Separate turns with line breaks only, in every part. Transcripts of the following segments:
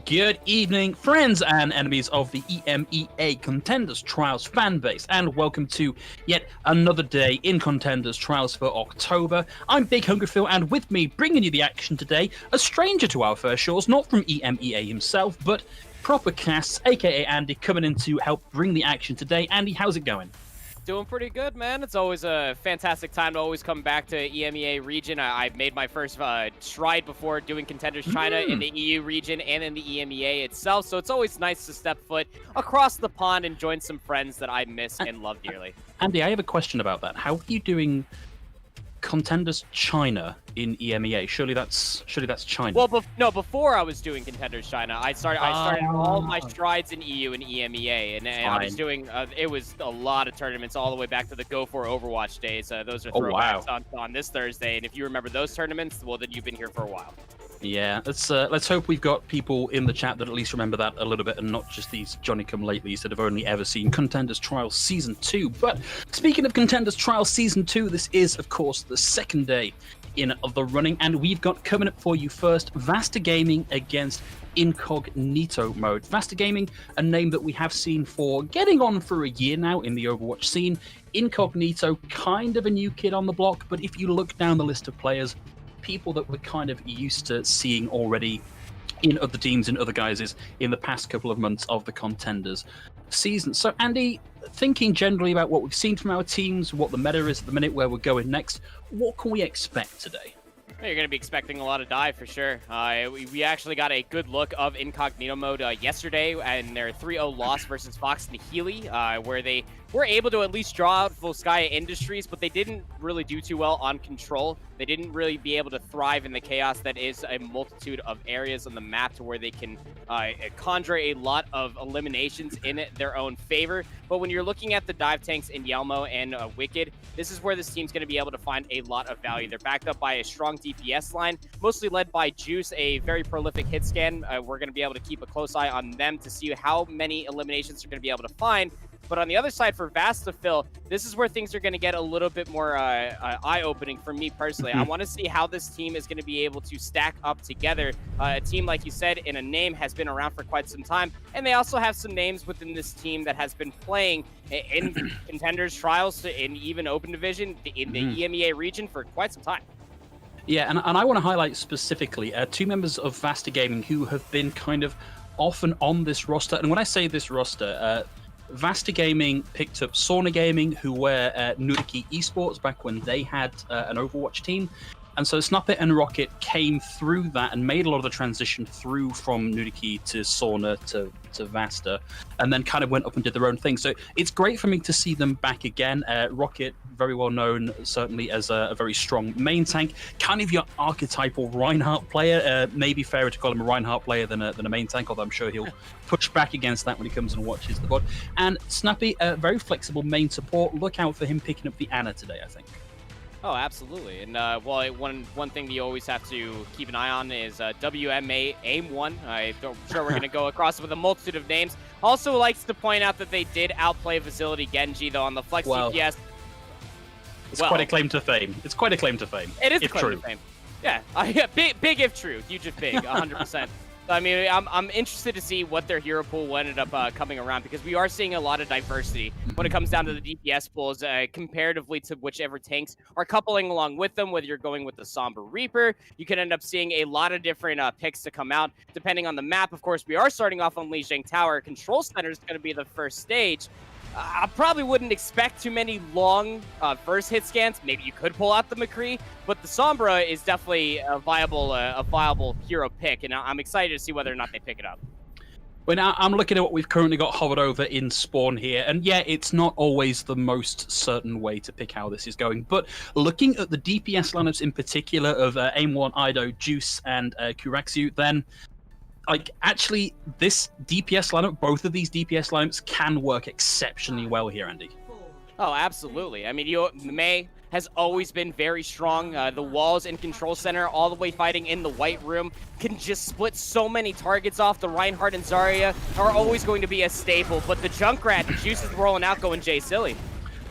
Good evening, friends and enemies of the EMEA Contenders Trials fanbase, and welcome to yet another day in Contenders Trials for October. I'm Big Hungry Phil, and with me, bringing you the action today, a stranger to our first shores, not from EMEA himself, but Proper Casts, aka Andy, coming in to help bring the action today. Andy, how's it going?
Doing pretty good, man. It's always a fantastic time to always come back to EMEA region. I made my first stride before doing Contenders China in the EU region and in the EMEA itself, so it's always nice to step foot across the pond and join some friends that I miss and love dearly.
Andy, I have a question about that. How are you doing Contenders China in EMEA? Surely that's China.
Well, no, before I was doing Contenders China, I started all my strides in EU and EMEA, and I was doing it was a lot of tournaments all the way back to the Go for Overwatch days. Those are throwbacks on this Thursday, and if you remember those tournaments, well, then you've been here for a while.
Yeah, let's hope we've got people in the chat that at least remember that a little bit, and not just these Johnny-come-latelys that have only ever seen Contenders Trials Season 2. But speaking of Contenders Trials Season 2, this is, of course, the second day in the running, and we've got coming up for you first, VASTA Gaming against Incognito mode. VASTA Gaming, a name that we have seen for getting on for a year now in the Overwatch scene. Incognito, kind of a new kid on the block, but if you look down the list of players, people that we're kind of used to seeing already in other teams and other guises in the past couple of months of the Contenders season. So, Andy, thinking generally about what we've seen from our teams, what the meta is at the minute, where we're going next, what can we expect today?
You're going to be expecting a lot of dive for sure. We actually got a good look of Incognito mode yesterday and their 3-0 loss versus Vox Nihili, where they were able to at least draw out Volskaya Industries, but they didn't really do too well on control. They didn't really be able to thrive in the chaos that is a multitude of areas on the map to where they can conjure a lot of eliminations in their own favor. But when you're looking at the dive tanks in Yelmo and Wicked, this is where this team's going to be able to find a lot of value. They're backed up by a strong DPS line, mostly led by Juice, a very prolific hit scan. We're going to be able to keep a close eye on them to see how many eliminations they're going to be able to find. But on the other side for VASTA, Phil, this is where things are going to get a little bit more eye-opening for me personally. I want to see how this team is going to be able to stack up together. A team, like you said, in a name has been around for quite some time, and they also have some names within this team that has been playing in Contenders Trials, in even Open Division, in the EMEA region for quite some time.
Yeah, and I want to highlight specifically two members of VASTA Gaming who have been kind of often on this roster. And when I say this roster, VASTA Gaming picked up Sauna Gaming, who were Nuriki Esports back when they had an Overwatch team. And so Snuppet and Rocket came through that and made a lot of the transition through from Nuriki to Sauna to VASTA, and then kind of went up and did their own thing. So it's great for me to see them back again. Rocket, very well known, certainly as a very strong main tank, kind of your archetypal Reinhardt player. Maybe fairer to call him a Reinhardt player than a main tank, although I'm sure he'll push back against that when he comes and watches the VOD. And Snappy, very flexible main support. Look out for him picking up the Ana today, I think.
Oh, absolutely. And well, one thing that you always have to keep an eye on is WMA Aim 1. I'm sure we're going to go across with a multitude of names. Also likes to point out that they did outplay Facility Genji, though, on the Flex DPS.
It's quite a claim to fame. It's quite a claim to fame.
It is a claim to fame. Yeah, big if true. Huge if big, 100%. I mean, I'm interested to see what their hero pool ended up coming around, because we are seeing a lot of diversity when it comes down to the DPS pools comparatively to whichever tanks are coupling along with them. Whether you're going with the Somber Reaper, you can end up seeing a lot of different picks to come out depending on the map. Of course, we are starting off on Lijiang Tower. Control Center is going to be the first stage. I probably wouldn't expect too many long first hit scans. Maybe you could pull out the McCree, but the Sombra is definitely a viable hero pick, and I'm excited to see whether or not they pick it up.
Well, now I'm looking at what we've currently got hovered over in Spawn here, and yeah, it's not always the most certain way to pick how this is going, but looking at the DPS lineups in particular of Aim1, Ido, Juice, and Kuraxu, then actually, this DPS lineup, both of these DPS lineups can work exceptionally well here, Andy.
Oh, absolutely. I mean, May has always been very strong. The walls and Control Center, all the way fighting in the White Room, can just split so many targets off. The Reinhardt and Zarya are always going to be a staple, but the Junkrat, Juice is rolling out going Jay Silly.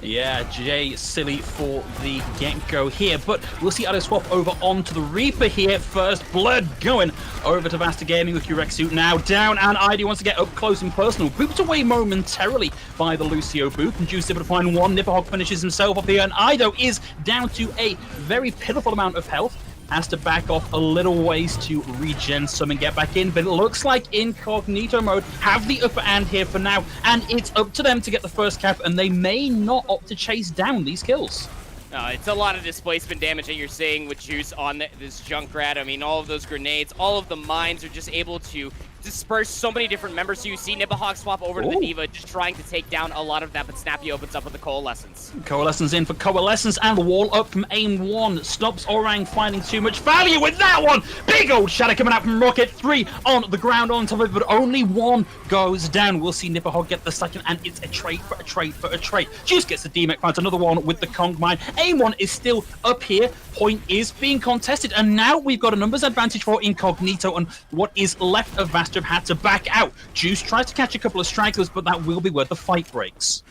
Yeah, Jay silly for the get-go here, but we'll see Ado swap over onto the Reaper here. First blood going over to Vasta Gaming with Urexu now down, and ID wants to get up close and personal. Booped away momentarily by the Lucio boop, and Juice able to find one. Nipperhog finishes himself up here, and Ido is down to a very pitiful amount of health. Has to back off a little ways to regen some and get back in, but it looks like Incognito mode have the upper hand here for now, and it's up to them to get the first cap, and they may not opt to chase down these kills.
It's a lot of displacement damage that you're seeing with Juice on this Junkrat. I mean, all of those grenades, all of the mines are just able to disperse so many different members. So you see Nipperhog swap over to the D.Va, just trying to take down a lot of that, but Snappy opens up with the Coalescence.
Coalescence in for Coalescence, and wall up from Aim1. Stops Orang finding too much value with that one. Big old shadow coming out from Rocket. 3 on the ground on top of it, but only 1 goes down. We'll see Nipperhog get the second, and it's a trade for a trade for a trade. Juice gets the D-Mech, finds another one with the Conk Mine. Aim1 is still up here. Point is being contested, and now we've got a numbers advantage for Incognito, and what is left of Vasta have had to back out. Juice tries to catch a couple of stragglers, but that will be where the fight breaks.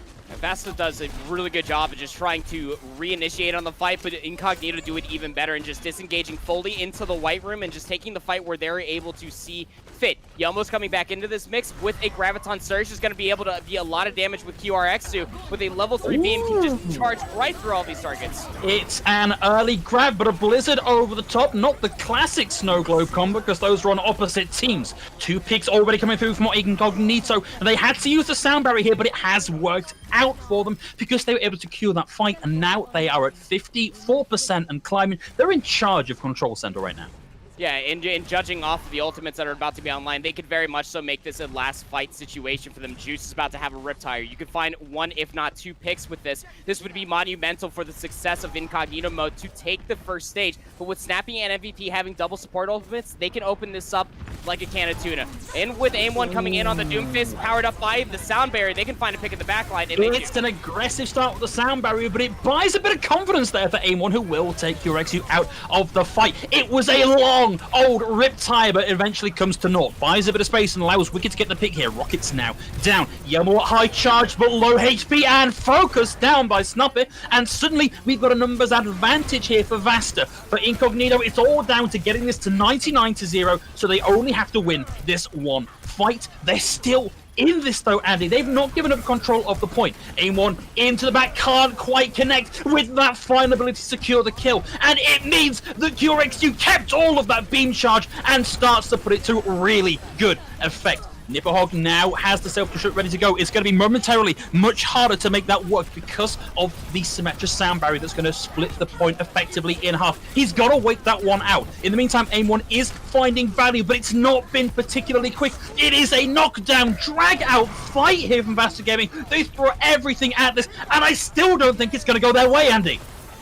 VASTA does a really good job of just trying to reinitiate on the fight, but Incognito do it even better and just disengaging fully into the white room and just taking the fight where they're able to see fit. Yelmo's coming back into this mix with a Graviton Surge, is going to be able to be a lot of damage with QRX2 with a level 3 beam, can just charge right through all these targets.
It's an early grab, but a Blizzard over the top, not the classic Snow Globe combo, because those are on opposite teams. 2 picks already coming through from Incognito, and they had to use the sound barrier here, but it has worked out for them because they were able to cure that fight, and now they are at 54% and climbing. They're in charge of Control Center right now.
Yeah, and judging off of the ultimates that are about to be online, they could very much so make this a last fight situation for them. Juice is about to have a Riptire. You could find 1, if not 2 picks with this. This would be monumental for the success of Incognito mode to take the first stage. But with Snappy and MVP having double support ultimates, they can open this up like a can of tuna. And with Aim1 coming in on the Doomfist, powered up by the sound barrier, they can find a pick in the backline.
It's an aggressive start with the sound barrier, but it buys a bit of confidence there for Aim1, who will take Urexu out of the fight. It was a long old Riptire, but eventually comes to naught. Buys a bit of space and allows Wicked to get the pick here. Rocket's now down. Yelmo at high charge, but low HP, and focus down by Snappy. And suddenly, we've got a numbers advantage here for Vasta. For Incognito, it's all down to getting this to 99-0, so they only have to win this one fight. They're still in this though, Andy. They've not given up control of the point. Aim1 into the back, can't quite connect with that final ability to secure the kill. And it means that QRXU kept all of that beam charge and starts to put it to really good effect. Nipperhog now has the self-destruct ready to go. It's going to be momentarily much harder to make that work because of the Symmetra sound barrier that's going to split the point effectively in half. He's got to wait that one out. In the meantime, Aim1 is finding value, but it's not been particularly quick. It is a knockdown, drag-out fight here from Vasta Gaming. They throw everything at this, and I still don't think it's going to go their way, Andy.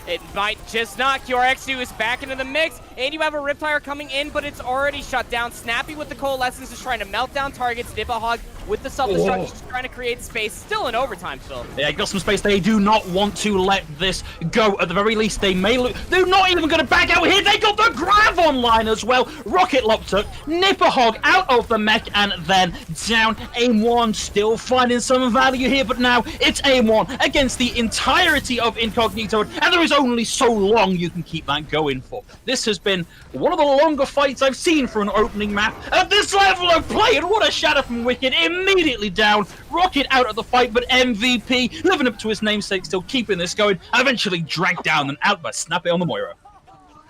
It might just not. QRX2 is back into the mix, and you have a Riptire coming in, but it's already shut down. Snappy with the Coalescence is trying to melt down targets. Nipperhog with the self-destruct, just trying to create space. Still in overtime, Phil.
Yeah, got some space. They do not want to let this go. At the very least, they may lose. They're not even going to back out here. They got the grab online as well. Rocket locked up. Nipperhog out of the mech and then down. Aim1 still finding some value here, but now it's Aim1 against the entirety of Incognito, and there is only so long you can keep that going for. This has been one of the longer fights I've seen for an opening map at this level of play, and what a shadow from Wicked. Immediately down, Rocket out of the fight, but MVP living up to his namesake, still keeping this going, eventually dragged down and out by Snappy on the Moira.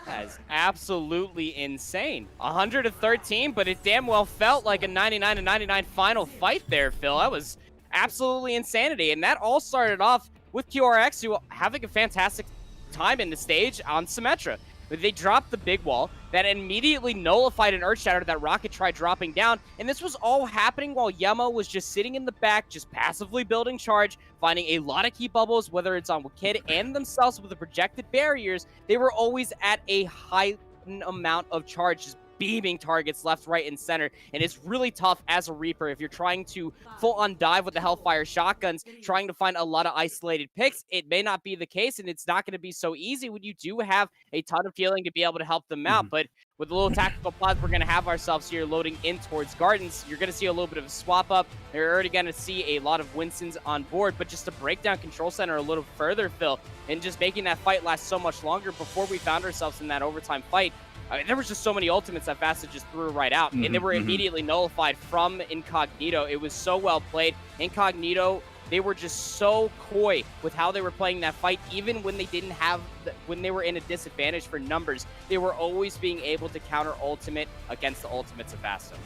That is absolutely insane. 113, but it damn well felt like a 99-99 final fight there, Phil. That was absolutely insanity, and that all started off with QRX, who having a fantastic time in the stage on Symmetra. But they dropped the big wall that immediately nullified an Earth Shatter that Rocket tried dropping down, and this was all happening while Yemo was just sitting in the back, just passively building charge, finding a lot of key bubbles, whether it's on Wicked and themselves with the projected barriers. They were always at a high amount of charge, just beaming targets left, right, and center. And it's really tough as a Reaper if you're trying to full-on dive with the Hellfire shotguns, trying to find a lot of isolated picks. It may not be the case, and it's not going to be so easy when you do have a ton of healing to be able to help them out. But with the little tactical pods we're going to have ourselves here loading in towards Gardens, you're going to see a little bit of a swap up. You're already going to see a lot of Winstons on board, but just to break down Control Center a little further, Phil, and just making that fight last so much longer before we found ourselves in that overtime fight. I mean, there was just so many ultimates that VASTA just threw right out, and they were immediately nullified from Incognito. It was so well played. Incognito, they were just so coy with how they were playing that fight, even when they didn't have, when they were in a disadvantage for numbers. They were always being able to counter ultimate against the ultimates of VASTA.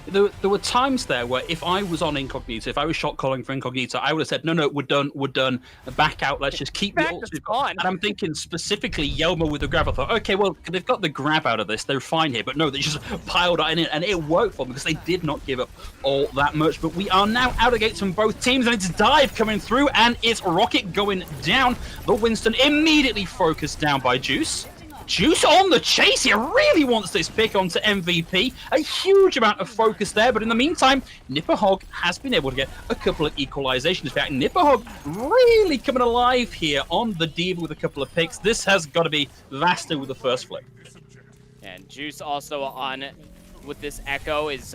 There were times there where if I was on Incognito, if I was shot calling for Incognito, I would have said, no, we're done, back out, let's just keep the ult. And I'm thinking specifically Yelmo with the grab. I thought, okay, well, they've got the grab out of this, they're fine here. But no, they just piled on it, and it worked for them because they did not give up all that much. But we are now out of gates from both teams, and it's Dive coming through, and it's Rocket going down. The Winston immediately focused down by Juice. Juice on the chase here, really wants this pick onto MVP. A huge amount of focus there, but in the meantime, Nipperhog has been able to get a couple of equalizations. In fact, Nipperhog really coming alive here on the Diva with a couple of picks. This has got to be Vasta with the first flick.
And Juice also on with this Echo is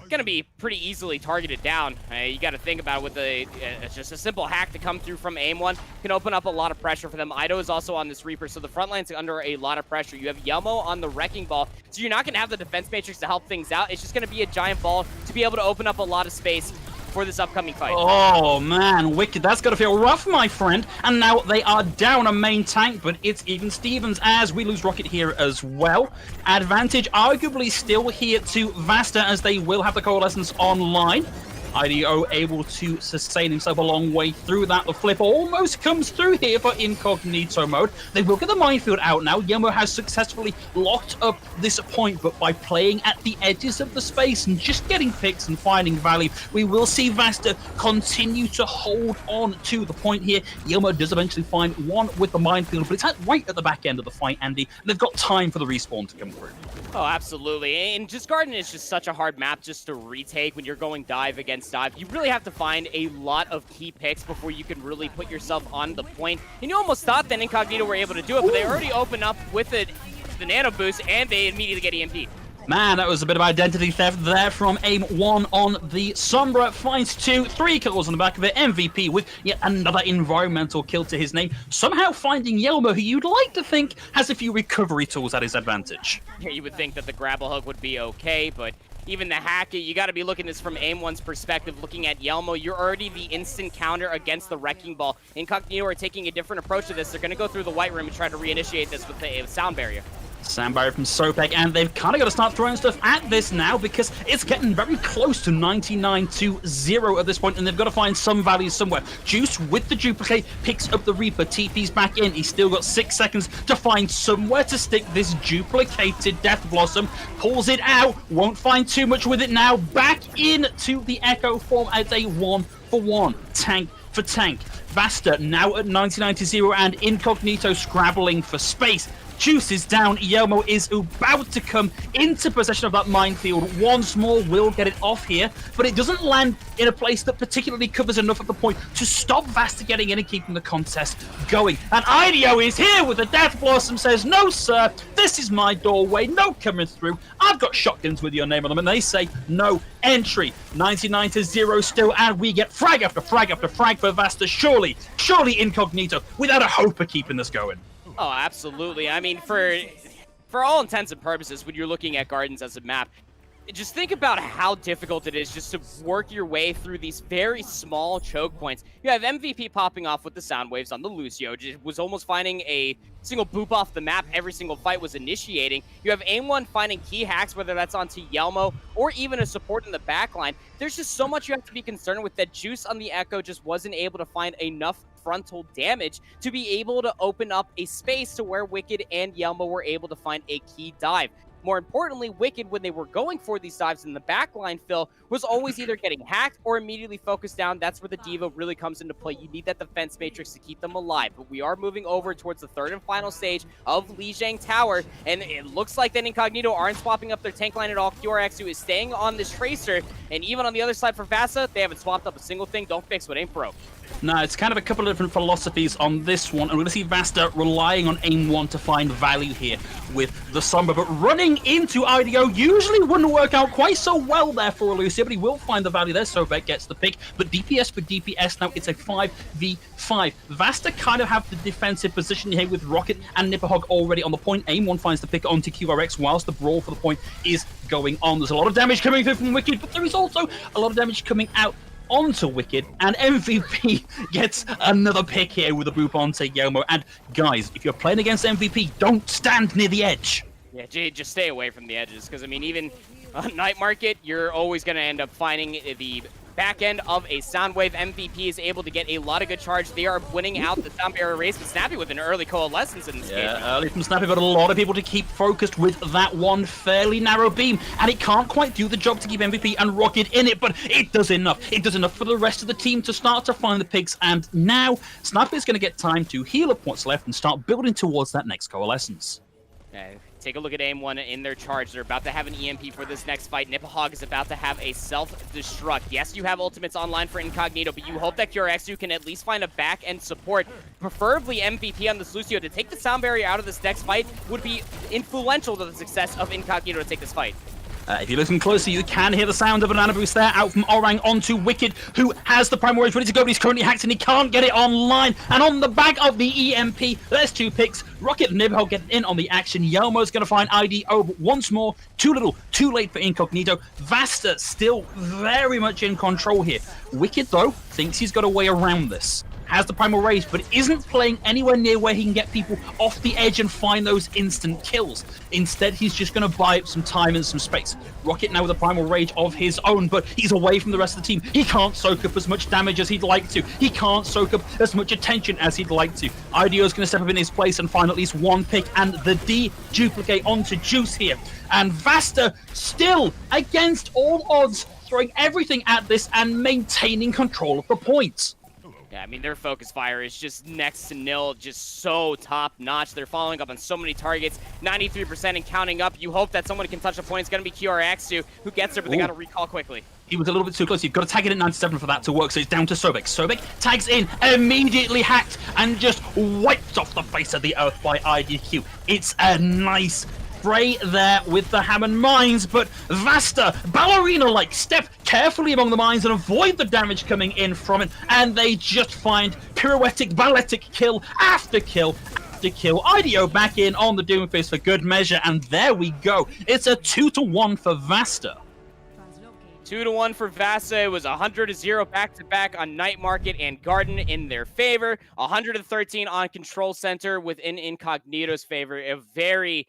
going to be pretty easily targeted down. You got to think about it with it's just a simple hack to come through from aim one. Can open up a lot of pressure for them. Ido is also on this Reaper, so the front line's under a lot of pressure. You have Yelmo on the Wrecking Ball, so you're not going to have the defense matrix to help things out. It's just going to be a giant ball to be able to open up a lot of space for this upcoming fight.
Oh man, Wicked, that's got to feel rough, my friend. And now they are down a main tank, but it's even Stevens as we lose Rocket here as well. Advantage arguably still here to Vasta as they will have the Coalescence online. IDO able to sustain himself a long way through that. The flip almost comes through here for Incognito mode. They will get the minefield out now. Yelmo has successfully locked up this point, but by playing at the edges of the space and just getting picks and finding value, we will see Vasta continue to hold on to the point here. Yelmo does eventually find one with the minefield, but it's right at the back end of the fight, Andy. And they've got time for the respawn to come through.
Oh, absolutely. And just Garden is just such a hard map just to retake when you're going dive against dive. You really have to find a lot of key picks before you can really put yourself on the point. And you almost thought that Incognito were able to do it, but they already opened up with the nano boost, and they immediately get EMP'd.
Man, that was a bit of identity theft there from aim one on the Sombra. Finds 3 kills on the back of it. MVP with yet another environmental kill to his name. Somehow finding Yelmo, who you'd like to think has a few recovery tools at his advantage.
Yeah, you would think that the grapple hook would be okay, but even the hack, you got to be looking at this from aim one's perspective, looking at Yelmo. You're already the instant counter against the Wrecking Ball. Incognito are taking a different approach to this. They're going to go through the white room and try to reinitiate this with a sound barrier.
Sound barrier from Sopek, and they've kind of got to start throwing stuff at this now because it's getting very close to 99-0 at this point, and they've got to find some value somewhere. Juice with the duplicate picks up the Reaper, TP's back in. He's still got 6 seconds to find somewhere to stick this duplicated Death Blossom. Pulls it out, won't find too much with it now. Back into the Echo form as a 1-for-1, tank for tank. Vasta now at 99-0 and Incognito scrabbling for space. Juice is down. Yelmo is about to come into possession of that minefield once more. Will get it off here, but it doesn't land in a place that particularly covers enough of the point to stop Vasta getting in and keeping the contest going. And IDO is here with the Death Blossom, says, no sir, this is my doorway, no coming through. I've got shotguns with your name on them, and they say no entry. 99-0 still, and we get frag after frag after frag for Vasta. Surely Incognito, without a hope of keeping this going.
Oh, absolutely. I mean, for all intents and purposes, when you're looking at Gardens as a map, just think about how difficult it is just to work your way through these very small choke points. You have MVP popping off with the sound waves on the Lucio, just was almost finding a single boop off the map every single fight was initiating. You have aim1 finding key hacks, whether that's onto Yelmo or even a support in the backline. There's just so much you have to be concerned with that Juice on the Echo just wasn't able to find enough frontal damage to be able to open up a space to where Wicked and Yelmo were able to find a key dive. more importantly, Wicked, when they were going for these dives in the backline, Phil, was always either getting hacked or immediately focused down. That's where the Diva really comes into play. You need that defense matrix to keep them alive. But we are moving over towards the third and final stage of Lijiang Tower, and it looks like that Incognito aren't swapping up their tank line at all. QRX2 is staying on this Tracer, and even on the other side for VASTA, they haven't swapped up a single thing. Don't fix what ain't broke.
No, it's kind of a couple of different philosophies on this one, and we're going to see VASTA relying on aim 1 to find value here with the Sombra, but running into IDO usually wouldn't work out quite so well there for Lucia, but he will find the value there. Sobek gets the pick, but DPS for DPS now, it's a 5v5. VASTA kind of have the defensive position here with Rocket and Nipperhog already on the point. Aim 1 finds the pick onto QRX whilst the brawl for the point is going on. There's a lot of damage coming through from Wicked, but there is also a lot of damage coming out onto Wicked, and MVP gets another pick here with a boop onto Yomo. And guys, if you're playing against MVP, don't stand near the edge.
Yeah, just stay away from the edges, because I mean, even on Night Market, you're always going to end up finding the back end of a Soundwave. MVP is able to get a lot of good charge. They are winning out the Sound Barrier race, but Snappy with an early coalescence in this game.
Yeah, early from Snappy, but a lot of people to keep focused with that one fairly narrow beam, and it can't quite do the job to keep MVP and Rocket in it, but it does enough. It does enough for the rest of the team to start to find the pigs, and now Snappy is going to get time to heal up what's left and start building towards that next coalescence.
Take a look at AIM-1 in their charge. They're about to have an EMP for this next fight. Nipperhog is about to have a self-destruct. Yes, you have ultimates online for Incognito, but you hope that QRX2 can at least find a back-end support. Preferably MVP on this Lucio. To take the sound barrier out of this next fight would be influential to the success of Incognito to take this fight.
If you listen closely, you can hear the sound of an Anubis there, out from Orang onto Wicked, who has the Primal Rage ready to go, but he's currently hacked and he can't get it online. And on the back of the EMP, there's 2 picks. Rocket and Nibhol getting in on the action. Yelmo's going to find IDO, but once more, too little, too late for Incognito. VASTA still very much in control here. Wicked, though, thinks he's got a way around this. Has the Primal Rage, but isn't playing anywhere near where he can get people off the edge and find those instant kills. Instead, he's just going to buy up some time and some space. Rocket now with a Primal Rage of his own, but he's away from the rest of the team. He can't soak up as much damage as he'd like to. He can't soak up as much attention as he'd like to. IDO's going to step up in his place and find at least 1 pick, and the D-duplicate onto Juice here. And VASTA still, against all odds, throwing everything at this and maintaining control of the points.
Yeah, I mean, their focus fire is just next to nil, just so top-notch. They're following up on so many targets, 93% and counting up. You hope that someone can touch the point. It's going to be QRX2 who gets there, but they got to recall quickly.
He was a little bit too close. You've got to tag it at 97 for that to work, so it's down to Sobek. Sobek tags in, immediately hacked, and just wiped off the face of the earth by IDQ. It's a nice spray there with the Hammond mines, but VASTA, ballerina-like, step carefully among the mines and avoid the damage coming in from it, and they just find pirouettic, balletic kill after kill after kill. IDO back in on the Doomfist for good measure, and there we go. It's a 2-1 for VASTA.
2-1 for VASTA. It was 100-0 back-to-back on Night Market and Garden in their favor. 113 on Control Center within Incognito's favor. A very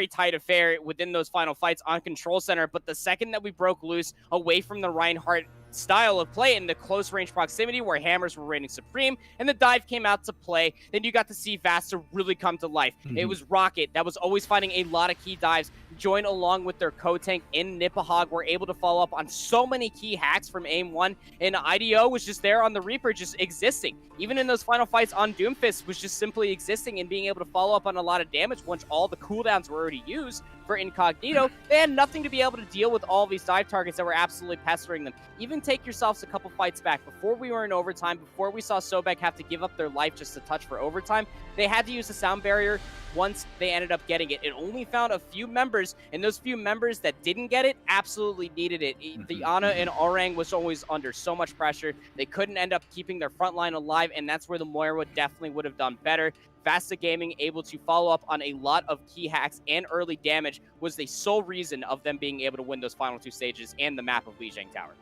tight affair within those final fights on Control Center. But the second that we broke loose away from the Reinhardt style of play in the close range proximity where hammers were reigning supreme and the dive came out to play, then you got to see VASTA really come to life. It was Rocket that was always finding a lot of key dives, join along with their co-tank in Nipperhog, were able to follow up on so many key hacks from AIM-1, and IDO was just there on the Reaper, just existing. Even in those final fights on Doomfist, was just simply existing and being able to follow up on a lot of damage once all the cooldowns were already used. For Incognito, they had nothing to be able to deal with all these dive targets that were absolutely pestering them. Even take yourselves a couple fights back. Before we were in overtime, before we saw Sobek have to give up their life just a touch for overtime, they had to use the sound barrier once they ended up getting it. It only found a few members, and those few members that didn't get it absolutely needed it. The Ana and Orang was always under so much pressure. They couldn't end up keeping their front line alive, and that's where the Moira definitely would have done better. VASTA Gaming able to follow up on a lot of key hacks and early damage was the sole reason of them being able to win those final 2 stages and the map of Lijiang Tower.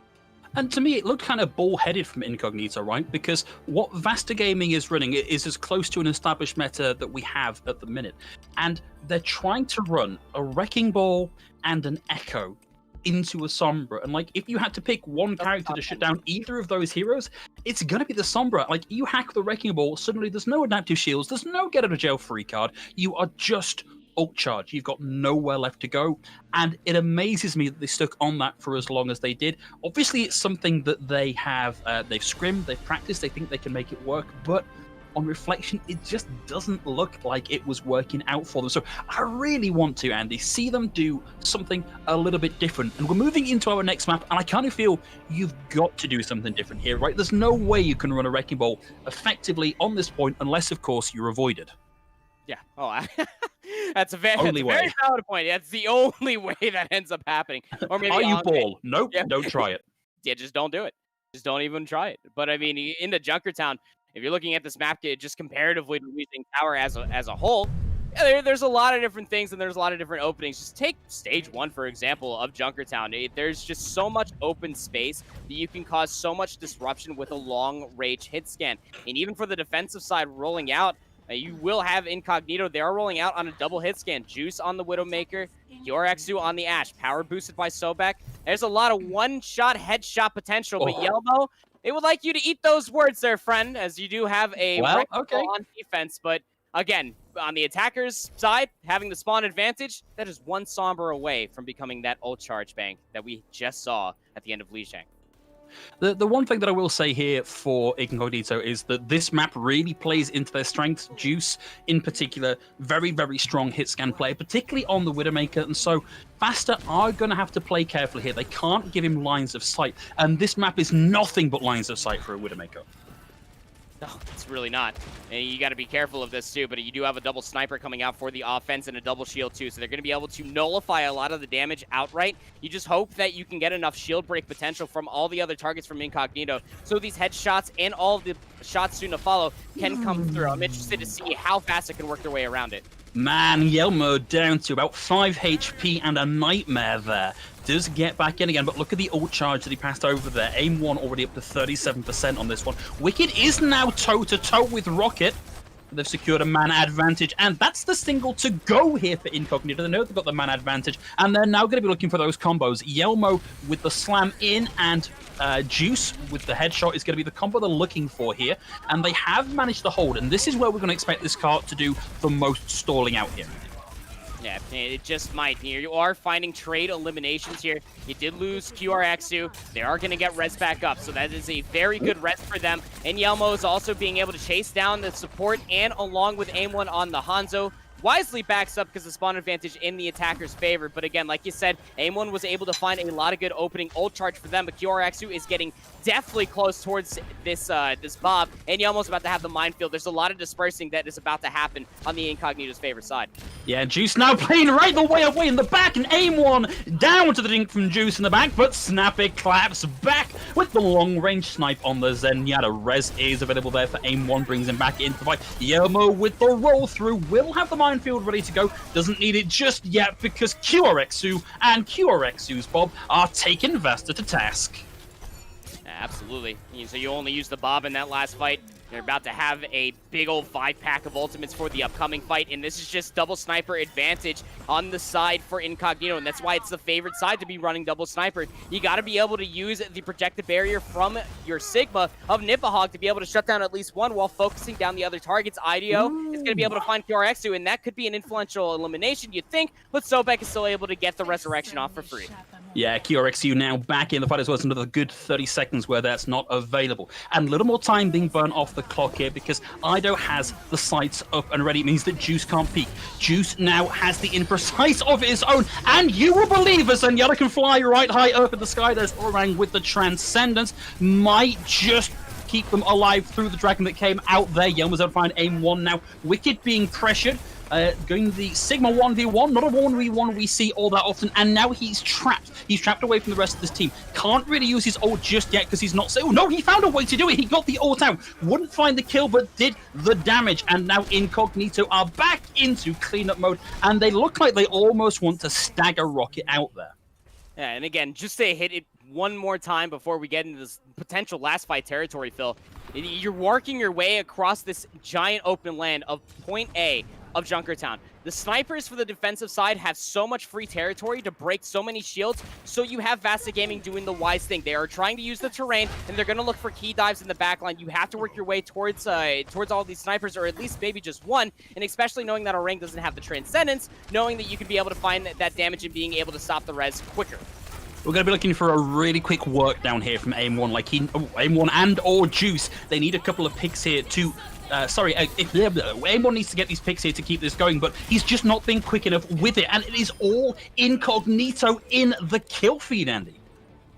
And to me, it looked kind of bull-headed from Incognito, right? Because what VASTA Gaming is running is as close to an established meta that we have at the minute. And they're trying to run a Wrecking Ball and an Echo into a Sombra. And like, if you had to pick one character to shut down either of those heroes, it's going to be the Sombra. Like, you hack the Wrecking Ball, suddenly there's no adaptive shields, there's no get out of jail free card. You are just ult charge. You've got nowhere left to go. And it amazes me that they stuck on that for as long as they did. Obviously, it's something that they have, they've scrimmed, they've practiced, they think they can make it work, but on reflection, it just doesn't look like it was working out for them. So I really want to, Andy, see them do something a little bit different. And we're moving into our next map, and I kind of feel you've got to do something different here, right? There's no way you can run a Wrecking Ball effectively on this point, unless, of course, you're avoided.
Yeah. Oh, that's a very valid point. That's the only way that ends up happening. Or maybe
Are you ball? Nope,
yeah.
Don't try it.
Yeah, just don't do it. Just don't even try it. But I mean, in the Junkertown, if you're looking at this map just comparatively to Lijiang Tower as a whole, there's a lot of different things and there's a lot of different openings. Just take stage 1, for example, of Junkertown. There's just so much open space that you can cause so much disruption with a long-range hit scan. And even for the defensive side rolling out, you will have Incognito. They are rolling out on a double hit scan. Juice on the Widowmaker, Yorexu on the Ashe. Power boosted by Sobek. There's a lot of one-shot headshot potential, but Yelmo, they would like you to eat those words there, friend, as you do have a on defense. But again, on the attacker's side, having the spawn advantage, that is one Somber away from becoming that ult charge bank that we just saw at the end of Lijiang.
The one thing that I will say here for Incognito is that this map really plays into their strengths. Juice, in particular, very, very strong hit scan player, particularly on the Widowmaker, and so VASTA are going to have to play carefully here. They can't give him lines of sight, and this map is nothing but lines of sight for a Widowmaker.
No, it's really not. And you got to be careful of this too, but you do have a double sniper coming out for the offense and a double shield too, so they're going to be able to nullify a lot of the damage outright. You just hope that you can get enough shield break potential from all the other targets from Incognito, so these headshots and all of the shots soon to follow can come through. I'm interested to see how fast it can work their way around it.
Man, Yelmo down to about 5 HP and a nightmare there. Does get back in again, but look at the ult charge that he passed over there. Aim 1 already up to 37% on this one. Wicked is now toe-to-toe with Rocket. They've secured a mana advantage, and that's the single to go here for Incognito. They know they've got the mana advantage, and they're now going to be looking for those combos. Yelmo with the slam in, and Juice with the headshot is going to be the combo they're looking for here, and they have managed to hold, and this is where we're going to expect this card to do the most stalling out here.
Yeah, it just might. You are finding trade eliminations here. You did lose QRXU. They are going to get res back up, so that is a very good res for them. And Yelmo is also being able to chase down the support and along with aim 1 on the Hanzo. Wisely backs up because the spawn advantage in the attacker's favor. But again, like you said, aim 1 was able to find a lot of good opening ult charge for them, but QRXU is getting definitely close towards this Bob, and Yelmo's about to have the minefield. There's a lot of dispersing that is about to happen on the Incognito's favor side. Yeah,
Juice now playing right the way away in the back, and aim 1 down to the dink from Juice in the back, but Snappy claps back with the long-range snipe on the Zenyatta. Res is available there for aim 1, brings him back into the fight. Yelmo with the roll-through will have the minefield ready to go. Doesn't need it just yet because QRXU and QRXU's Bob are taking VASTA to task.
Absolutely. So you only use the Bob in that last fight. They're about to have a big old 5-pack of ultimates for the upcoming fight, and this is just double sniper advantage on the side for Incognito, and that's why it's the favorite side to be running double sniper. You got to be able to use the projected barrier from your Sigma of Nipahog to be able to shut down at least one while focusing down the other targets. IDO is going to be able to find QRXU, and that could be an influential elimination, you'd think, but Sobek is still able to get the resurrection off for free.
Yeah, QRXU now back in the fight as well. It's another good 30 seconds where that's not available. And a little more time being burnt off the clock here because Ido has the sights up and ready. It means that Juice can't peek. Juice now has the imprecise of his own. And you will believe us, and Yada can fly right high up in the sky. There's Orang with the Transcendence. Might just keep them alive through the Dragon that came out there. Yelmo's able to find aim 1 now. Wicked being pressured. Going the Sigma 1v1, not a 1v1 we see all that often, and now he's trapped. He's trapped away from the rest of this team. Can't really use his ult just yet because he's not... Oh, no, he found a way to do it. He got the ult out. Wouldn't find the kill, but did the damage. And now Incognito are back into cleanup mode, and they look like they almost want to stagger Rocket out there.
Yeah, and again, just to hit it one more time before we get into this potential last fight territory, Phil. You're working your way across this giant open land of point A of Junkertown. The snipers for the defensive side have so much free territory to break so many shields, so you have VASTA Gaming doing the wise thing. They are trying to use the terrain, and they're going to look for key dives in the backline. You have to work your way towards all these snipers, or at least maybe just one, and especially knowing that our rank doesn't have the Transcendence, knowing that you can be able to find that damage and being able to stop the res quicker.
We're going to be looking for a really quick work down here from Aim1, like Aim1 and or Juice. They need a couple of picks here to... Aim1 needs to get these picks here to keep this going, but he's just not been quick enough with it, and it is all Incognito in the kill feed, Andy.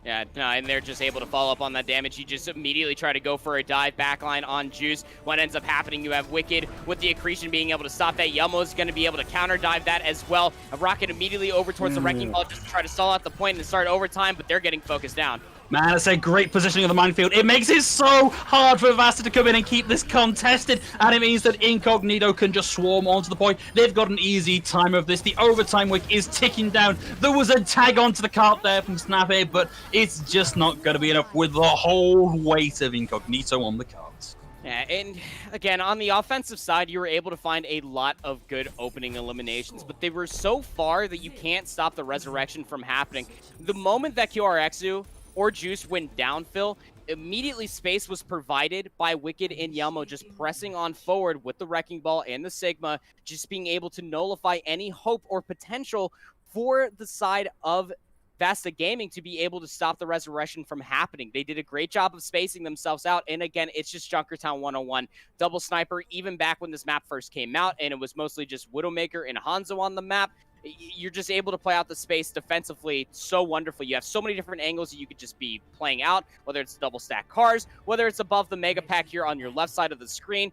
Yeah, no, and they're just able to follow up on that damage. You just immediately try to go for a dive backline on Juice. What ends up happening, you have Wicked with the accretion being able to stop that. Yelmo's going to be able to counter dive that as well. A rocket immediately over towards the Wrecking Ball just to try to stall out the point and start overtime, but they're getting focused down.
Man, it's a great positioning of the minefield. It makes it so hard for VASTA to come in and keep this contested, and it means that Incognito can just swarm onto the point. They've got an easy time of this. The overtime wick is ticking down. There was a tag onto the cart there from Snappy, but it's just not going to be enough with the whole weight of Incognito on the cards.
Yeah, and again, on the offensive side, you were able to find a lot of good opening eliminations, but they were so far that you can't stop the resurrection from happening. The moment that QRXu or Juice went downfill, immediately space was provided by Wicked and Yelmo just pressing on forward with the Wrecking Ball and the Sigma, just being able to nullify any hope or potential for the side of VASTA Gaming to be able to stop the resurrection from happening. They did a great job of spacing themselves out, and again, it's just Junkertown 101. Double Sniper, even back when this map first came out, and it was mostly just Widowmaker and Hanzo on the map, you're just able to play out the space defensively so wonderfully. You have so many different angles that you could just be playing out, whether it's double stack cars, whether it's above the mega pack here on your left side of the screen.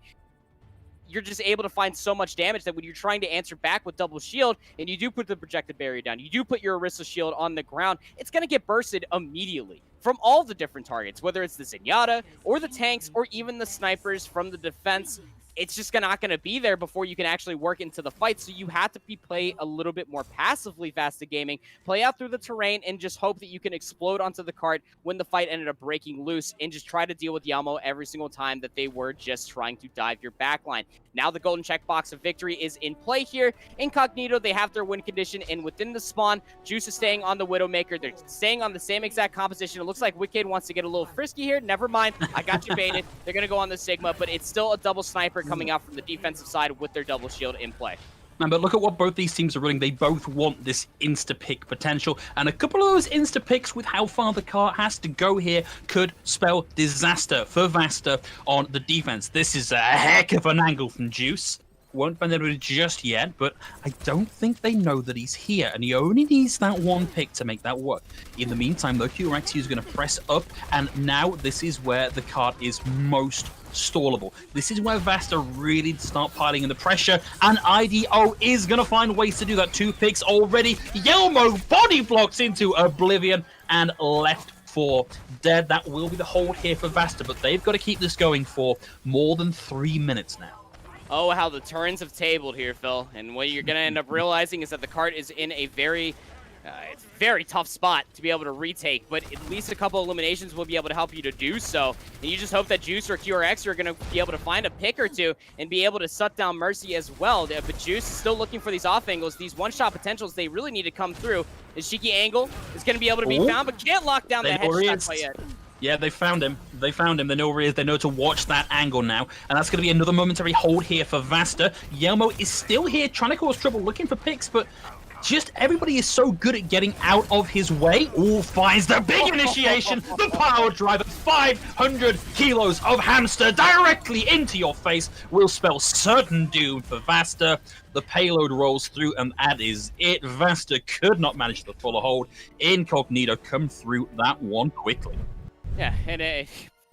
You're just able to find so much damage that when you're trying to answer back with double shield and you do put the projected barrier down, you do put your Orisa shield on the ground, it's going to get bursted immediately from all the different targets, whether it's the Zenyatta or the tanks or even the snipers from the defense. It's just not going to be there before you can actually work into the fight. So you have to play a little bit more passively, VASTA Gaming, play out through the terrain, and just hope that you can explode onto the cart when the fight ended up breaking loose, and just try to deal with Yelmo every single time that they were just trying to dive your backline. Now the golden checkbox of victory is in play here. Incognito, they have their win condition, and within the spawn, Juice is staying on the Widowmaker. They're staying on the same exact composition. It looks like Wicked wants to get a little frisky here. Never mind. I got you baited. They're going to go on the Sigma, but it's still a double sniper coming out from the defensive side with their double shield in play.
Man, but look at what both these teams are running. They both want this insta-pick potential, and a couple of those insta-picks with how far the cart has to go here could spell disaster for VASTA on the defense. This is a heck of an angle from Juice. Won't find it just yet, but I don't think they know that he's here, and he only needs that one pick to make that work. In the meantime, though, QRXu is going to press up, and now this is where the cart is most stallable. This is where VASTA really start piling in the pressure, and IDO is going to find ways to do that. 2 picks already. Yelmo body blocks into oblivion and left for dead. That will be the hold here for VASTA, but they've got to keep this going for more than 3 minutes now.
Oh, how the turns have tabled here, Phil. And what you're going to end up realizing is that the cart is in a very tough spot to be able to retake, but at least a couple eliminations will be able to help you to do so. And you just hope that Juice or QRX are going to be able to find a pick or two and be able to shut down Mercy as well. But Juice is still looking for these off angles, these one-shot potentials. They really need to come through. The Shiki angle is going to be able to be found, but can't lock down the headshot quite yet.
Yeah, they found him. They found him. They know where he is. They know to watch that angle now. And that's going to be another momentary hold here for VASTA. Yelmo is still here trying to cause trouble, looking for picks, but just everybody is so good at getting out of his way. Ooh, finds the big initiation. The power driver, 500 kilos of hamster directly into your face will spell certain doom for VASTA. The payload rolls through, and that is it. VASTA could not manage the full hold. Incognito come through that one quickly.
Yeah, and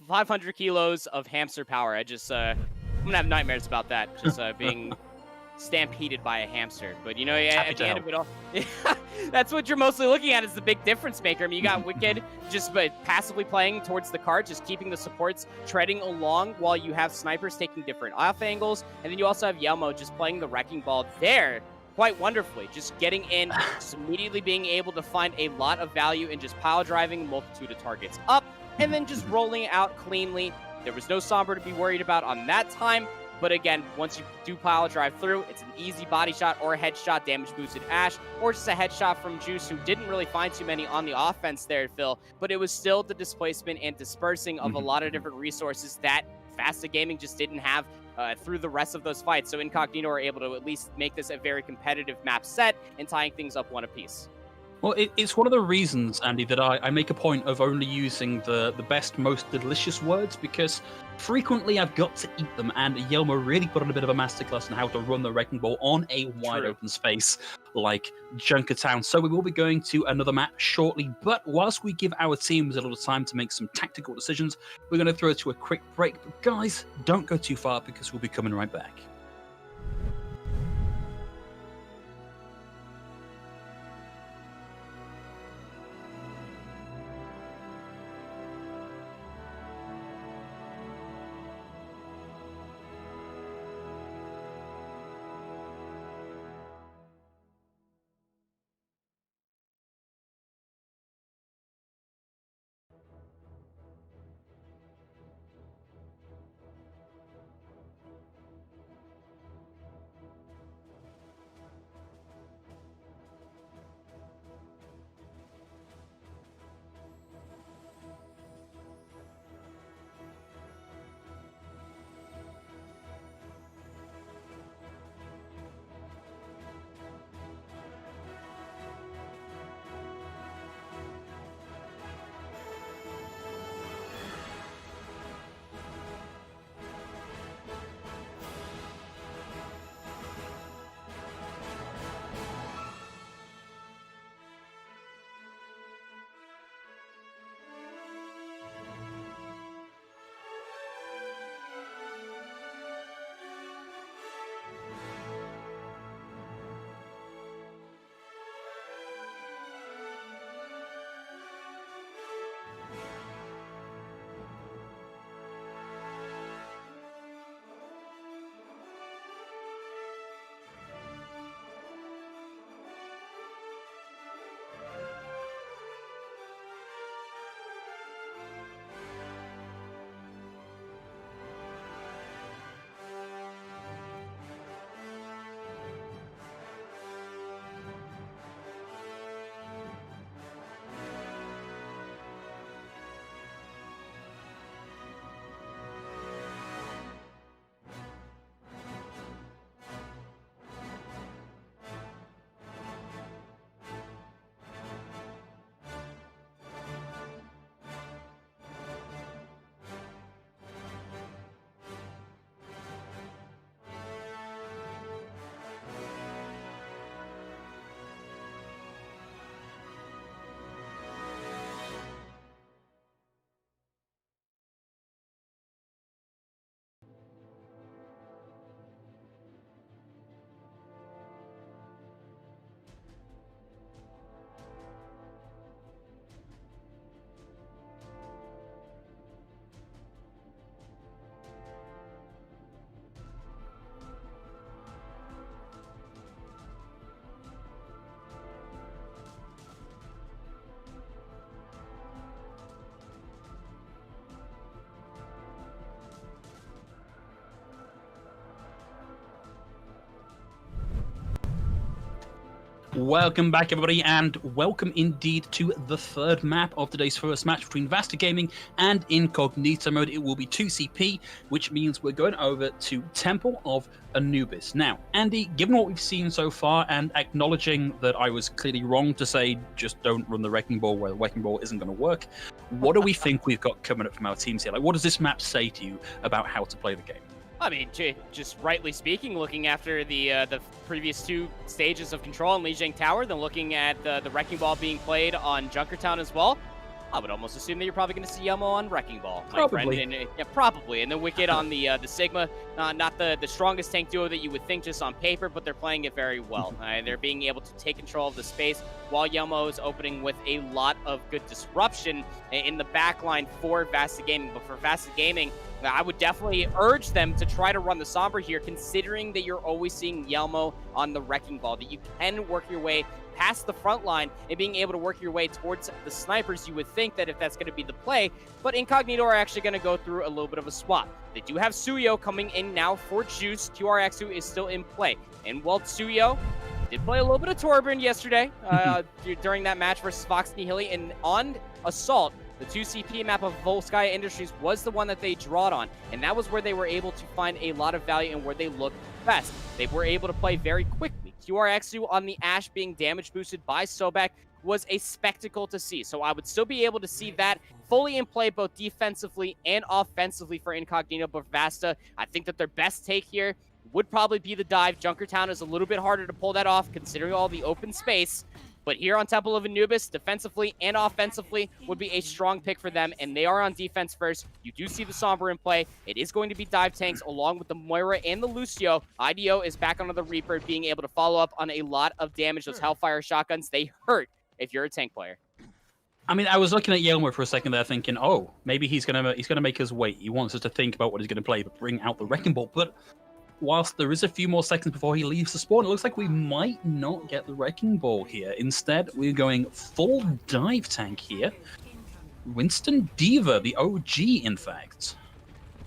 500 kilos of hamster power. I'm gonna have nightmares about that, just being stampeded by a hamster. But you know, at the end of it all, that's what you're mostly looking at, is the big difference maker. I mean, you got Wicked just passively playing towards the cart, just keeping the supports treading along, while you have snipers taking different off angles, and then you also have Yelmo just playing the Wrecking Ball there quite wonderfully, just getting in, just immediately being able to find a lot of value in just pile driving a multitude of targets up, and then just rolling it out cleanly. There was no Sombra to be worried about on that time. But again, once you do pile drive through, it's an easy body shot or a headshot damage boosted Ash, or just a headshot from Juice, who didn't really find too many on the offense there, Phil. But it was still the displacement and dispersing of a lot of different resources that VASTA Gaming just didn't have through the rest of those fights. So Incognito are able to at least make this a very competitive map set and tying things up one apiece.
Well, it's one of the reasons, Andy, that I make a point of only using the best, most delicious words, because frequently I've got to eat them, and Yelmo really put on a bit of a masterclass on how to run the Wrecking Ball on a wide open space like Junkertown. So we will be going to another map shortly, but whilst we give our teams a little time to make some tactical decisions, we're going to throw it to a quick break. But guys, don't go too far, because we'll be coming right back. Welcome back, everybody, and welcome indeed to the third map of today's first match between VASTA Gaming and Incognito mode. It will be 2CP, which means we're going over to Temple of Anubis. Now, Andy, given what we've seen so far, and acknowledging that I was clearly wrong to say just don't run the Wrecking Ball where the Wrecking Ball isn't going to work, what do we think we've got coming up from our teams here? Like, what does this map say to you about how to play the game?
I mean, just rightly speaking, looking after the previous two stages of Control in Lijiang Tower, then looking at the Wrecking Ball being played on Junkertown as well, I would almost assume that you're probably going to see Yelmo on Wrecking Ball, my
probably.
friend. And, yeah, probably. And the Wicked on the Sigma, not the strongest tank duo that you would think just on paper, but they're playing it very well. They're being able to take control of the space while Yelmo is opening with a lot of good disruption in the backline for VASTA Gaming. But for VASTA Gaming, I would definitely urge them to try to run the Sombra here, considering that you're always seeing Yelmo on the Wrecking Ball, that you can work your way past the front line and being able to work your way towards the snipers, you would think that if that's going to be the play, but Incognito are actually going to go through a little bit of a swap. They do have Suyo coming in now for Juice. QRXU is still in play. And while Suyo did play a little bit of Torbjorn yesterday during that match versus Vox Nihili, and on Assault, the 2CP map of Volskaya Industries was the one that they drawed on, and that was where they were able to find a lot of value and where they looked best. They were able to play very quickly. QRXU on the Ashe being damage boosted by Sobek was a spectacle to see, so I would still be able to see that fully in play both defensively and offensively for Incognito. But VASTA, I think that their best take here would probably be the dive. Junkertown is a little bit harder to pull that off considering all the open space. But here on Temple of Anubis, defensively and offensively would be a strong pick for them, and they are on defense first. You do see the Sombra in play. It is going to be dive tanks along with the Moira and the Lucio. IDO is back onto the Reaper, being able to follow up on a lot of damage. Those Hellfire shotguns, they hurt if you're a tank player.
I mean, I was looking at Yelmer for a second there thinking, oh, maybe he's gonna make us wait. He wants us to think about what he's going to play, but bring out the Wrecking Ball. But whilst there is a few more seconds before he leaves the spawn, it looks like we might not get the Wrecking Ball here. Instead, we're going full dive tank here. Winston Diva, the OG, in fact.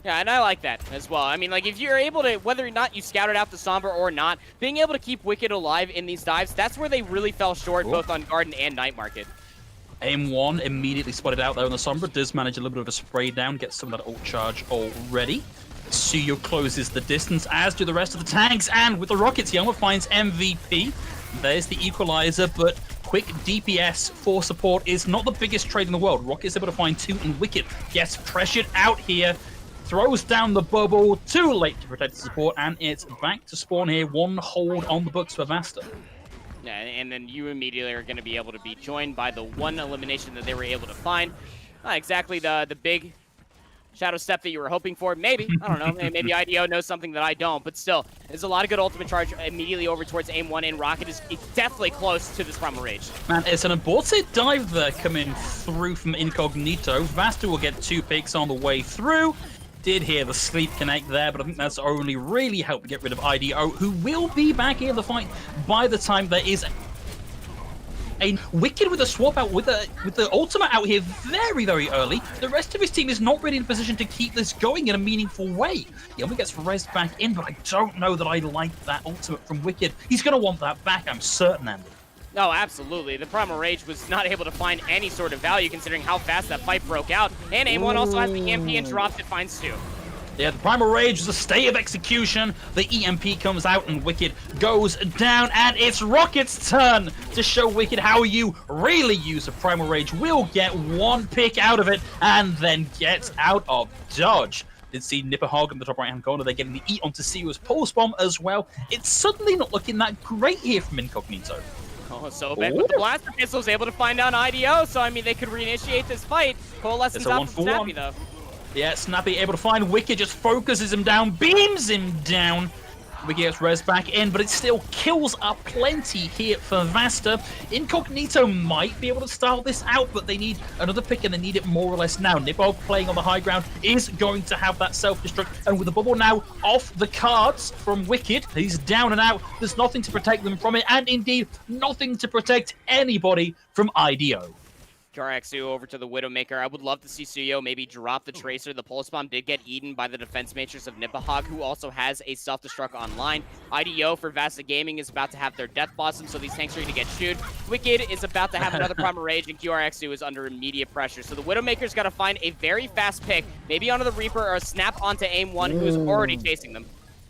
Yeah, and I like that as well. I mean, like, if you're able to, whether or not you scouted out the Sombra or not, being able to keep Wicked alive in these dives, that's where they really fell short, both on Garden and Night Market.
Aim1 immediately spotted out there on the Sombra, does manage a little bit of a spray down, gets some of that ult charge already. Suyo closes the distance, as do the rest of the tanks, and with the rockets, Yelmer finds MVP. There's the equalizer, but quick DPS for support is not the biggest trade in the world. Rocket's able to find 2, and Wicked gets pressured out here, throws down the bubble, too late to protect the support, and it's back to spawn here. One hold on the books for VASTA.
Yeah, and then you immediately are going to be able to be joined by the one elimination that they were able to find. Not exactly the big shadow step that you were hoping for. Maybe. I don't know. Maybe IDO knows something that I don't. But still, there's a lot of good ultimate charge immediately over towards Aim1, and Rocket is definitely close to this Primal Rage.
Man, it's an aborted dive there coming through from Incognito. VASTA will get 2 picks on the way through. Did hear the sleep connect there, but I think that's only really helped get rid of IDO, who will be back in the fight by the time there is a Wicked with a swap out with the ultimate out here very, very early. The rest of his team is not really in a position to keep this going in a meaningful way. He only gets rezzed back in, but I don't know that I like that ultimate from Wicked. He's going to want that back, I'm certain, Andy.
No, absolutely. The Primal Rage was not able to find any sort of value considering how fast that fight broke out. And Aim1 also has the EMP and drops it, finds 2.
Yeah, the Primal Rage is a stay of execution. The EMP comes out and Wicked goes down, and it's Rocket's turn to show Wicked how you really use a Primal Rage. Will get 1 pick out of it and then gets out of dodge. Did see Nipperhog in the top right-hand corner. They're getting the E onto Siwa's Pulse Bomb as well. It's suddenly not looking that great here from Incognito.
Oh, so bad. With the Blaster Pistol was able to find down IDO, so I mean, they could reinitiate this fight. Coalescence out from Snappy, though.
Yeah, Snappy able to find Wicked, just focuses him down, beams him down. Wicked gets res back in, but it still kills up plenty here for VASTA. Incognito might be able to start this out, but they need another pick, and they need it more or less now. Nippo playing on the high ground is going to have that self-destruct, and with the bubble now off the cards from Wicked, he's down and out. There's nothing to protect them from it, and indeed, nothing to protect anybody from IDO.
QRXU over to the Widowmaker. I would love to see Suyo maybe drop the Tracer. The Pulse Bomb did get eaten by the Defense Matrix of Nipperhog, who also has a self-destruct online. IDO for VASTA Gaming is about to have their Death Blossom, so these tanks are going to get chewed. Wicked is about to have another Primal Rage, and QRXU is under immediate pressure. So the Widowmaker's got to find a very fast pick, maybe onto the Reaper or a snap onto Aim1, who's already chasing them.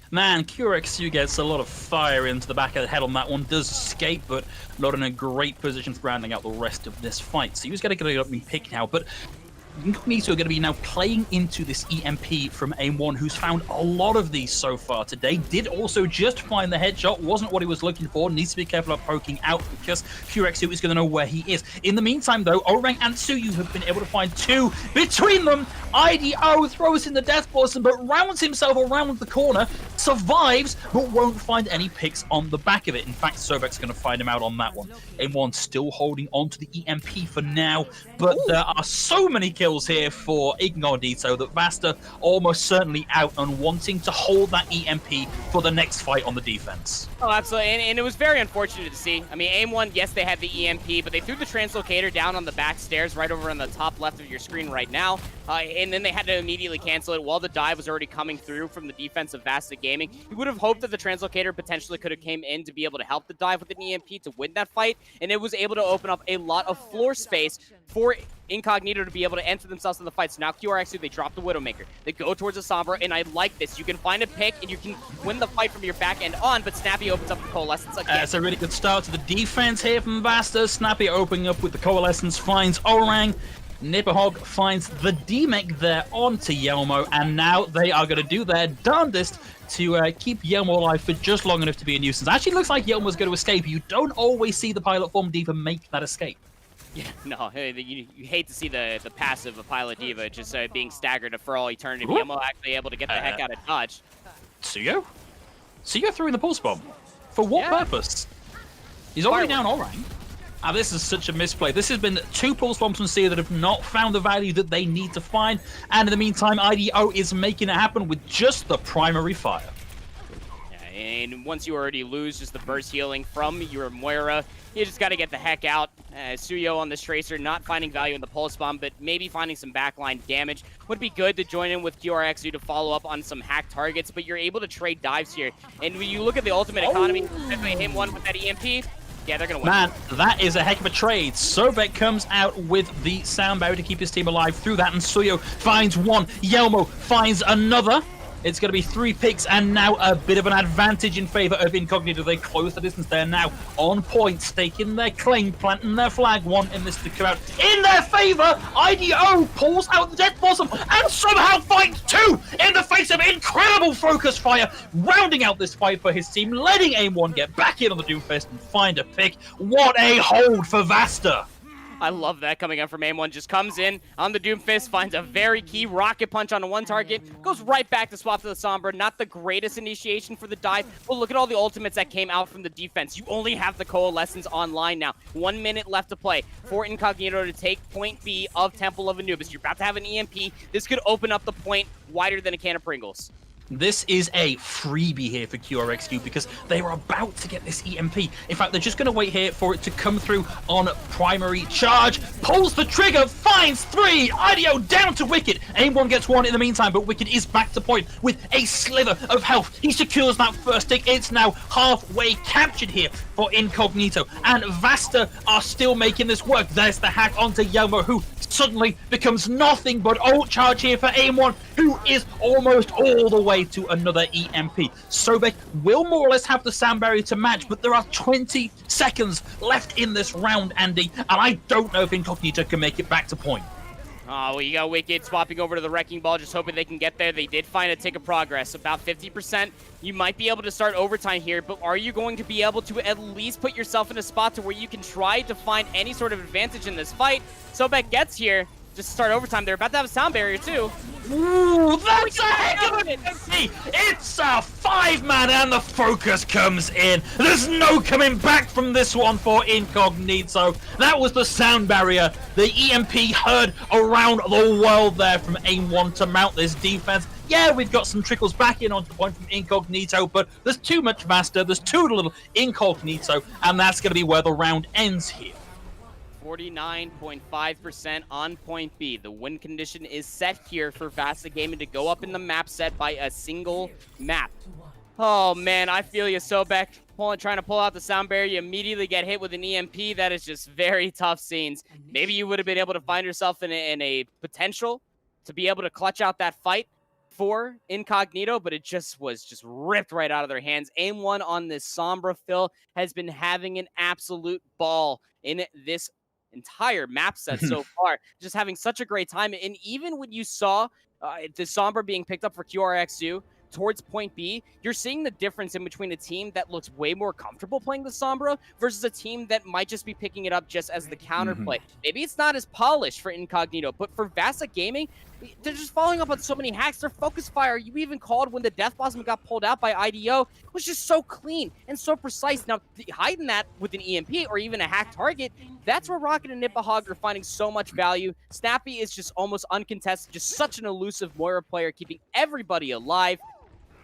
Man, QRXU gets a lot of fire into the back of the head on that one. Does escape, but not in a great position for rounding out the rest of this fight. So he's going to get up and pick now, but Incognito are going to be now playing into this EMP from Aim1, who's found a lot of these so far today. Did also just find the headshot, wasn't what he was looking for. Needs to be careful about poking out because QRXU is going to know where he is. In the meantime, though, Orang and Suyu have been able to find 2 between them. IDO throws in the Death Blossom, but rounds himself around the corner. survives, but won't find any picks on the back of it. In fact, Sobek's going to find him out on that one. A1 still holding on to the EMP for now, but there are so many kills here for Incognito that VASTA almost certainly out on wanting to hold that EMP for the next fight on the defense.
Oh, absolutely, and it was very unfortunate to see. I mean, AIM-1, yes, they had the EMP, but they threw the translocator down on the back stairs right over on the top left of your screen right now, and then they had to immediately cancel it while the dive was already coming through from the defense of VASTA Gaming. You would have hoped that the translocator potentially could have came in to be able to help the dive with an EMP to win that fight, and it was able to open up a lot of floor space for Incognito to be able to enter themselves in the fight. So now QRX2, they drop the Widowmaker. They go towards the Sombra, and I like this. You can find a pick, and you can win the fight from your back end on, but Snappy opens up the Coalescence again.
It's a really good start to the defense here from VASTA. Snappy opening up with the Coalescence, finds Orang. Nipperhog finds the D-Mech there onto Yelmo, and now they are going to do their darndest to keep Yelmo alive for just long enough to be a nuisance. Actually, looks like Yelmo's going to escape. You don't always see the Pilot Form Diva make that escape.
Yeah, no, you hate to see the passive of Pilot Diva just being staggered for all eternity. Yelmo actually able to get the heck out of dodge.
Suyo? Suyo threw in the pulse bomb. For what purpose? He's already down Orang. This is such a misplay. This has been 2 pulse bombs from Suyo that have not found the value that they need to find. And in the meantime, IDO is making it happen with just the primary fire.
And once you already lose just the burst healing from your Moira, you just got to get the heck out. Suyo on this Tracer, not finding value in the Pulse Bomb, but maybe finding some backline damage. Would be good to join in with QRX2 to follow up on some hack targets, but you're able to trade dives here. And when you look at the ultimate economy, especially him one with that EMP, yeah, they're going to win.
Man, that is a heck of a trade. Sobek comes out with the sound barrier to keep his team alive through that, and Suyo finds one. Yelmo finds another. It's going to be 3 picks, and now a bit of an advantage in favor of Incognito. They close the distance. They're now on point, staking their claim, planting their flag, wanting this to come out in their favor. IDO pulls out the Death Blossom and somehow finds 2 in the face of incredible focus fire, rounding out this fight for his team, letting AIM-1 get back in on the Doomfist and find a pick. What a hold for VASTA!
I love that coming up from AIM-1. Just comes in on the Doomfist, finds a very key rocket punch on one target, goes right back to swap to the Sombra. Not the greatest initiation for the dive, but look at all the ultimates that came out from the defense. You only have the Coalescence online now. 1 minute left to play for Incognito to take point B of Temple of Anubis. You're about to have an EMP. This could open up the point wider than a can of Pringles.
This is a freebie here for QRXQ because they were about to get this EMP. In fact, they're just going to wait here for it to come through on primary charge. Pulls the trigger, finds 3. IDO down to Wicked. AIM-1 gets 1 in the meantime, but Wicked is back to point with a sliver of health. He secures that first tick. It's now halfway captured here for Incognito. And VASTA are still making this work. There's the hack onto Yelmo, who suddenly becomes nothing but ult charge here for AIM-1, who is almost all the way to another EMP. Sobek will more or less have the sound barrier to match, but there are 20 seconds left in this round, Andy, and I don't know if Incognito can make it back to point.
Oh, well, you got Wicked swapping over to the Wrecking Ball, just hoping they can get there. They did find a tick of progress, about 50%. You might be able to start overtime here, but are you going to be able to at least put yourself in a spot to where you can try to find any sort of advantage in this fight? Sobek gets here, just to start overtime. They're about to have a sound barrier, too.
Ooh, that's a heck of an EMP! It's a 5-man and the focus comes in. There's no coming back from this one for Incognito. That was the sound barrier. The EMP heard around the world there from AIM-1 to mount this defense. Yeah, we've got some trickles back in onto the point from Incognito, but there's too much VASTA, there's too little Incognito, and that's going to be where the round ends here.
49.5% on point B. The win condition is set here for VASTA Gaming to go up in the map set by a single map. Oh man, I feel you, Sobek. Trying to pull out the sound barrier, you immediately get hit with an EMP. That is just very tough scenes. Maybe you would have been able to find yourself in a potential to be able to clutch out that fight for Incognito, but it just was ripped right out of their hands. AIM-1 on this Sombra fill has been having an absolute ball in this entire map set so far, just having such a great time. And even when you saw the Sombra being picked up for QRX2 towards point B, you're seeing the difference in between a team that looks way more comfortable playing the Sombra versus a team that might just be picking it up just as the counterplay. Maybe it's not as polished for Incognito, but for VASTA Gaming, They're just following up on so many hacks. Their focus fire, you even called when the Death Blossom got pulled out by IDO, was just so clean and so precise. Now, hiding that with an EMP or even a hacked target, that's where Rocket and Nipahog are finding so much value. Snappy is just almost uncontested, just such an elusive Moira player, keeping everybody alive.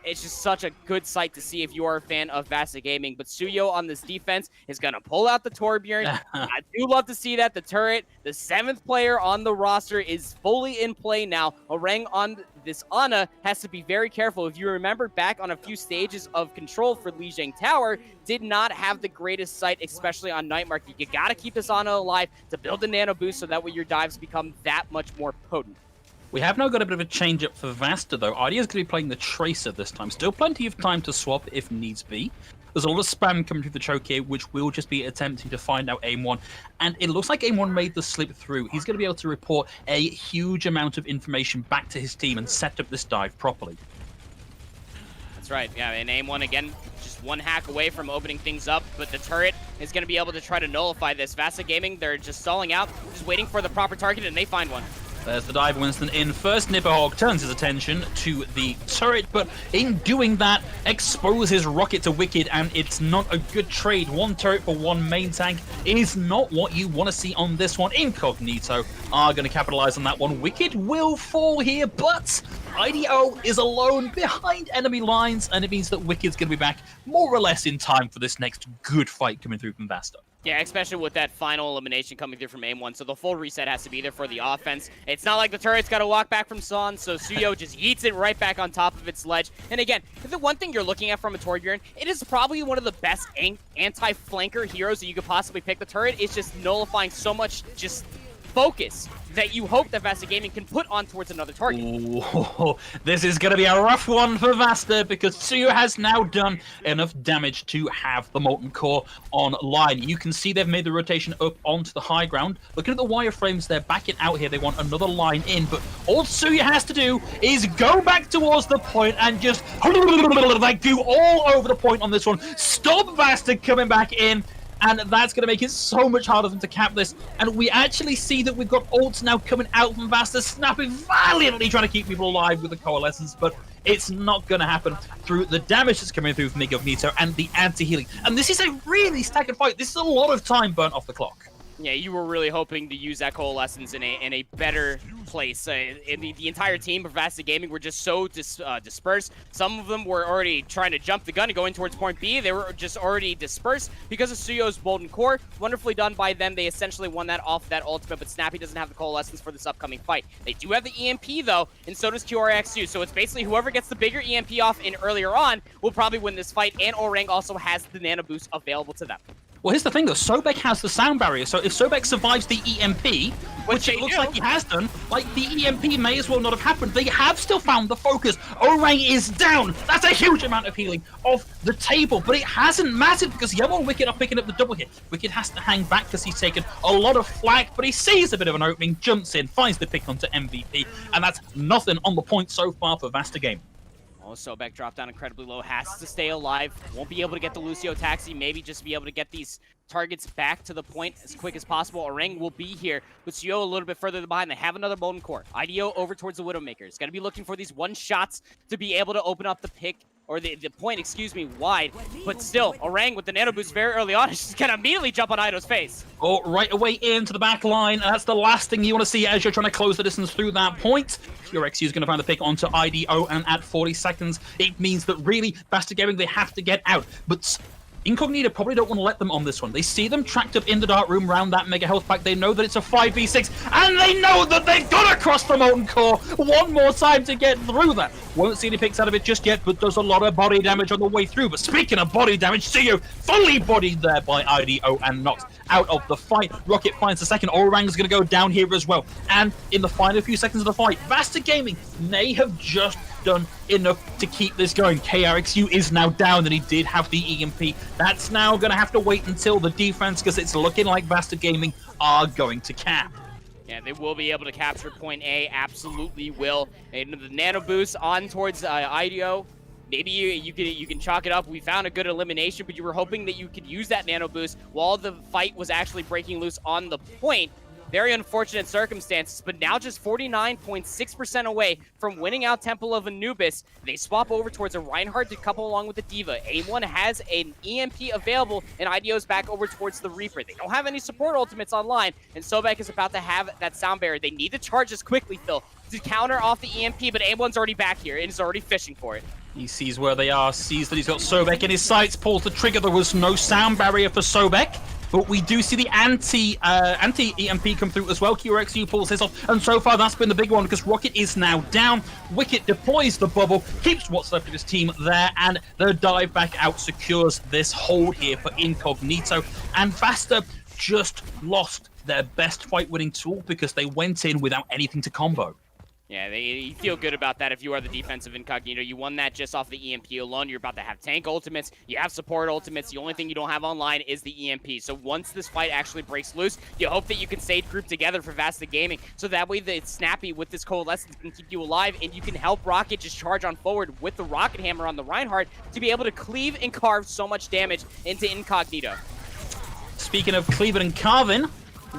It's just such a good sight to see if you are a fan of VASTA Gaming. But Suyo on this defense is going to pull out the Torbjorn. I do love to see that. The turret, the 7th player on the roster, is fully in play now. Orang on this Ana has to be very careful. If you remember back on a few stages of control for Lijiang Tower, did not have the greatest sight, especially on Night Market. You got to keep this Ana alive to build the nano boost so that way your dives become that much more potent.
We have now got a bit of a change-up for VASTA, though. Idea's going to be playing the Tracer this time. Still plenty of time to swap if needs be. There's a lot of spam coming through the choke here, which will just be attempting to find out Aim1. And it looks like Aim1 made the slip through. He's going to be able to report a huge amount of information back to his team and set up this dive properly.
That's right. Yeah, and Aim1, again, just one hack away from opening things up, but the turret is going to be able to try to nullify this. VASTA Gaming, they're just stalling out, just waiting for the proper target, and they find one.
There's the dive, Winston in first. Nipahog turns his attention to the turret, but in doing that, exposes Rocket to Wicked, and it's not a good trade. One turret for one main tank is not what you want to see on this one. Incognito are going to capitalize on that one. Wicked will fall here, but IDO is alone behind enemy lines, and it means that Wicked's going to be back more or less in time for this next good fight coming through from VASTA.
Yeah, especially with that final elimination coming through from Aim1, so the full reset has to be there for the offense. It's not like the turret's got to walk back from Son, so Suyo just yeets it right back on top of its ledge. And again, the one thing you're looking at from a Torbjorn, it is probably one of the best anti-flanker heroes that you could possibly pick. The turret is just nullifying so much just focus that you hope that VASTA Gaming can put on towards another target.
Ooh, this is going to be a rough one for VASTA because Suyo has now done enough damage to have the Molten Core online. You can see they've made the rotation up onto the high ground. Looking at the wireframes, they're backing out here. They want another line in, but all Suyo has to do is go back towards the point and just like do all over the point on this one. Stop VASTA coming back in. And that's going to make it so much harder for them to cap this. And we actually see that we've got ults now coming out from VASTA, snapping valiantly, trying to keep people alive with the Coalescence. But it's not going to happen through the damage that's coming through from Incognito and the anti-healing. And this is a really staggered fight. This is a lot of time burnt off the clock.
Yeah, you were really hoping to use that Coalescence in a better place. The entire team for VASTA Gaming were just so dispersed. Some of them were already trying to jump the gun and going towards point B. They were just already dispersed because of Suyo's Molten Core. Wonderfully done by them. They essentially won that off that ultimate, but Snappy doesn't have the Coalescence for this upcoming fight. They do have the EMP, though, and so does QRXU. So it's basically whoever gets the bigger EMP off in earlier on will probably win this fight, and Orang also has the Nano Boost available to them.
Well, here's the thing, though. Sobek has the sound barrier, so if Sobek survives the EMP, which it looks like he has done, like, the EMP may as well not have happened. They have still found the focus. Orang is down. That's a huge amount of healing off the table, but it hasn't mattered because Yellow and Wicked are picking up the double hit. Wicked has to hang back because he's taken a lot of flak, but he sees a bit of an opening, jumps in, finds the pick onto MVP, and that's nothing on the point so far for VASTA Gaming.
Oh, Sobek dropped down incredibly low, has to stay alive, won't be able to get the Lucio Taxi, maybe just be able to get these targets back to the point as quick as possible. Orang will be here with Suyo a little bit further behind. They have another Molten Core. IDO over towards the Widowmaker. It's going to be looking for these one shots to be able to open up the pick, or the point, excuse me, wide. But still, Orang with the Nano Boost very early on is just going to immediately jump on Ido's face.
Oh, right away into the back line. That's the last thing you want to see as you're trying to close the distance through that point. QRXU is going to find the pick onto IDO, and at 40 seconds, it means that really, VASTA Gaming, they have to get out. But Incognito probably don't want to let them on this one. They see them tracked up in the dark room around that mega health pack. They know that it's a 5v6, and they know that they've got to cross the Molten Core one more time to get through that. Won't see any picks out of it just yet, but does a lot of body damage on the way through. But speaking of body damage, Suyo fully bodied there by IDO and knocked out of the fight. Rocket finds the second. Orang's going to go down here as well. And in the final few seconds of the fight, VASTA Gaming may have just done enough to keep this going. KRXU is now down, and he did have the EMP. That's now going to have to wait until the defense, because it's looking like VASTA Gaming are going to cap.
Yeah, they will be able to capture point A, absolutely will. And the Nano Boost on towards IDO. Maybe you can chalk it up. We found a good elimination, but you were hoping that you could use that Nano Boost while the fight was actually breaking loose on the point. Very unfortunate circumstances, but now just 49.6% away from winning out Temple of Anubis. They swap over towards a Reinhardt to couple along with the D.Va. A1 has an EMP available, and IDO's back over towards the Reaper. They don't have any support ultimates online, and Sobek is about to have that sound barrier. They need to charge this quickly, Phil, to counter off the EMP, but A1's already back here and is already fishing for it.
He sees where they are, sees that he's got Sobek in his sights, pulls the trigger. There was no sound barrier for Sobek, but we do see the anti-EMP come through as well. QRXU pulls his off, and so far that's been the big one because Rocket is now down. Wicket deploys the bubble, keeps what's left of his team there, and the dive back out secures this hold here for Incognito. And VASTA just lost their best fight-winning tool because they went in without anything to combo.
Yeah, you feel good about that if you are the defensive Incognito. You won that just off the EMP alone. You're about to have tank ultimates. You have support ultimates. The only thing you don't have online is the EMP. So once this fight actually breaks loose, you hope that you can stay grouped together for VASTA Gaming. So that way it's snappy with this coalescence can keep you alive, and you can help Rocket just charge on forward with the Rocket Hammer on the Reinhardt to be able to cleave and carve so much damage into Incognito.
Speaking of cleaving and carving,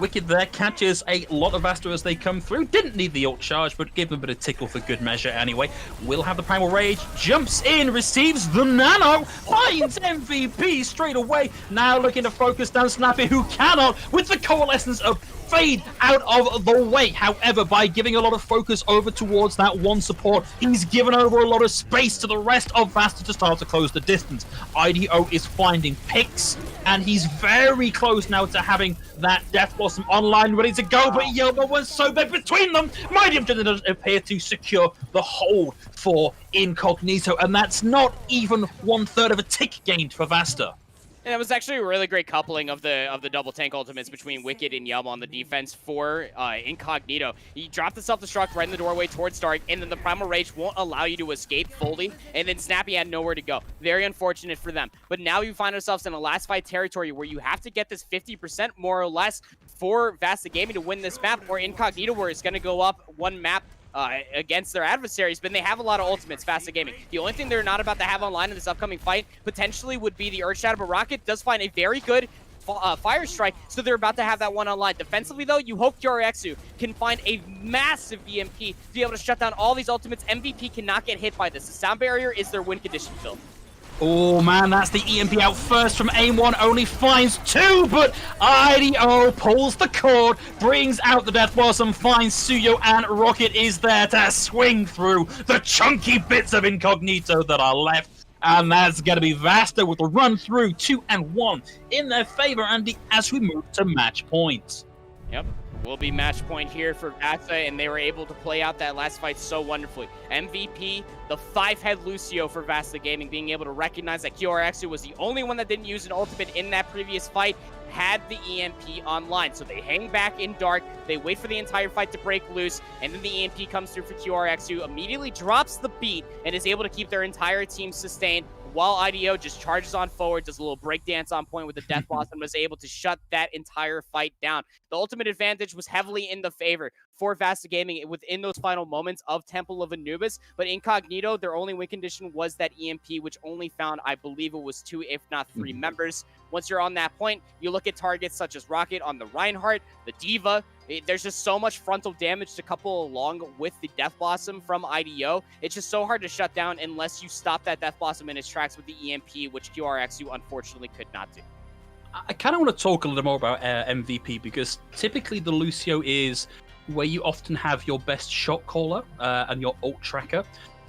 Wicked there catches a lot of VASTA as they come through. Didn't need the ult charge, but gave him a bit of tickle for good measure anyway. Will have the Primal Rage, jumps in, receives the Nano, finds MVP straight away. Now looking to focus down Snappy, who cannot, with the Coalescence of fade out of the way. However, by giving a lot of focus over towards that one support, he's given over a lot of space to the rest of VASTA to start to close the distance. IDO is finding picks, and he's very close now to having that Death Blossom online, ready to go, but Yelba was so big between them. Mighty does appear to secure the hold for Incognito, and that's not even 1/3 of a tick gained for VASTA.
And it was actually a really great coupling of the double tank ultimates between Wicked and Yelma on the defense for Incognito. He dropped the self-destruct right in the doorway towards Dark, and then the Primal Rage won't allow you to escape fully, and then Snappy had nowhere to go. Very unfortunate for them. But now you find ourselves in a last fight territory where you have to get this 50% more or less for VASTA Gaming to win this map, or Incognito, where it's going to go up one map against their adversaries, but they have a lot of ultimates, VASTA Gaming. The only thing they're not about to have online in this upcoming fight potentially would be the Earth Shadow, but Rocket does find a very good Fire Strike, so they're about to have that one online. Defensively, though, you hope QRXU can find a massive EMP to be able to shut down all these ultimates. MVP cannot get hit by this. The sound barrier is their win condition, Phil.
Oh man, that's the EMP out first from AIM1, only finds 2, but IDO pulls the cord, brings out the Death Blossom, finds Suyo, and Rocket is there to swing through the chunky bits of Incognito that are left. And that's going to be VASTA with a run through 2-1 in their favor, Andy, as we move to match points.
Yep. Will be match point here for VASTA, and they were able to play out that last fight so wonderfully. MVP, the 5-head Lucio for VASTA Gaming, being able to recognize that QRXU was the only one that didn't use an ultimate in that previous fight, had the EMP online. So they hang back in Dark, they wait for the entire fight to break loose, and then the EMP comes through for QRXU, immediately drops the beat, and is able to keep their entire team sustained, while IDO just charges on forward, does a little breakdance on point with the Death Blossom, was able to shut that entire fight down. The ultimate advantage was heavily in the favor for VASTA Gaming within those final moments of Temple of Anubis, but Incognito, their only win condition was that EMP, which only found, I believe it was 2, if not 3 members. Once you're on that point, you look at targets such as Rocket on the Reinhardt, the D.Va. There's just so much frontal damage to couple along with the Death Blossom from IDO. It's just so hard to shut down unless you stop that Death Blossom in its tracks with the EMP, which QRXU unfortunately could not do.
I kind of want to talk a little more about MVP, because typically the Lucio is where you often have your best shot caller and your ult tracker.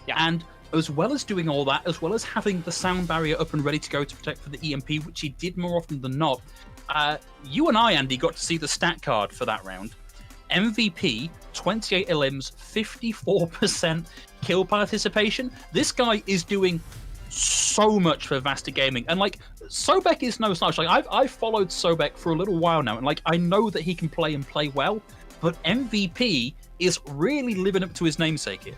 Yeah.
And as well as doing all that, as well as having the sound barrier up and ready to go to protect for the EMP, which he did more often than not, you and I, Andy, got to see the stat card for that round. MVP, 28 elims, 54% kill participation. This guy is doing so much for VASTA Gaming, and like, Sobek is no slouch. Like, I've followed Sobek for a little while now, and like, I know that he can play and play well, but MVP is really living up to his namesake here.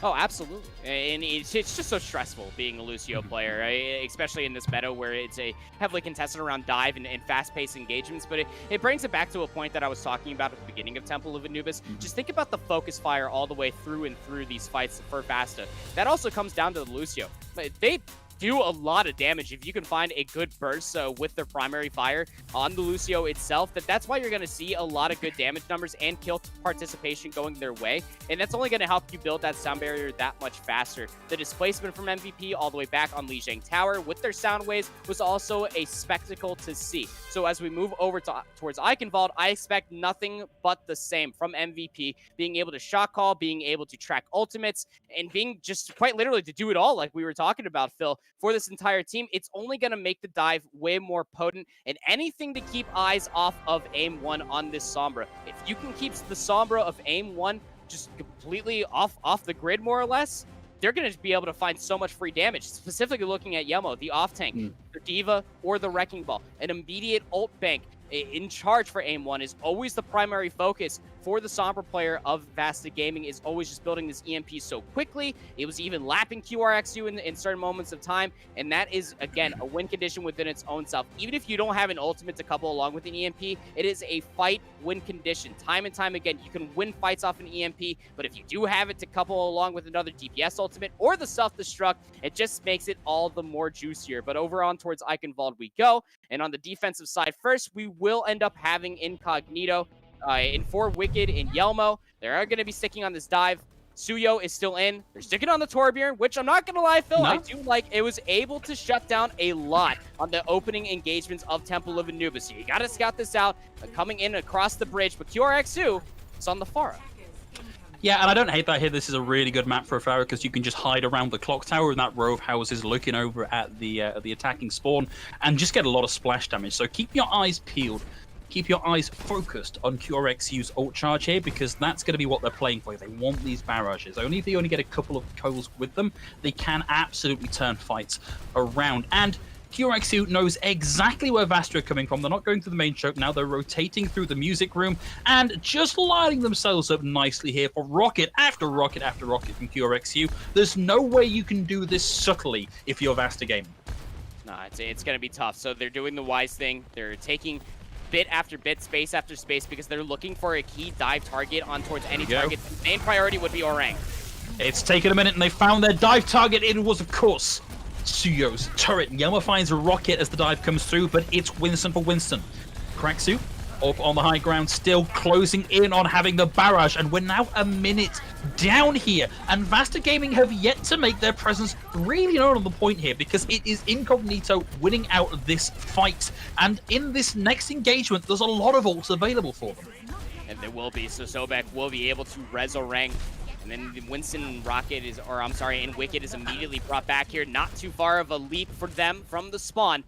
Oh, absolutely. And it's just so stressful being a Lucio player, right? Especially in this meta where it's a heavily contested around dive and fast-paced engagements. But it brings it back to a point that I was talking about at the beginning of Temple of Anubis. Just think about the focus fire all the way through and through these fights for VASTA. That also comes down to the Lucio. They do a lot of damage if you can find a good burst with their primary fire on the Lucio itself. That's why you're going to see a lot of good damage numbers and kill participation going their way, and that's only going to help you build that sound barrier that much faster. The displacement from MVP all the way back on Lijiang Tower with their sound waves was also a spectacle to see. So as we move over towards Eichenwalde, I expect nothing but the same from MVP, being able to shot call, being able to track ultimates, and being just quite literally to do it all like we were talking about, Phil. For this entire team, it's only going to make the dive way more potent, and anything to keep eyes off of Aim 1 on this Sombra. If you can keep the Sombra of Aim 1 just completely off the grid, more or less, they're going to be able to find so much free damage, specifically looking at Yemo, the off-tank, the D.Va, or the Wrecking Ball. An immediate ult bank in charge for Aim 1 is always the primary focus for the Sombra player of VASTA Gaming, is always just building this EMP so quickly. It was even lapping QRXU in certain moments of time, and that is, again, a win condition within its own self. Even if you don't have an ultimate to couple along with an EMP, it is a fight win condition. Time and time again, you can win fights off an EMP, but if you do have it to couple along with another DPS ultimate or the self-destruct, it just makes it all the more juicier. But over on towards Eichenwalde we go, and on the defensive side first, we will end up having Incognito in for Wicked and Yelmo. They are going to be sticking on this dive. Suyo is still in. They're sticking on the Torbjorn, which I'm not going to lie, Phil, I do like. It was able to shut down a lot on the opening engagements of Temple of Anubis. So you got to scout this out. Coming in across the bridge, but QRXU is on the Pharah.
Yeah, and I don't hate that here. This is a really good map for a Pharah because you can just hide around the clock tower and that row of houses looking over at the attacking spawn and just get a lot of splash damage. So keep your eyes peeled. Keep your eyes focused on QRXU's ult charge here, because that's going to be what they're playing for. They want these barrages. Only if they only get a couple of coals with them, they can absolutely turn fights around. And QRXU knows exactly where VASTA are coming from. They're not going through the main choke now. They're rotating through the music room and just lining themselves up nicely here for rocket after rocket after rocket from QRXU. There's no way you can do this subtly if you're VASTA Gaming.
No, it's going to be tough. So they're doing the wise thing. They're taking bit after bit, space after space, because they're looking for a key dive target on towards any target. The main priority would be Orang.
It's taken a minute, and they found their dive target. It was, of course, Suyo's turret. Yelma finds a rocket as the dive comes through, but it's Winston for Winston. Cracksu up on the high ground, still closing in on having the barrage, and we're now a minute down here, and VASTA Gaming have yet to make their presence really known on the point here, because it is Incognito winning out this fight, and in this next engagement there's a lot of ults available for them.
And there will be, so Sobek will be able to res Orang, and then Winston Rocket is, or I'm sorry, and Wicked is immediately brought back here, not too far of a leap for them from the spawn.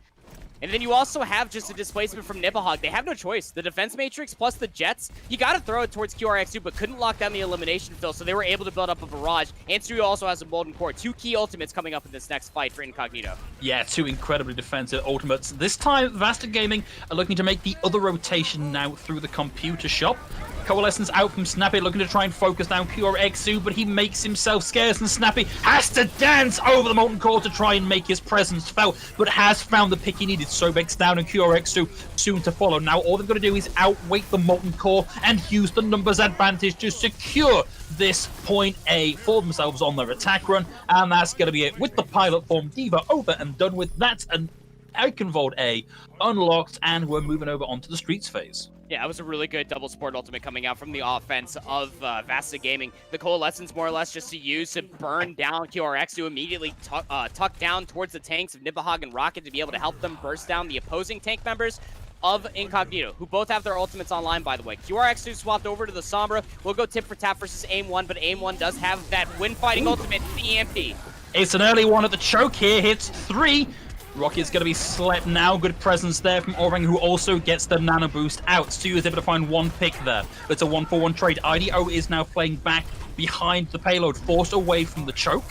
And then you also have just a displacement from Nipahog. They have no choice. The defense matrix plus the jets, you got to throw it towards QRXU, but couldn't lock down the elimination fill, so they were able to build up a barrage. And Suyo also has a Molten Core. Two key ultimates coming up in this next fight for Incognito.
Yeah, two incredibly defensive ultimates. This time, VASTA Gaming are looking to make the other rotation now through the computer shop. Coalescence out from Snappy, looking to try and focus down QRXU, but he makes himself scarce, and Snappy has to dance over the Molten Core to try and make his presence felt, but has found the pick he needed. Sobek's down and QRXU soon to follow. Now all they've got to do is outweight the Molten Core and use the numbers advantage to secure this point A for themselves on their attack run, and that's going to be it with the pilot form D.Va over and done with. That's an Eichenwalde A unlocked, and we're moving over onto the streets phase.
Yeah, it was a really good double support ultimate coming out from the offense of VASTA Gaming. The Coalescence more or less just to use to burn down QRX, to immediately tuck down towards the tanks of Nipahog and Rocket to be able to help them burst down the opposing tank members of Incognito, who both have their ultimates online, by the way. QRX2 swapped over to the Sombra. We'll go tip for tap versus Aim 1, but Aim 1 does have that win-fighting ultimate, the EMP.
It's an early one at the choke here, hits 3. Rocket's going to be slept now. Good presence there from Orang, who also gets the nano boost out. Suyo is able to find one pick there. It's a 1-for-1 trade. IDO is now playing back behind the payload, forced away from the choke.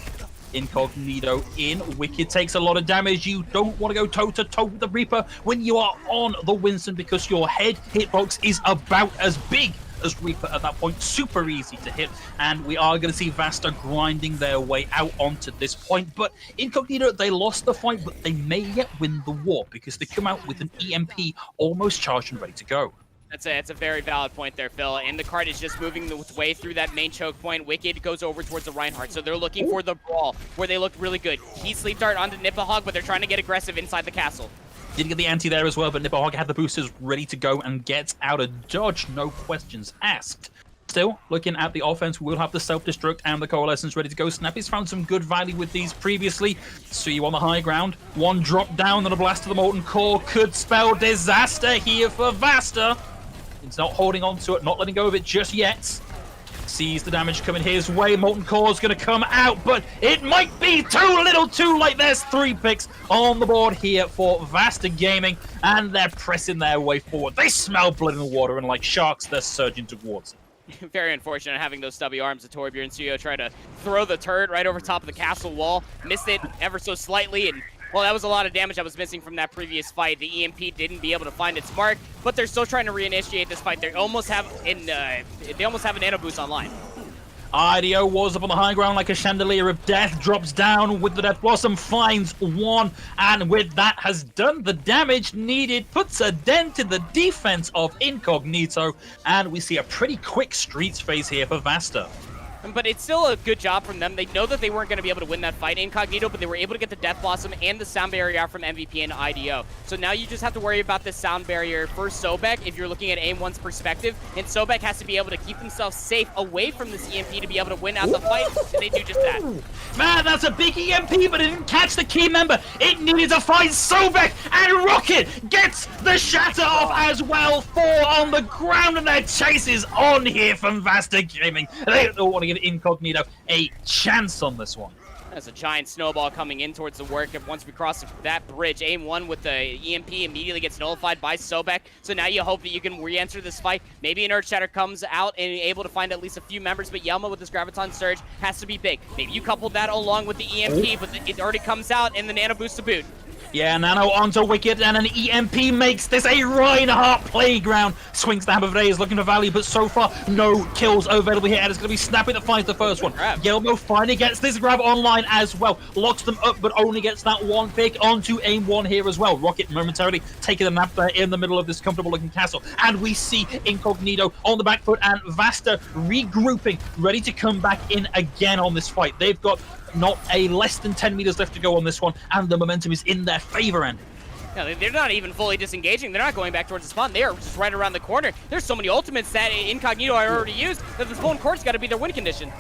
Incognito in. Wicked takes a lot of damage. You don't want to go toe-to-toe with the Reaper when you are on the Winston, because your head hitbox is about as big as Reaper at that point. Super easy to hit, and we are going to see VASTA grinding their way out onto this point. But Incognito, they lost the fight, but they may yet win the war, because they come out with an EMP almost charged and ready to go.
It's a very valid point there, Phil. And the cart is just moving its way through that main choke point. Wicked goes over towards the Reinhardt, so they're looking for the brawl where they look really good. Heat sleep dart onto Nipahog, but they're trying to get aggressive inside the castle.
Didn't get the anti there as well, but Nipahog had the boosters ready to go and get out of dodge. No questions asked. Still, looking at the offense, we'll have the self-destruct and the coalescence ready to go. Snappy's found some good value with these previously. So you on the high ground. One drop down and a blast to the Molten Core could spell disaster here for VASTA. He's not holding on to it, not letting go of it just yet. Sees the damage coming his way. Molten Core's going to come out, but it might be too little too late. There's 3 picks on the board here for VASTA Gaming, and they're pressing their way forward. They smell blood in the water, and like sharks, they're surging towards it.
Very unfortunate having those stubby arms of Torbjorn and Suyo try to throw the turret right over top of the castle wall. Missed it ever so slightly, and well, that was a lot of damage that was missing from that previous fight. The EMP didn't be able to find its mark, but they're still trying to reinitiate this fight. They almost have an Anubis online.
IDO was up on the high ground like a chandelier of death, drops down with the Death Blossom, finds one, and with that has done the damage needed, puts a dent in the defense of Incognito, and we see a pretty quick streets phase here for VASTA.
But it's still a good job from them. They know that they weren't going to be able to win that fight Incognito, but they were able to get the Death Blossom and the sound barrier out from MVP and IDO. So now you just have to worry about this sound barrier for Sobek if you're looking at AIM1's perspective. And Sobek has to be able to keep themselves safe away from this EMP to be able to win out the fight, and they do just that.
Man, that's a big EMP, but it didn't catch the key member. It needed to find Sobek, and Rocket gets the shatter off as well. 4 on the ground, and their chase is on here from VASTA Gaming. They don't want to give Incognito a chance on this one.
There's a giant snowball coming in towards the work. Once we cross that bridge, AIM1 with the EMP immediately gets nullified by Sobek. So now you hope that you can re-enter this fight. Maybe an Earth Shatter comes out and able to find at least a few members, but Yelma with this Graviton Surge has to be big. Maybe you couple that along with the EMP, but it already comes out and the Nano Boost to boot.
Yeah, Nano onto Wicked, and an EMP makes this a Reinhardt playground. Swings the Hammer of Day, is looking for value, but so far, no kills available here, and it's going to be Snappy that finds the first one. Yelmo finally gets this grab online as well. Locks them up, but only gets that one pick onto AIM1 here as well. Rocket momentarily taking a nap there in the middle of this comfortable-looking castle, and we see Incognito on the back foot, and VASTA regrouping, ready to come back in again on this fight. They've got not a less than 10 meters left to go on this one, and the momentum is in their favor end.
Yeah, they're not even fully disengaging. They're not going back towards the spawn. They are just right around the corner. There's so many ultimates that Incognito are already used that this Molten Core's got to be their win condition.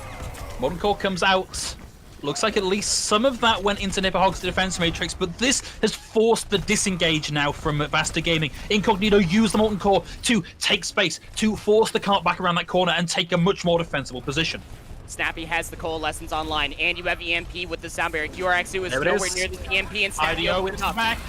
Molten Core comes out. Looks like at least some of that went into Nipahog's defense matrix, but this has forced the disengage now from VASTA Gaming. Incognito used the Molten Core to take space, to force the cart back around that corner and take a much more defensible position.
Snappy has the Coalescence online, and you have EMP with the sound barrier. QRXU is nowhere near the EMP, and Snappy
IDO is back.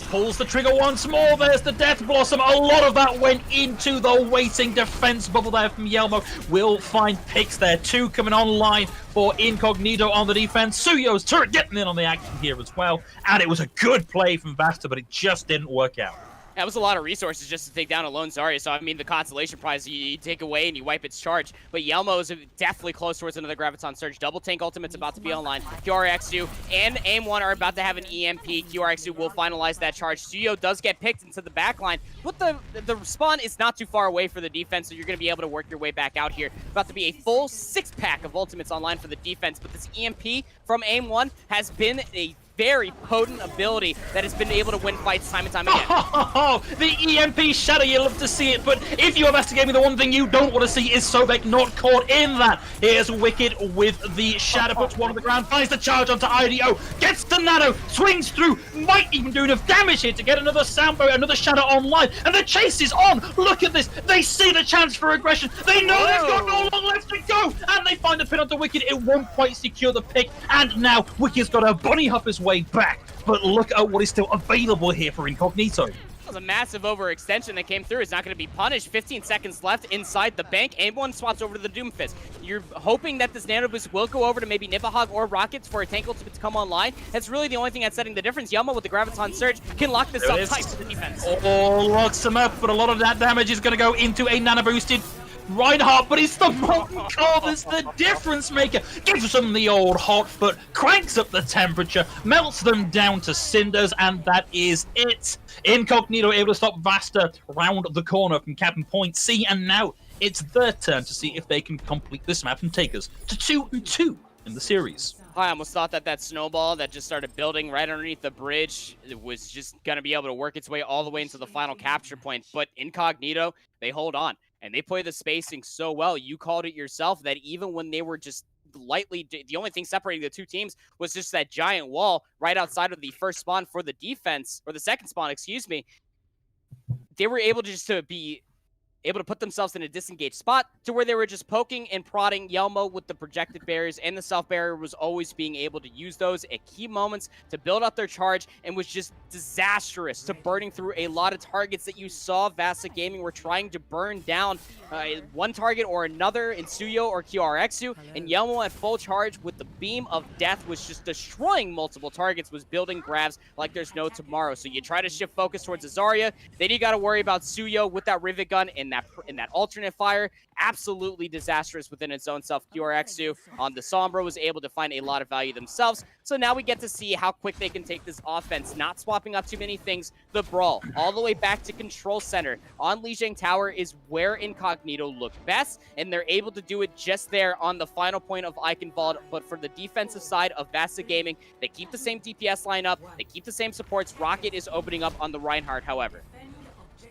Pulls the trigger once more. There's the Death Blossom. A lot of that went into the waiting defense bubble there from Yelmo. Will find picks there. 2 coming online for Incognito on the defense. Suyo's turret getting in on the action here as well. And it was a good play from VASTA, but it just didn't work out.
That was a lot of resources just to take down a lone Zarya. So, I mean, the Constellation Prize, you take away and you wipe its charge. But Yelmo is definitely close towards another Graviton Surge. Double Tank Ultimate's about to be online. QRXU and AIM1 are about to have an EMP. QRXU will finalize that charge. Suyo does get picked into the backline, but the spawn is not too far away for the defense, so you're going to be able to work your way back out here. About to be a full 6-pack of ultimates online for the defense, but this EMP from AIM1 has been a very potent ability that has been able to win fights time and time again.
The EMP shatter, you love to see it, but if you're VASTA Gaming, the one thing you don't want to see is Sobek not caught in that. Here's Wicked with the shatter, puts one on the ground, finds the charge onto IDO, gets the Nano, swings through, might even do enough damage here to get another sound barrier, another shatter online, and the chase is on. Look at this. They see the chance for aggression. They know they've got no long left to go, and they find the pin onto Wicked. It won't quite secure the pick, and now Wicked's got a bunny hop his way back, but look at what is still available here for Incognito.
That was a massive overextension that came through. It's not going to be punished. 15 seconds left inside the bank. AIM1 swaps over to the Doomfist. You're hoping that this Nano Boost will go over to maybe Nipahog or Rockets for a tank ultimate to come online. That's really the only thing that's setting the difference. Yelma with the Graviton Surge can lock this up tight for the defense.
Oh, locks him up, but a lot of that damage is going to go into a Nano Boosted Reinhardt, but it's the molten core that's the difference maker. Gives them the old hot foot, cranks up the temperature, melts them down to cinders, and that is it. Incognito able to stop VASTA round the corner from cabin point C, and now it's their turn to see if they can complete this map and take us to 2-2 in the series.
I almost thought that snowball that just started building right underneath the bridge was just going to be able to work its way all the way into the final capture point. But Incognito, they hold on, and they play the spacing so well. You called it yourself that even when they were just lightly, the only thing separating the two teams was just that giant wall right outside of the first spawn for the defense, or the second spawn, excuse me. They were able to be able to put themselves in a disengaged spot to where they were just poking and prodding Yelmo with the projected barriers, and the self barrier was always being able to use those at key moments to build up their charge, and was just disastrous to burning through a lot of targets that you saw VASTA Gaming were trying to burn down one target or another in Suyo or QRXU, and Yelmo at full charge with the beam of death was just destroying multiple targets, was building grabs like there's no tomorrow. So you try to shift focus towards Azaria, then you got to worry about Suyo with that rivet gun and that alternate fire. Absolutely disastrous within its own self. QRXU on the Sombra was able to find a lot of value themselves. So now we get to see how quick they can take this offense, not swapping up too many things. The brawl all the way back to control center on Lijiang Tower is where Incognito looked best, and they're able to do it just there on the final point of Eichenwalde. But for the defensive side of VASTA Gaming, they keep the same DPS lineup, they keep the same supports. Rocket is opening up on the Reinhardt, however.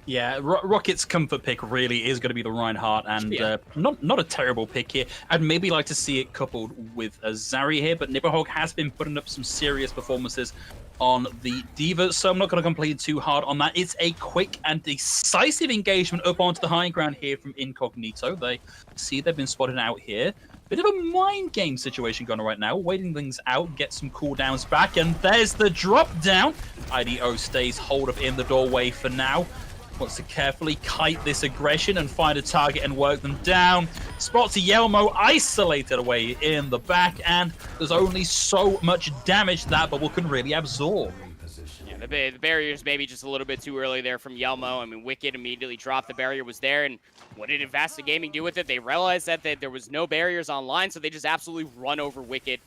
Yeah, Rocket's comfort pick really is going to be the Reinhardt, and not a terrible pick here. I'd maybe like to see it coupled with a Zari here, but Nibberhog has been putting up some serious performances on the D.Va, so I'm not going to complain too hard on that. It's a quick and decisive engagement up onto the high ground here from Incognito. They see they've been spotted out here. Bit of a mind game situation going on right now, waiting things out, get some cooldowns back, and there's the drop down. IDO stays hold of in the doorway for now. Wants to carefully kite this aggression and find a target and work them down. Spots a Yelmo isolated away in the back, and there's only so much damage that bubble can really absorb.
Yeah, the barrier's maybe just a little bit too early there from Yelmo. I mean, Wicked immediately dropped. The barrier was there, and what did VASTA Gaming do with it? They realized that there was no barriers online, so they just absolutely run over Wicked.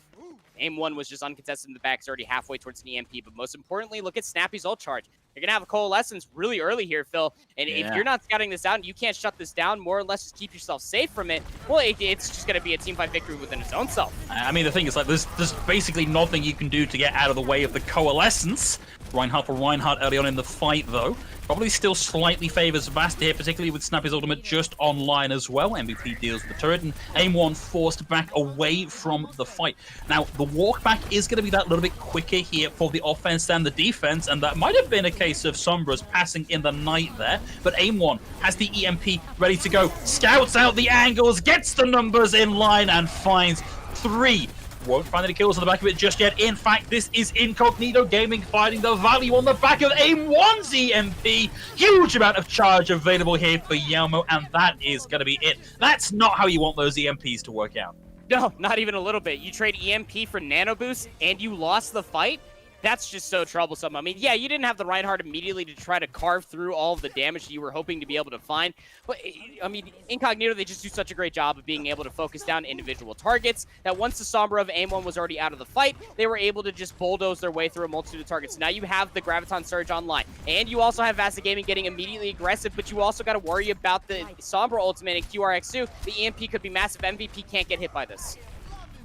Aim 1 was just uncontested in the back. It's already halfway towards an EMP, but most importantly, look at Snappy's ult charge. You're going to have a Coalescence really early here, Phil. And if you're not scouting this out, you can't shut this down, more or less just keep yourself safe from it, well, it's just going to be a teamfight victory within its own self.
I mean, the thing is, like, there's basically nothing you can do to get out of the way of the Coalescence. Reinhardt for Reinhardt early on in the fight, though. Probably still slightly favors Vasta here, particularly with Snappy's ultimate just online as well. MVP deals with the turret, and Aim 1 forced back away from the fight. Now, the walk back is going to be that little bit quicker here for the offense than the defense, and that might have been a case of Sombra's passing in the night there. But Aim 1 has the EMP ready to go, scouts out the angles, gets the numbers in line, and finds 3. Won't find any kills on the back of it just yet. In fact, this is Incognito Gaming finding the value on the back of Aim 1's EMP. Huge amount of charge available here for Yelmo, and that is going to be it. That's not how you want those EMPs to work out.
No, not even a little bit. You trade EMP for Nano Boost, and you lost the fight? That's just so troublesome. I mean, yeah, you didn't have the Reinhardt immediately to try to carve through all of the damage that you were hoping to be able to find. But, I mean, Incognito, they just do such a great job of being able to focus down individual targets that once the Sombra of Aim 1 was already out of the fight, they were able to just bulldoze their way through a multitude of targets. Now you have the Graviton Surge online, and you also have VASTA Gaming getting immediately aggressive, but you also got to worry about the Sombra ultimate and QRX2. The EMP could be massive. MVP can't get hit by this.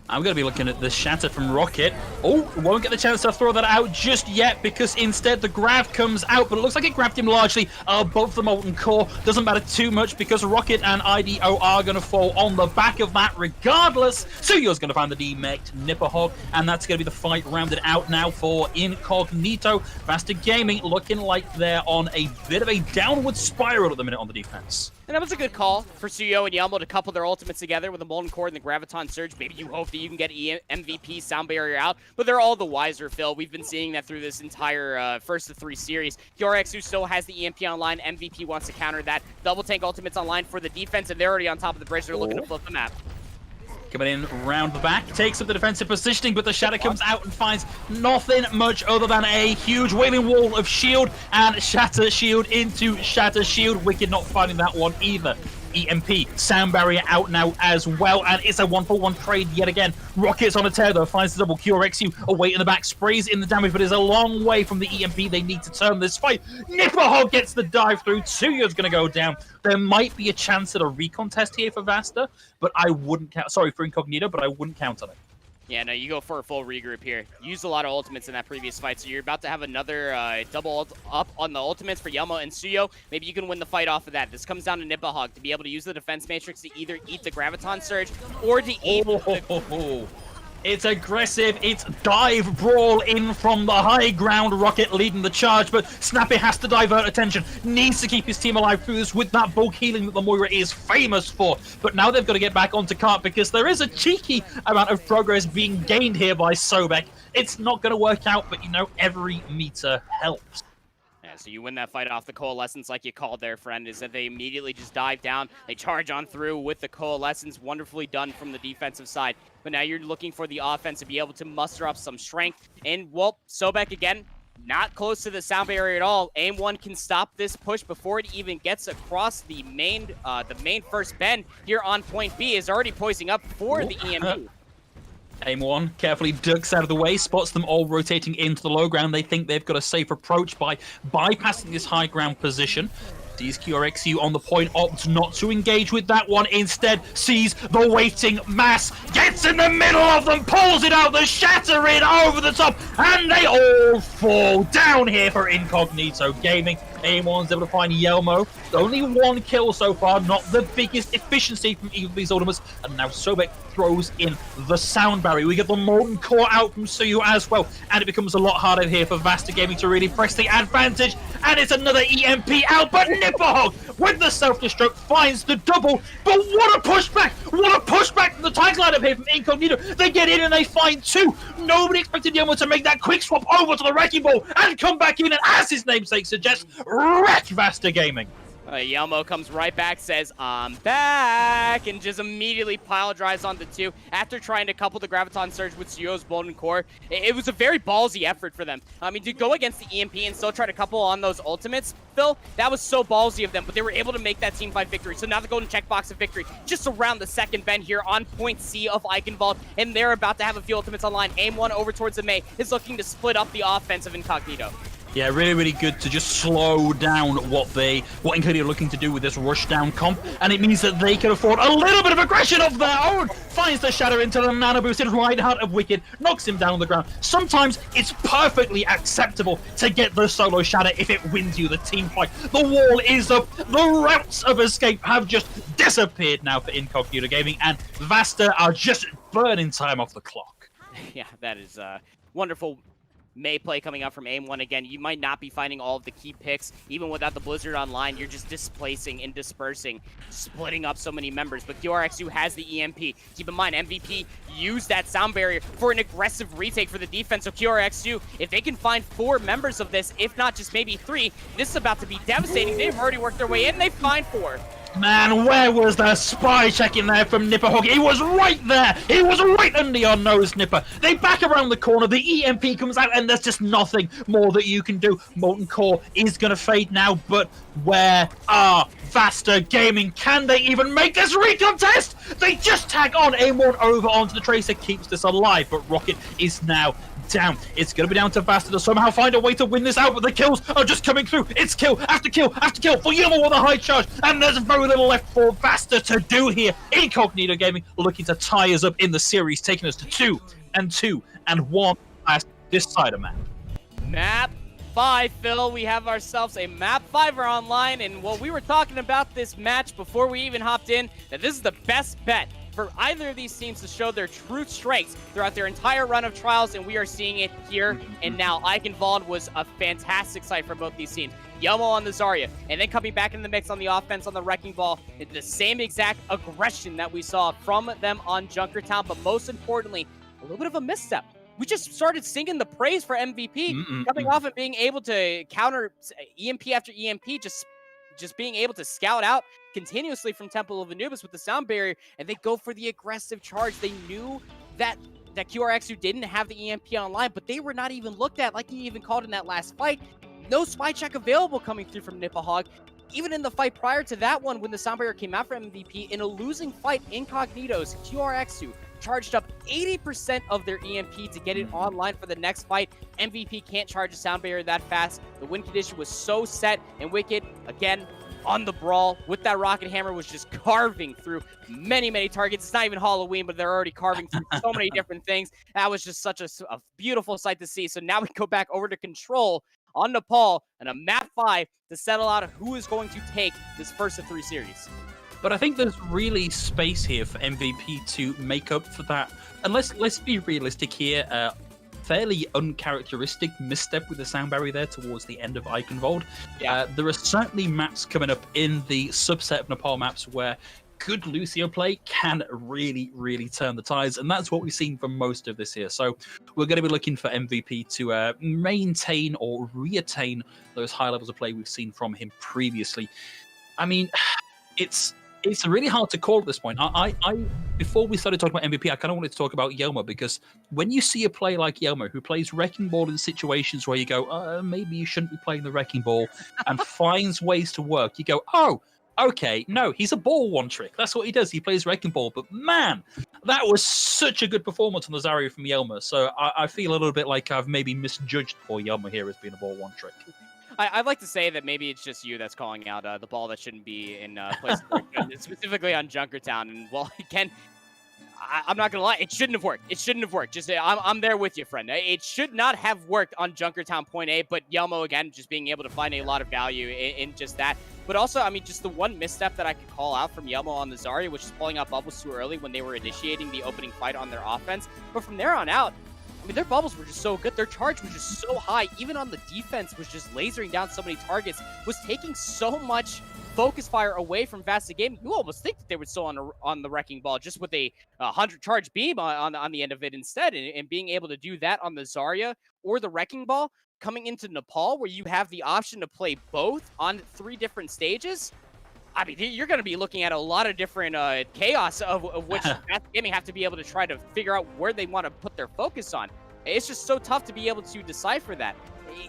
I'm going to be looking at the shatter from Rocket. Oh, won't get the chance to throw that out just yet because instead the grab comes out, but it looks like it grabbed him largely above the Molten Core. Doesn't matter too much because Rocket and IDO are going to fall on the back of that regardless. Suyo's going to find the demeched Nipperhog, and that's going to be the fight rounded out now for Incognito. VASTA Gaming looking like they're on a bit of a downward spiral at the minute on the defense.
And that was a good call for Suyo and Yelmo to couple their ultimates together with the Molten Core and the Graviton Surge. Maybe you hope that you can get MVP Sound Barrier out, but they're all the wiser, Phil. We've been seeing that through this entire first of 3 series. QRX2 still has the EMP online. MVP wants to counter that. Double Tank ultimates online for the defense, and they're already on top of the bridge. They're looking to flip the map.
Coming in round the back, takes up the defensive positioning, but the Shatter comes out and finds nothing much other than a huge wailing wall of shield and Shatter shield into Shatter shield. Wicked not finding that one either. EMP, sound barrier out now as well, and it's a 1-for-1 trade yet again. Rocket's on a tear though, finds the double. QRXU away in the back, sprays in the damage, but is a long way from the EMP. They need to turn this fight. Nipperhog gets the dive through. Tsuyo's going to go down. There might be a chance at a recontest here for VASTA, but I wouldn't count. Sorry, for Incognito, but I wouldn't count on it.
Yeah, no, you go for a full regroup here. Used a lot of ultimates in that previous fight, so you're about to have another double up on the ultimates for Yelmo and Tsuyo. Maybe you can win the fight off of that. This comes down to Nipperhog to be able to use the defense matrix to either eat the Graviton Surge or to eat...
It's aggressive. It's dive brawl in from the high ground. Rocket leading the charge, but Snappy has to divert attention. Needs to keep his team alive through this with that bulk healing that the Moira is famous for. But now they've got to get back onto cart because there is a cheeky amount of progress being gained here by Sobek. It's not going to work out, but you know, every meter helps.
So you win that fight off the Coalescence like you called there, friend, is that they immediately just dive down. They charge on through with the Coalescence. Wonderfully done from the defensive side. But now you're looking for the offense to be able to muster up some strength. And, well, Sobek, again, not close to the sound barrier at all. AIM-1 can stop this push before it even gets across the main first bend here on point B. Is already poising up for the EMP.
AIM-1 carefully ducks out of the way, spots them all rotating into the low ground. They think they've got a safe approach by bypassing this high ground position. Sees QRXU on the point, opts not to engage with that one. Instead, sees the waiting mass, gets in the middle of them, pulls it out, the shatter in over the top, and they all fall down here for Incognito Gaming. AIM-1's able to find Yelmo. Only one kill so far, not the biggest efficiency from either of these ultimates. And now Sobek throws in the sound barrier. We get the Molten Core out from Tsuyu as well. And it becomes a lot harder here for VASTA Gaming to really press the advantage. And it's another EMP out, but Nipperhog with the self-destruct finds the double. But what a pushback! What a pushback from the tag lineup here from Incognito. They get in and they find two. Nobody expected Yelmo to make that quick swap over to the Wrecking Ball and come back in and, as his namesake suggests, wreck VASTA Gaming.
Yelmo comes right back, says, I'm back, and just immediately pile drives onto two after trying to couple the Graviton Surge with Tsuyo's Molten Core. It was a very ballsy effort for them. I mean, to go against the EMP and still try to couple on those ultimates, Phil, that was so ballsy of them, but they were able to make that team fight victory. So now the golden checkbox of victory just around the second bend here on point C of Eichenwalde, and they're about to have a few ultimates online. AIM-1 over towards EMEA is looking to split up the offense of Incognito.
Yeah, really, really good to just slow down what Incognito are looking to do with this rush down comp, and it means that they can afford a little bit of aggression of their own. Finds the shatter into the nano boosted right heart of Wicked, knocks him down on the ground. Sometimes it's perfectly acceptable to get the solo shatter if it wins you the team fight. The wall is up. The routes of escape have just disappeared now for Incognito Gaming, and VASTA are just burning time off the clock.
Yeah, that is wonderful. May play coming out from AIM-1 again. You might not be finding all of the key picks. Even without the Blizzard online, you're just displacing and dispersing, splitting up so many members. But QRXU has the EMP. Keep in mind, MVP used that sound barrier for an aggressive retake for the defense. So QRXU, if they can find 4 members of this, if not just maybe 3, this is about to be devastating. They've already worked their way in. They find 4.
Man, where was the spy check in there from Nipperhog? He was right there! He was right under your nose, Nipper! They back around the corner, the EMP comes out, and there's just nothing more that you can do. Molten Core is gonna fade now, but where are VASTA Gaming? Can they even make this recontest? They just tag on AIM-1 over onto the Tracer, keeps this alive, but Rocket is now down. It's going to be down to VASTA to somehow find a way to win this out, but the kills are just coming through. It's kill after kill after kill for Yelmo with a high charge, and there's very little left for VASTA to do here. Incognito Gaming looking to tie us up in the series, taking us to 2-2 and 1 last this side of map.
Map 5, Phil. We have ourselves a map 5 online, and well, we were talking about this match before we even hopped in, that this is the best bet for either of these teams to show their true strengths throughout their entire run of trials, and we are seeing it here and now. Eichenwalde was a fantastic sight for both these teams. Yelmo on the Zarya, and then coming back in the mix on the offense on the Wrecking Ball, the same exact aggression that we saw from them on Junkertown, but most importantly, a little bit of a misstep. We just started singing the praise for MVP, coming off and being able to counter EMP after EMP, just being able to scout out continuously from Temple of Anubis with the sound barrier, and they go for the aggressive charge. They knew that QRXU didn't have the EMP online, but they were not even looked at, like he even called in that last fight. No spy check available coming through from Nipperhog. even in the fight prior to that one, when the sound barrier came out for MVP, in a losing fight, Incognito's QRX2 charged up 80% of their EMP to get it online for the next fight. MVP can't charge a sound barrier that fast. The win condition was so set, and Wicked, again, on the brawl with that rocket hammer, was just carving through many, many targets. It's not even Halloween, but they're already carving through so many different things. That was just such a beautiful sight to see. So now we go back over to Control on Nepal and a map 5 to settle out who is going to take this first of 3 series.
But I think there's really space here for MVP to make up for that. And let's be realistic here. Fairly uncharacteristic misstep with the sound barrier there towards the end of Eichenwalde.
Yeah.
There are certainly maps coming up in the subset of Nepal maps where good Lucio play can really, really turn the tides, and that's what we've seen for most of this here. So we're going to be looking for MVP to maintain or reattain those high levels of play we've seen from him previously. I mean, it's really hard to call at this point. I before we started talking about MVP, I kind of wanted to talk about Yelmo, because when you see a player like Yelmo who plays Wrecking Ball in situations where you go, maybe you shouldn't be playing the Wrecking Ball, and finds ways to work, you go, oh, okay, no, he's a ball one trick. That's what he does. He plays Wrecking Ball. But man, that was such a good performance on the Zarya from Yelmo. So I feel a little bit like I've maybe misjudged poor Yelmo here as being a ball one trick.
I'd like to say that maybe it's just you that's calling out the ball that shouldn't be in places specifically on Junkertown. And well, again, I'm not gonna lie, it shouldn't have worked. It shouldn't have worked. Just I'm there with you, friend. It should not have worked on Junkertown point A, but Yelmo, again, just being able to find a lot of value in just that. But also, I mean, just the one misstep that I could call out from Yelmo on the Zarya, which is pulling out bubbles too early when they were initiating the opening fight on their offense. But from there on out, I mean, their bubbles were just so good. Their charge was just so high. Even on the defense, was just lasering down so many targets, was taking so much focus fire away from VASTA Gaming. You almost think that they were still on the Wrecking Ball, just with a 100 charge beam on the end of it instead. And being able to do that on the Zarya or the Wrecking Ball, coming into Nepal, where you have the option to play both on 3 different stages, I mean, you're going to be looking at a lot of different chaos of which VASTA Gaming have to be able to try to figure out where they want to put their focus on. It's just so tough to be able to decipher that.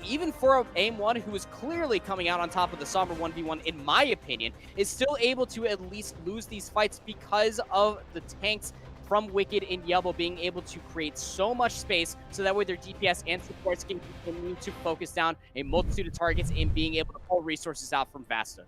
Even for AIM1, who is clearly coming out on top of the Somber 1v1, in my opinion, is still able to at least lose these fights because of the tanks from Wicked and Yelmo being able to create so much space so that way their DPS and supports can continue to focus down a multitude of targets and being able to pull resources out from VASTA.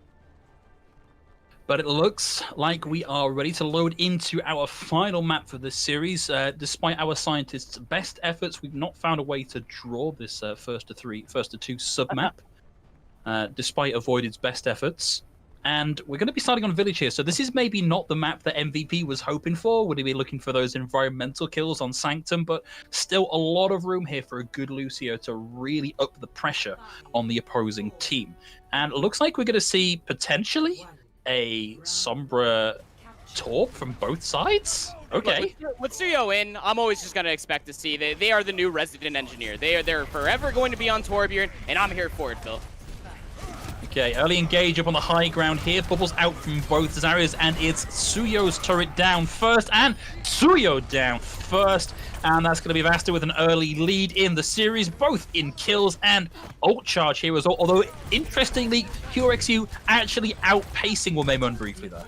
But it looks like we are ready to load into our final map for this series. Despite our scientists' best efforts, we've not found a way to draw this first of 2 sub-map, despite Avoided's best efforts. And we're going to be starting on Village here. So this is maybe not the map that MVP was hoping for. Would he be looking for those environmental kills on Sanctum? But still a lot of room here for a good Lucio to really up the pressure on the opposing team. And it looks like we're going to see potentially a Sombra Torp from both sides. Okay.
With Suyo in, I'm always just going to expect to see they are the new resident engineer. They're forever going to be on Torbjorn, and I'm here for it, Phil.
Okay, early engage up on the high ground here. Bubbles out from both Zaryas, and it's Suyo's turret down first, and Suyo down first. And that's going to be VASTA with an early lead in the series, both in kills and ult charge here as well. Although, interestingly, QRXU actually outpacing Wamemon briefly there.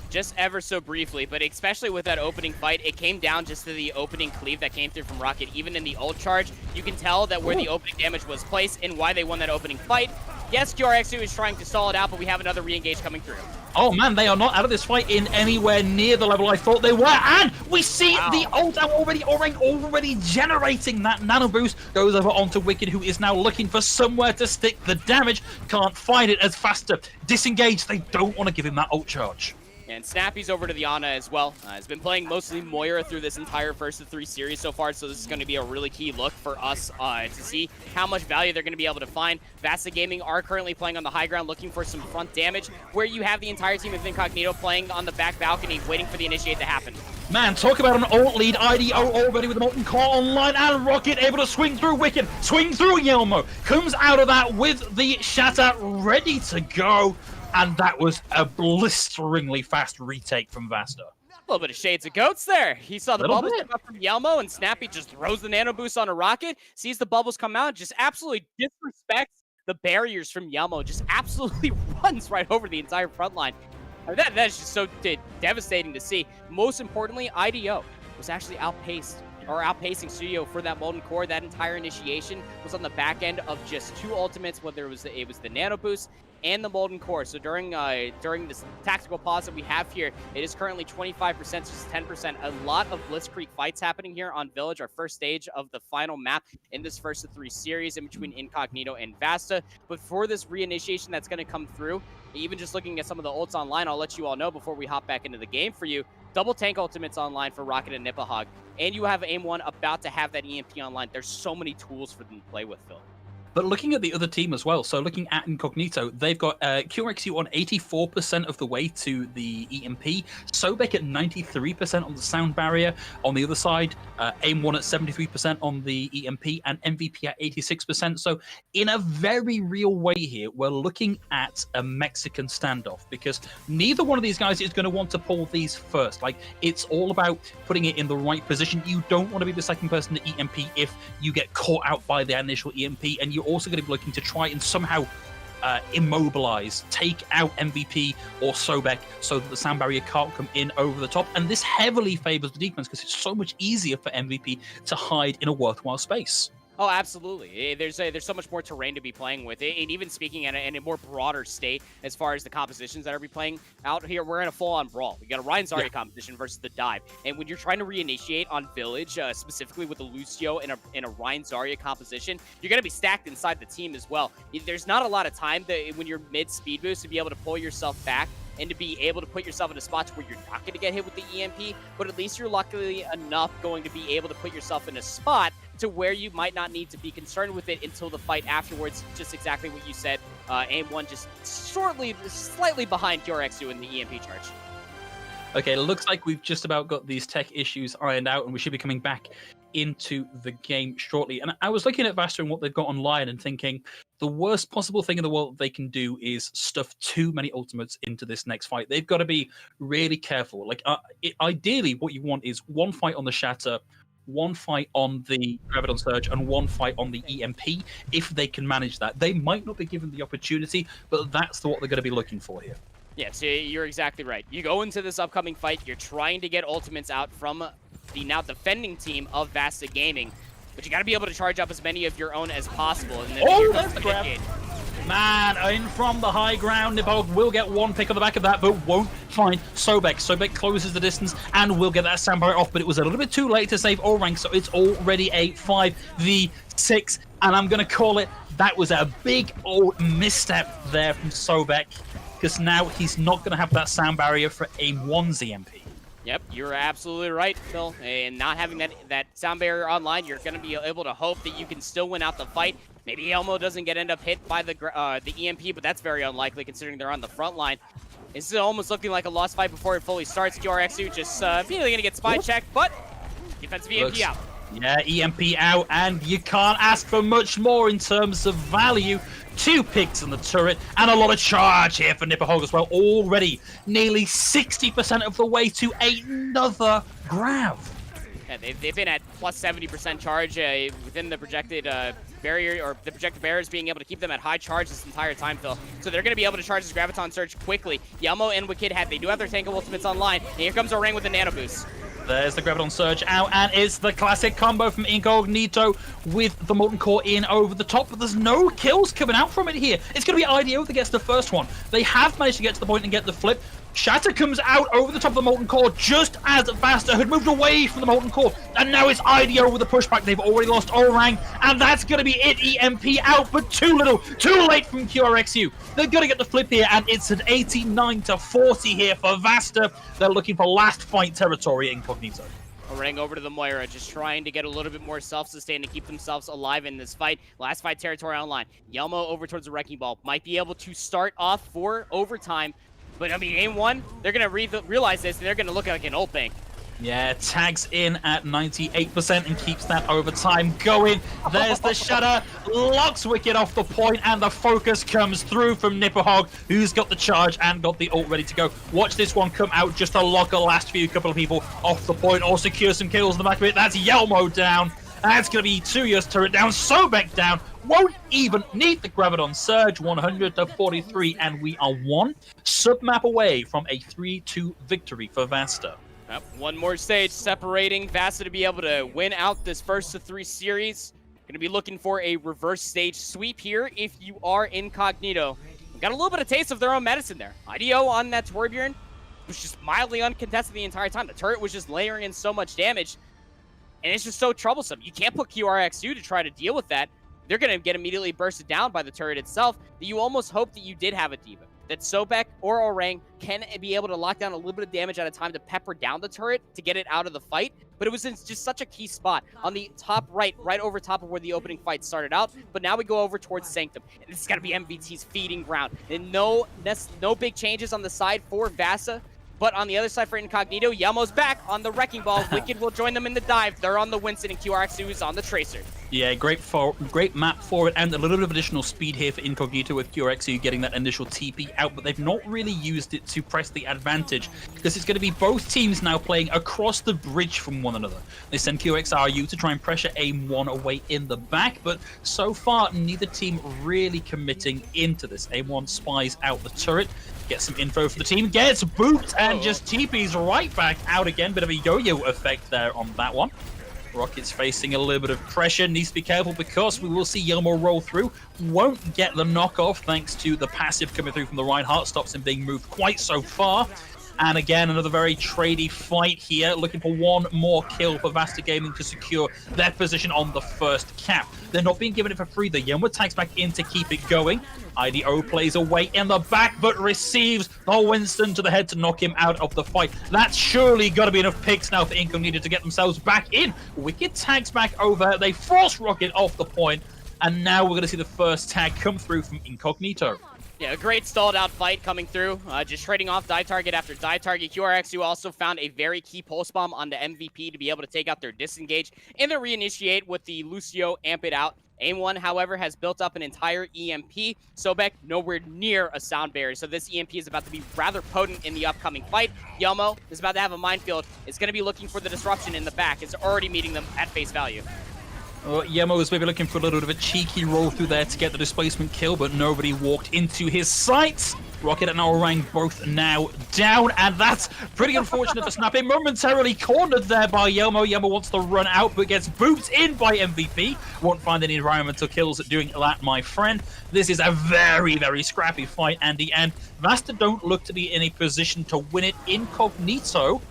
Just ever so briefly, but especially with that opening fight, it came down just to the opening cleave that came through from Rocket. Even in the ult charge, you can tell that where the opening damage was placed and why they won that opening fight. Yes, QRXU is trying to stall it out, but we have another re-engage coming through.
Oh man, they are not out of this fight in anywhere near the level I thought they were, and we see the ult already generating that nano boost. Goes over onto Wicked, who is now looking for somewhere to stick the damage. Can't find it as VASTA disengage. They don't want to give him that ult charge.
And Snappy's over to the Ana as well. Has been playing mostly Moira through this entire first of 3 series so far, so this is going to be a really key look for us to see how much value they're going to be able to find. VASTA Gaming are currently playing on the high ground, looking for some front damage, where you have the entire team of Incognito playing on the back balcony, waiting for the initiate to happen.
Man, talk about an ult lead. IDO already with the Molten Core online, and Rocket able to swing through Wicked, swing through Yelmo, comes out of that with the shatter ready to go. And that was a blisteringly fast retake from VASTA.
A little bit of shades of goats there. He saw the bubbles come up from Yelmo, and Snappy just throws the nano boost on a Rocket, sees the bubbles come out, just absolutely disrespects the barriers from Yelmo just absolutely runs right over the entire front line. That's just so devastating to see. Most importantly, IDO was actually outpacing Studio for that Molten Core. That entire initiation was on the back end of just 2 ultimates, whether it was the Nano Boost and the Molten Core. So during this tactical pause that we have here, it is currently 25% just 10%. A lot of Blitzkrieg fights happening here on Village, our first stage of the final map in this first of 3 series in between Incognito and VASTA. But for this reinitiation that's going to come through, even just looking at some of the ults online, I'll let you all know before we hop back into the game for you. Double tank ultimates online for Rocket and Nipahog. And you have AIM1 about to have that EMP online. There's so many tools for them to play with, Phil.
But looking at the other team as well, so looking at Incognito, they've got QRXU on 84% of the way to the EMP, Sobek at 93% on the sound barrier. On the other side, AIM1 at 73% on the EMP, and MVP at 86%. So in a very real way here, we're looking at a Mexican standoff, because neither one of these guys is going to want to pull these first. Like, it's all about putting it in the right position. You don't want to be the second person to EMP if you get caught out by the initial EMP, and you're also going to be looking to try and somehow immobilize, take out MVP or Sobek so that the sound barrier can't come in over the top. And this heavily favors the defense because it's so much easier for MVP to hide in a worthwhile space.
Oh, absolutely. There's so much more terrain to be playing with. And even speaking in a more broader state as far as the compositions that are be playing out here, we're in a full-on brawl. We got a Ryan Zarya composition versus the Dive. And when you're trying to reinitiate on Village, specifically with the Lucio in a Ryan Zarya composition, you're going to be stacked inside the team as well. There's not a lot of time when you're mid-speed boost to be able to pull yourself back and to be able to put yourself in a spot where you're not going to get hit with the EMP, but at least you're luckily enough going to be able to put yourself in a spot to where you might not need to be concerned with it until the fight afterwards. Just exactly what you said. AIM1 just slightly behind QRXU in the EMP charge.
Okay, it looks like we've just about got these tech issues ironed out, and we should be coming back into the game shortly. And I was looking at VASTA and what they've got online and thinking the worst possible thing in the world they can do is stuff too many ultimates into this next fight. They've got to be really careful. Like, ideally, what you want is one fight on the Shatter, one fight on the Graviton Surge, and one fight on the EMP. If they can manage that, they might not be given the opportunity, but that's what they're going to be looking for here.
Yes, you're exactly right. You go into this upcoming fight, you're trying to get ultimates out from the now defending team of VASTA Gaming, but you got to be able to charge up as many of your own as possible. And then
that's the grab. Man, in from the high ground, Nepal will get one pick on the back of that, but won't find Sobek. Sobek closes the distance and will get that sound barrier off, but it was a little bit too late to save Orang, so it's already a 5v6, and I'm going to call it, that was a big old misstep there from Sobek, because now he's not going to have that sound barrier for AIM1's EMP.
Yep, you're absolutely right, Phil. And not having that sound barrier online, you're going to be able to hope that you can still win out the fight. Maybe Elmo doesn't end up hit by the EMP, but that's very unlikely considering they're on the front line. This is almost looking like a lost fight before it fully starts. QRXU just immediately going to get spy checked, but defensive EMP out.
Yeah, EMP out, and you can't ask for much more in terms of value. 2 picks on the turret, and a lot of charge here for Nipahog as well. Already nearly 60% of the way to another grab.
Yeah, they've been at plus 70% charge within the projected barrier, or the projected barriers being able to keep them at high charge this entire time, Phil. So they're going to be able to charge this Graviton Surge quickly. Yelmo and Wicked they do have their tank ultimates online, and here comes Orang with the Nano Boost.
There's the Graviton Surge out, and it's the classic combo from Incognito with the Molten Core in over the top, but there's no kills coming out from it here. It's going to be IDO that gets the first one. They have managed to get to the point and get the flip. Shatter comes out over the top of the Molten Core just as VASTA had moved away from the Molten Core, and now it's IDO with the pushback. They've already lost Orang, and that's going to be it. EMP out, but too little, too late from QRXU. They're going to get the flip here, and it's an 89-40 here for VASTA. They're looking for last fight territory. Incognito.
Orang over to the Moira, just trying to get a little bit more self-sustained to keep themselves alive in this fight. Last fight territory online. Yelmo over towards the Wrecking Ball. Might be able to start off for overtime. But, I mean, AIM1, they're going to realize this, and they're going to look like an ult bank.
Yeah, tags in at 98% and keeps that overtime going. There's the Shatter, locks Wicked off the point, and the focus comes through from Nipahog, who's got the charge and got the ult ready to go. Watch this one come out just to lock the last couple of people off the point or secure some kills in the back of it. That's Yelmo down. That's going to be Tsuya's turret down, Sobek down. Won't even need the Graviton Surge, 100 to 43, and we are one sub-map away from a 3-2 victory for VASTA.
Yep, one more stage separating VASTA to be able to win out this first of 3 series. Going to be looking for a reverse stage sweep here if you are Incognito. Got a little bit of taste of their own medicine there. IDO on that Torbjorn was just mildly uncontested the entire time. The turret was just layering in so much damage, and it's just so troublesome. You can't put QRXU to try to deal with that. They're going to get immediately bursted down by the turret itself, that you almost hope that you did have a Diva. That Sobek or Orang can be able to lock down a little bit of damage at a time to pepper down the turret to get it out of the fight. But it was in just such a key spot on the top right over top of where the opening fight started out. But now we go over towards Sanctum. And this is going to be MVT's feeding ground. And no big changes on the side for VASTA. But on the other side for Incognito, Yelmo's back on the Wrecking Ball. Wicked will join them in the dive. They're on the Winston, and QRXU is on the Tracer.
Yeah, great map for it, and a little bit of additional speed here for Incognito with QRXU getting that initial TP out, but they've not really used it to press the advantage, because it's going to be both teams now playing across the bridge from one another. They send QXRU to try and pressure AIM-1 away in the back, but so far, neither team really committing into this. AIM-1 spies out the turret, gets some info for the team, gets booped, and just TP's right back out again. Bit of a yo-yo effect there on that one. Rocket's facing a little bit of pressure, needs to be careful because we will see Yelmo roll through. Won't get the knockoff thanks to the passive coming through from the Reinhardt, stops him being moved quite so far. And again, another very tradey fight here, looking for one more kill for VASTA Gaming to secure their position on the first cap. They're not being given it for free. The Yelmo tags back in to keep it going. IDO plays away in the back, but receives the Winston to the head to knock him out of the fight. That's surely got to be enough picks now for Incognito to get themselves back in. Wicked tags back over. They force Rocket off the point, and now we're going to see the first tag come through from Incognito.
Yeah, a great stalled out fight coming through. Just trading off die target after die target. QRXU also found a very key pulse bomb on the MVP to be able to take out their disengage and then reinitiate with the Lucio amp it out. AIM-1, however, has built up an entire EMP. Sobek nowhere near a sound barrier, so this EMP is about to be rather potent in the upcoming fight. Yelmo is about to have a minefield. It's going to be looking for the disruption in the back. It's already meeting them at face value.
Well, Yelmo was maybe looking for a little bit of a cheeky roll through there to get the displacement kill, but nobody walked into his sights. Rocket and Orang both now down, and that's pretty unfortunate for Snappy. Momentarily cornered there by Yelmo. Yelmo wants to run out, but gets booped in by MVP. Won't find any environmental kills doing that, my friend. This is a very, very scrappy fight, Andy, and VASTA don't look to be in a position to win it. Incognito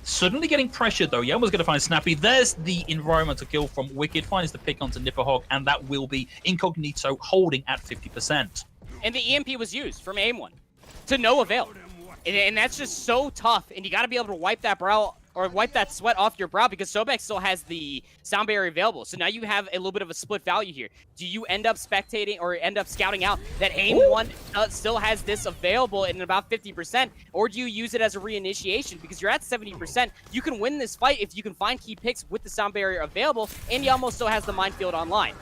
suddenly getting pressured, though. Yelmo's going to find Snappy. There's the environmental kill from Wicked. Finds the pick onto Nipperhog, and that will be Incognito holding at 50%.
And the EMP was used from AIM-1 to no avail. And that's just so tough. And you got to be able to wipe that brow or wipe that sweat off your brow because Sobek still has the sound barrier available. So now you have a little bit of a split value here. Do you end up spectating or end up scouting out that AIM-1 still has this available in about 50%? Or do you use it as a reinitiation? Because you're at 70%. You can win this fight if you can find key picks with the sound barrier available. And Yelmo still has the minefield online.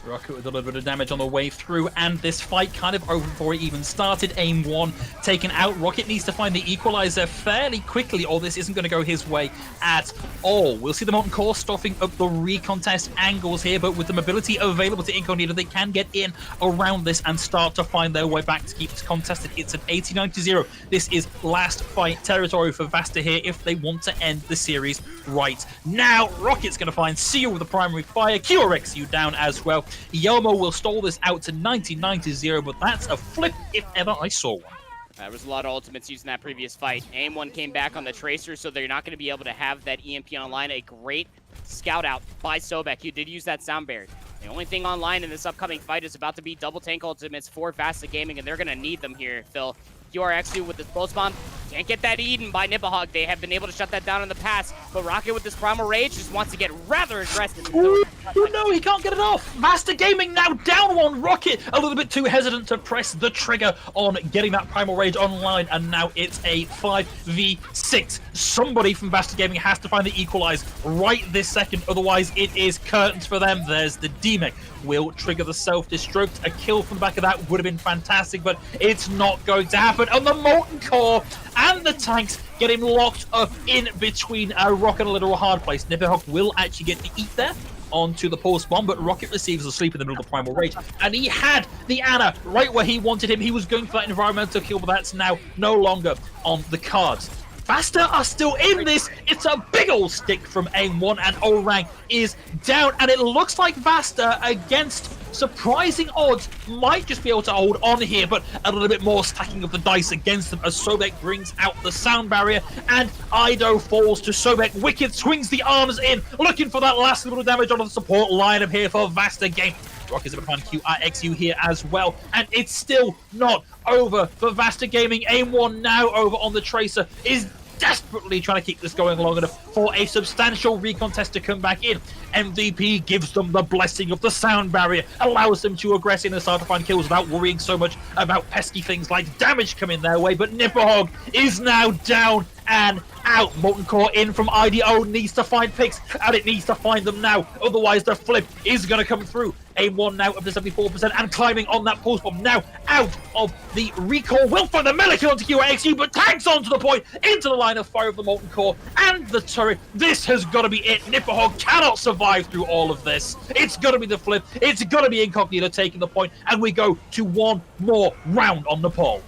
Rocket with a little bit of damage on the way through, and this fight kind of over before it even started. AIM-1 taken out. Rocket needs to find the equalizer fairly quickly, or this isn't going to go his way at all. We'll see the Molten Core stuffing up the recontest angles here, but with the mobility available to Incognito, they can get in around this and start to find their way back to keep this contested. It's an 89-0. This is last fight territory for VASTA here if they want to end the series right now. Rocket's going to find Seal with the primary fire. QRXU down as well. Yelmo will stall this out to 90-0, but that's a flip if ever I saw one.
There was a lot of ultimates used in that previous fight. AIM-1 came back on the Tracer, so they're not going to be able to have that EMP online. A great scout out by Sobek. He did use that sound barrier. The only thing online in this upcoming fight is about to be double tank ultimates for VASTA Gaming, and they're going to need them here, Phil. QRXU with this pulse bomb. Can't get that eaten by Nipperhog. They have been able to shut that down in the past, but Rocket with this Primal Rage just wants to get rather aggressive.
Ooh, no, he can't get it off. VASTA Gaming now down one. Rocket a little bit too hesitant to press the trigger on getting that Primal Rage online, and now it's a 5v6. Somebody from VASTA Gaming has to find the equalize right this second, otherwise it is curtains for them. There's the DMEC. Will trigger the self-destruct. A kill from the back of that would have been fantastic, but it's not going to happen. And the Molten Core
and the tanks get him locked up in between a rock and a literal hard place. Nippihawk will actually get to eat there onto the pulse bomb, but Rocket receives asleep in the middle of the Primal Rage. And he had the Ana right where he wanted him. He was going for that environmental kill, but that's now no longer on the cards. VASTA are still in this. It's a big old stick from AIM1, and Orang is down. And it looks like VASTA, against surprising odds, might just be able to hold on here, but a little bit more stacking of the dice against them as Sobek brings out the sound barrier, and Ido falls to Sobek. Wicked swings the arms in, looking for that last little damage on the support lineup here for VASTA game. Rock is behind QRXU here as well, and it's still not over for VASTA Gaming. AIM1 now over on the Tracer is desperately trying to keep this going long enough for a substantial recontest to come back in. MVP gives them the blessing of the sound barrier, allows them to aggress in and start to find kills without worrying so much about pesky things like damage coming their way. But Nippihawk is now down and out. Molten Core in from IDO needs to find picks, and it needs to find them now. Otherwise, the flip is going to come through. AIM1 now up to 74% and climbing on that pulse bomb. Now out of the recall. Will find the melee kill onto QXU, but tanks onto the point, into the line of fire of the Molten Core and the turret. This has got to be it. Nippihawk cannot survive through all of this. It's got to be the flip. It's got to be Incognito taking the point, and we go to one more round on Nepal.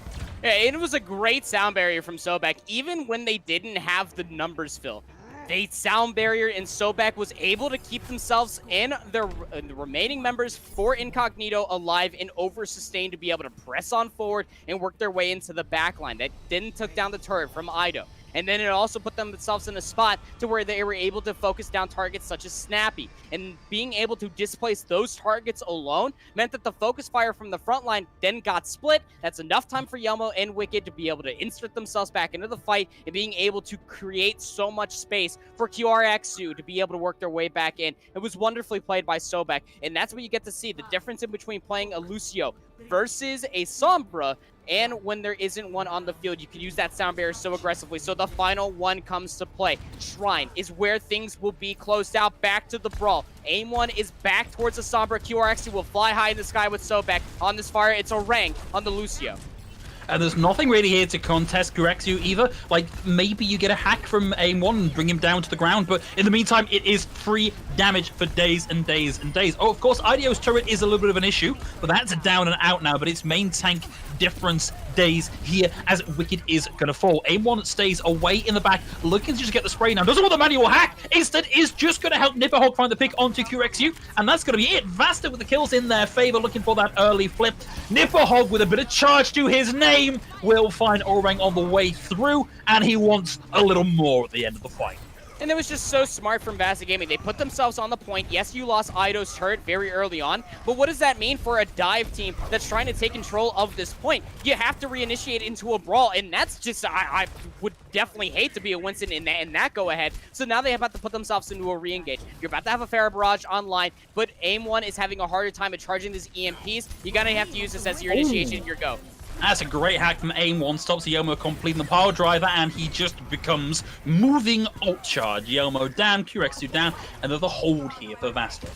Yeah, it was a great sound barrier from Sobek, even when they didn't have the numbers fill. They sound barrier, and Sobek was able to keep themselves and the remaining members for Incognito alive and over-sustained to be able to press on forward and work their way into the backline. That didn't took down the turret from Ido. And then it also put themselves in a spot to where they were able to focus down targets such as Snappy. And being able to displace those targets alone meant that the focus fire from the front line then got split. That's enough time for Yelmo and Wicked to be able to insert themselves back into the fight and being able to create so much space for QRXU to be able to work their way back in. It was wonderfully played by Sobek, and that's what you get to see, the difference in between playing a Lucio versus a Sombra. And when there isn't one on the field, you can use that sound barrier so aggressively. So the final one comes to play. Shrine is where things will be closed out. Back to the brawl. AIM1 is back towards the Sombra. QRXU will fly high in the sky with Sobek. On this fire, it's Orang on the Lucio.
And there's nothing really here to contest QRXU either. Like, maybe you get a hack from AIM1 and bring him down to the ground, but in the meantime, it is free damage for days and days and days. Oh, of course, IDO's turret is a little bit of an issue, but that's a down and out now, but its main tank difference days here as Wicked is going to fall. AIM1 stays away in the back, looking to just get the spray now. Doesn't want the manual hack. Instead, is just going to help Nippihawk find the pick onto QRXU, and that's going to be it. VASTA with the kills in their favor, looking for that early flip. Nippihawk with a bit of charge to his name will find Orang on the way through, and he wants a little more at the end of the fight.
And it was just so smart from VASTA Gaming. They put themselves on the point. Yes, you lost Ido's turret very early on, but what does that mean for a dive team that's trying to take control of this point? You have to reinitiate into a brawl, and that's just, I would definitely hate to be a Winston in that go-ahead. So now they have to put themselves into a re-engage. You're about to have a Farah Barrage online, but AIM1 is having a harder time at charging these EMPs. You're going to have to use this as your initiation, your go.
That's a great hack from AIM1, stops Yelmo completing the power driver, and he just becomes moving ult charge. Yelmo down, QRXU down, and there's a hold here for VASTA.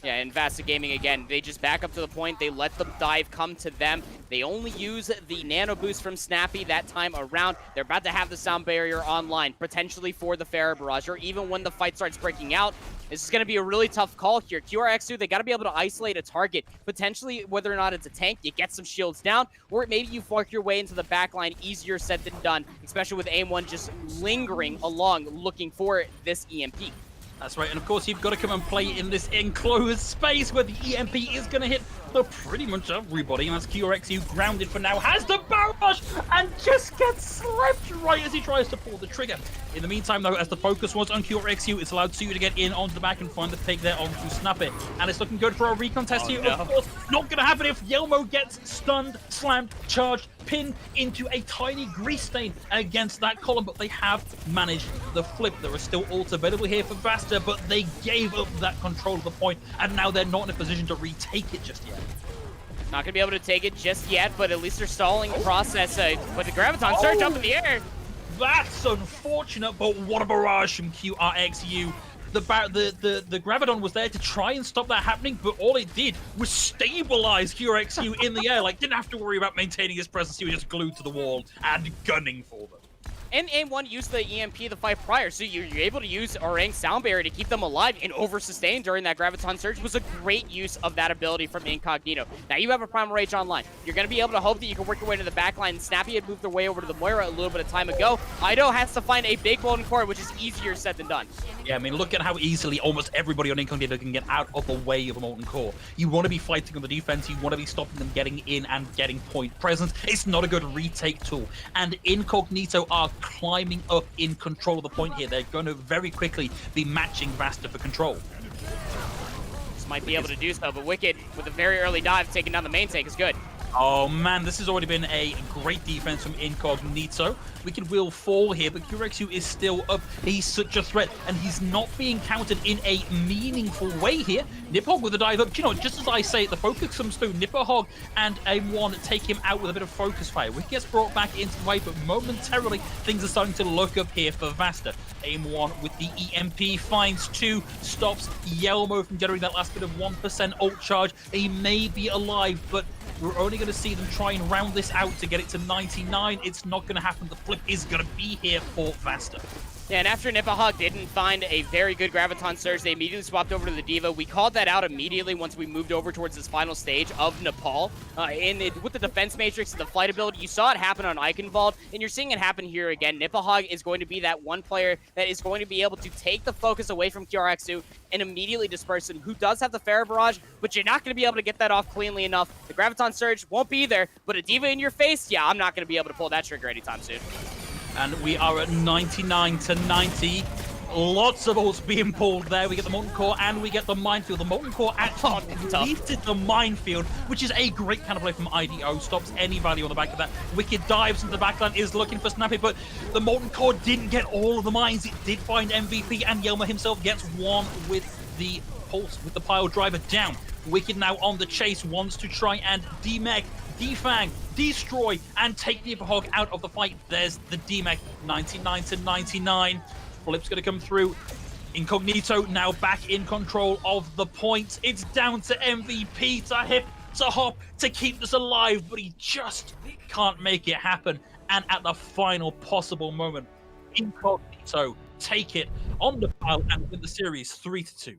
Yeah, and VASTA Gaming, again, they just back up to the point. They let the dive come to them. They only use the nano boost from Snappy that time around. They're about to have the sound barrier online, potentially for the Farah Barrage, or even when the fight starts breaking out. This is going to be a really tough call here. QRXU, they got to be able to isolate a target. Potentially, whether or not it's a tank, you get some shields down, or maybe you work your way into the backline. Easier said than done, especially with AIM1 just lingering along, looking for this EMP.
That's right, and of course you've got to come and play in this enclosed space where the EMP is going to hit for pretty much everybody, and that's QRXU grounded for now, has the barrage, and just gets slipped right as he tries to pull the trigger. In the meantime, though, as the focus was on QRXU, it's allowed Suyu to get in onto the back and find the pig there onto Snappy, and it's looking good for a recontest here.
No.
Of course, not going to happen if Yelmo gets stunned, slammed, charged, pinned into a tiny grease stain against that column, but they have managed the flip. There are still ults available here for VASTA, but they gave up that control of the point, and now they're not in a position to retake it just yet.
Not going to be able to take it just yet, but at least they're stalling the process. But the Graviton surge up in the air.
That's unfortunate, but what a barrage from QRXU. The Graviton was there to try and stop that happening, but all it did was stabilize QRXU in the air. Like, didn't have to worry about maintaining his presence. He was just glued to the wall and gunning for them.
And AIM1 used the EMP the fight prior, so you're able to use Orang Sound Barrier to keep them alive and over-sustain during that Graviton Surge was a great use of that ability from Incognito. Now you have a Primal Rage online. You're going to be able to hope that you can work your way to the back line. Snappy had moved their way over to the Moira a little bit of time ago. Ido has to find a big golden core, which is easier said than done.
Yeah, I mean, look at how easily almost everybody on Incognito can get out of the way of a Molten Core. You want to be fighting on the defense, you want to be stopping them getting in and getting point presence. It's not a good retake tool. And Incognito are climbing up in control of the point here. They're going to very quickly be matching VASTA for control.
This might be able to do so, but Wicked, with a very early dive, taking down the main tank is good.
Oh man, this has already been a great defense from Incognito. Wicked will fall here, but QRXU is still up. He's such a threat, and he's not being countered in a meaningful way here. Niphog with a dive up. You know, just as I say, the focus comes through. Niphog and AIM1 take him out with a bit of focus fire. Wicked gets brought back into the fight, but momentarily things are starting to look up here for VASTA. AIM1 with the EMP finds 2, stops Yelmo from generating that last bit of 1% ult charge. He may be alive, but we're only going to see them try and round this out to get it to 99. It's not going to happen. The flip is going to be here for VASTA.
Yeah, and after Nipahog didn't find a very good Graviton Surge, they immediately swapped over to the Diva. We called that out immediately once we moved over towards this final stage of Nepal. With the defense matrix and the flight ability, you saw it happen on Eichenwalde, and you're seeing it happen here again. Nipahog is going to be that one player that is going to be able to take the focus away from QRXU and immediately disperse him, who does have the Pharaoh Barrage, but you're not going to be able to get that off cleanly enough. The Graviton Surge won't be there, but a Diva in your face, yeah, I'm not going to be able to pull that trigger anytime soon.
And we are at 99 to 90. Lots of ults being pulled there. We get the Molten Core and we get the Minefield. The Molten Core actually deleted the Minefield, which is a great counterplay from IDO. Stops any value on the back of that. Wicked dives into the backline, is looking for Snappy, but the Molten Core didn't get all of the mines. It did find MVP, and Yelma himself gets one with the Pulse, with the Pile Driver down. Wicked now on the chase, wants to try and demech, defang, destroy, and take the Hog out of the fight. There's the demech, 99 to 99. Flip's going to come through. Incognito now back in control of the point. It's down to MVP to hip, to hop, to keep this alive, but he just can't make it happen. And at the final possible moment, Incognito take it on the pile and win the series 3-2.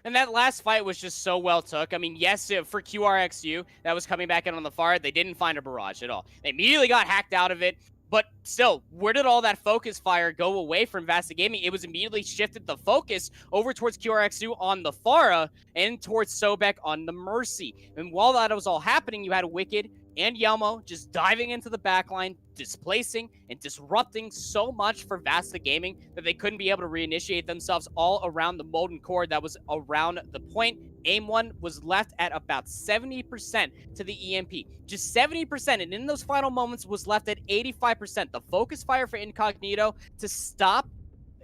And that last fight was just so well took. I mean, yes, for QRXU, that was coming back in on the far, they didn't find a barrage at all. They immediately got hacked out of it. But still, where did all that focus fire go away from VASTA Gaming? It was immediately shifted the focus over towards QRXU on the Pharah and towards Sobek on the Mercy. And while that was all happening, you had Wicked and Yelmo just diving into the backline, displacing and disrupting so much for VASTA Gaming that they couldn't be able to reinitiate themselves all around the Molten Core that was around the point. AIM1 was left at about 70% to the EMP. Just 70%, and in those final moments was left at 85%. The focus fire for Incognito to stop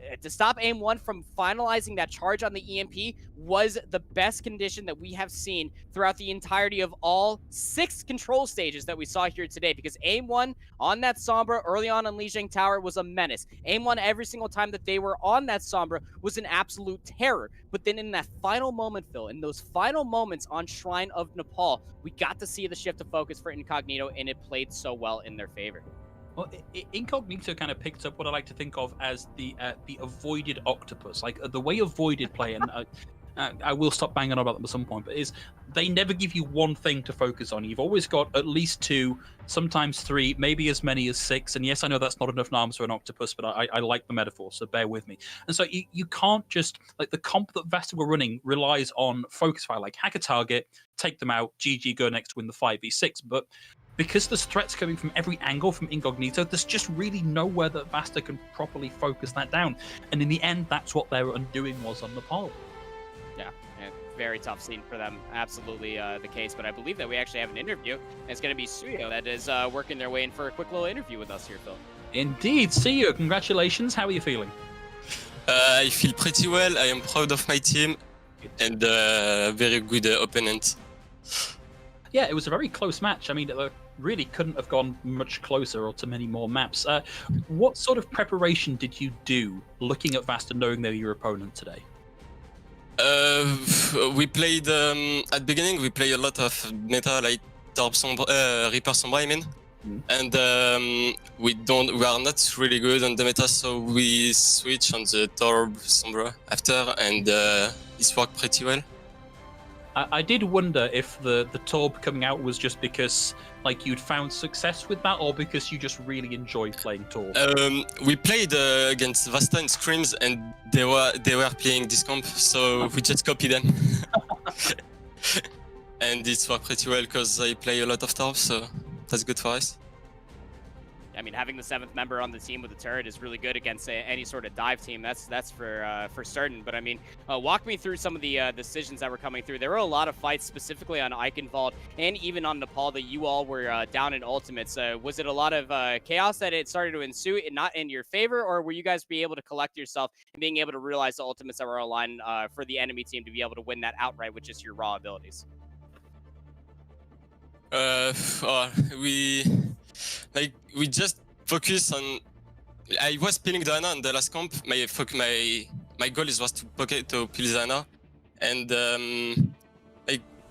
AIM1 from finalizing that charge on the EMP was the best condition that we have seen throughout the entirety of all 6 control stages that we saw here today, because AIM1 on that Sombra early on Lijiang Tower was a menace. AIM1 every single time that they were on that Sombra was an absolute terror. But then in that final moment, Phil, in those final moments on Shrine of Nepal, we got to see the shift of focus for Incognito, and it played so well in their favor.
Well, Incognito kind of picked up what I like to think of as the avoided octopus, like the way avoided play, and I will stop banging on about them at some point, but is they never give you one thing to focus on. You've always got at least 2, sometimes 3, maybe as many as 6, and yes, I know that's not enough arms for an octopus, but I like the metaphor, so bear with me. And so you can't just, like the comp that VASTA were running relies on focus fire, like hack a target, take them out, GG, go next, win the 5v6, but because there's threats coming from every angle from Incognito, there's just really nowhere that VASTA can properly focus that down. And in the end, that's what their undoing was on Nepal.
Yeah, very tough scene for them. Absolutely the case. But I believe that we actually have an interview. And it's going to be Suyo that is working their way in for a quick little interview with us here, Phil.
Indeed. Suyo, congratulations. How are you feeling?
I feel pretty well. I am proud of my team and very good opponent.
Yeah, it was a very close match. I mean, it really couldn't have gone much closer or to many more maps. What sort of preparation did you do looking at VASTA, knowing they were your opponent today?
We played, at the beginning, we played a lot of meta, like Reaper Sombra, I mean. And we are not really good on the meta, so we switch on the Torb Sombra after, and it's worked pretty well.
I did wonder if the Torb coming out was just because like you'd found success with that, or because you just really enjoy playing Torb.
We played against Vasta and Screams, and they were playing this comp, so we just copied them. And it's worked pretty well because I play a lot of Torb, so that's good for us.
I mean, having the 7th member on the team with the turret is really good against any sort of dive team. That's for certain. But I mean, walk me through some of the decisions that were coming through. There were a lot of fights, specifically on Eichenwalde and even on Nepal, that you all were down in ultimates. Was it a lot of chaos that it started to ensue, not in your favor, or were you guys be able to collect yourself and being able to realize the ultimates that were aligned for the enemy team to be able to win that outright with just your raw abilities?
We just focus on. I was peeling the Ana on the last comp. My goal was to peel the Ana, and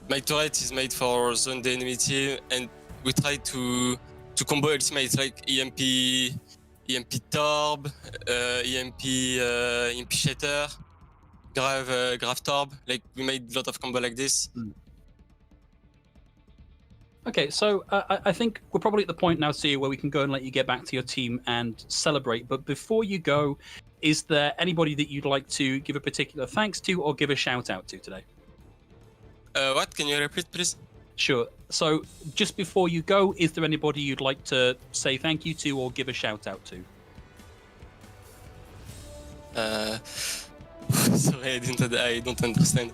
my turret is made for zone the enemy team, and we try to combo ultimates like EMP Torb, EMP Shatter, Grave Torb. Like we made a lot of combo like this.
Okay, so I think we're probably at the point now, Sia, where we can go and let you get back to your team and celebrate. But before you go, is there anybody that you'd like to give a particular thanks to or give a shout out to today?
What? Can you repeat, please?
Sure. So just before you go, is there anybody you'd like to say thank you to or give a shout out to?
Sorry, I don't understand.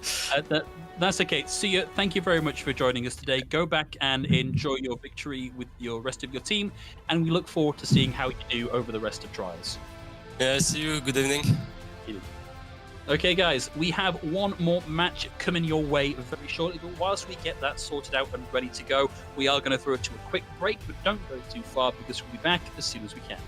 That's okay. Sia, thank you very much for joining us today. Go back and enjoy your victory with your rest of your team, and we look forward to seeing how you do over the rest of Trials.
Yeah, see you. Good evening.
Okay, guys, we have one more match coming your way very shortly, but whilst we get that sorted out and ready to go, we are going to throw it to a quick break, but don't go too far because we'll be back as soon as we can.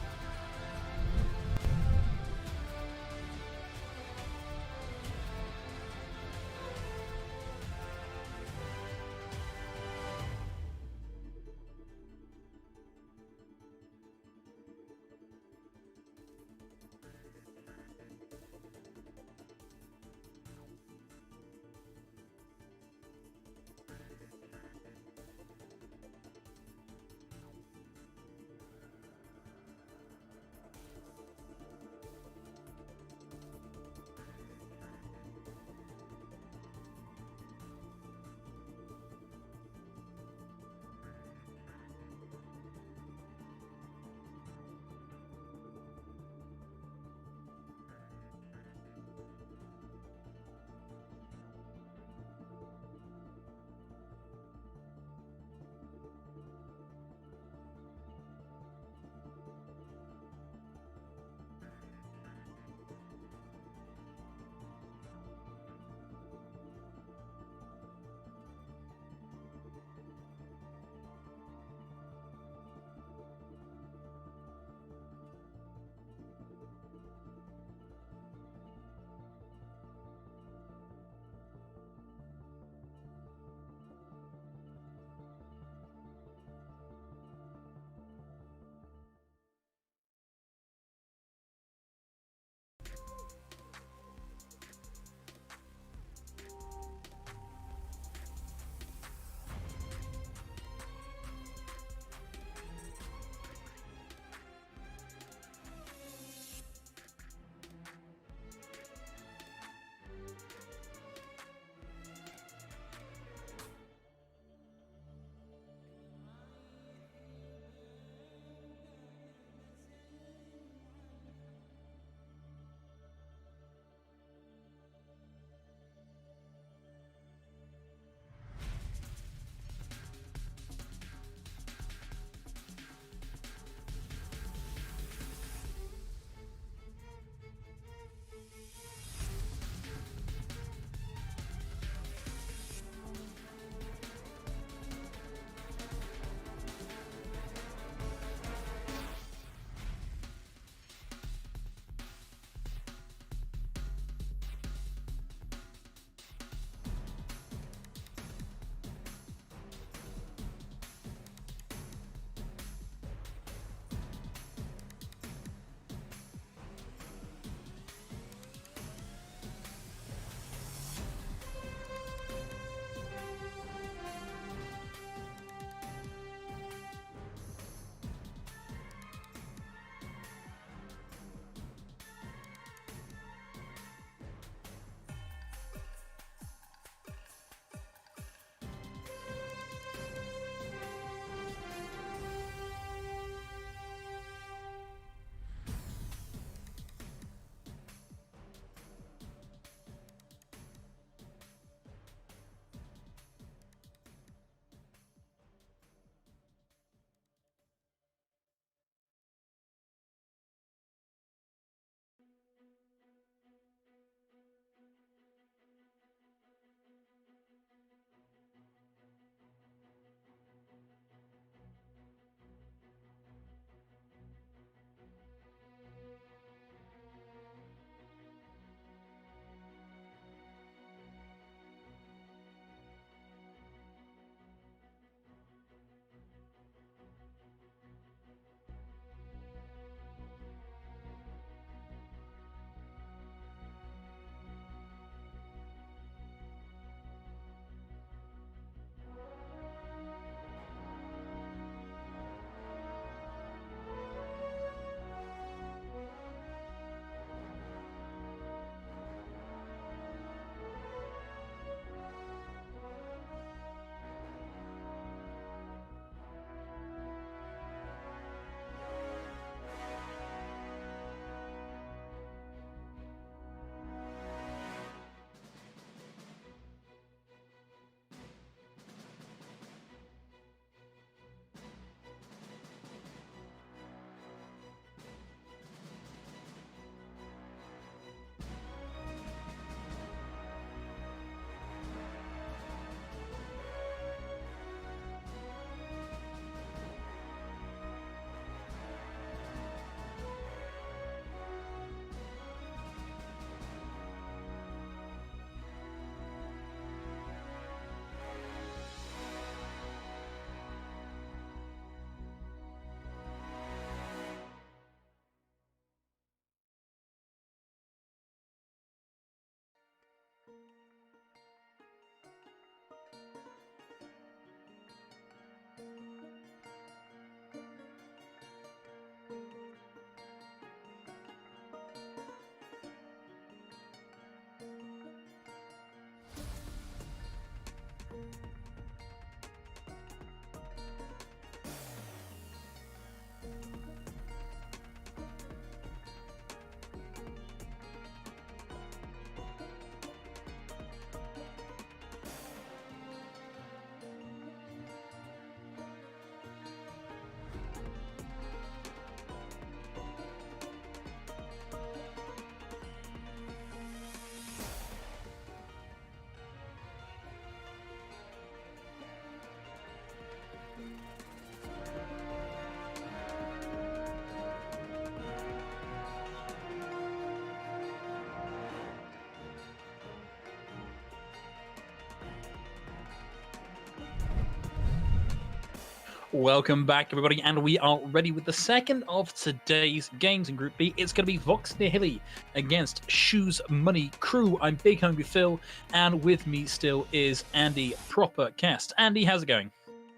Welcome back, everybody, and we are ready with the second of today's games in Group B. It's going to be Vox Nihili against Shoes Money Crew. I'm Big Hungry Phil, and with me still is Andy Proper Cast. Andy, how's it going?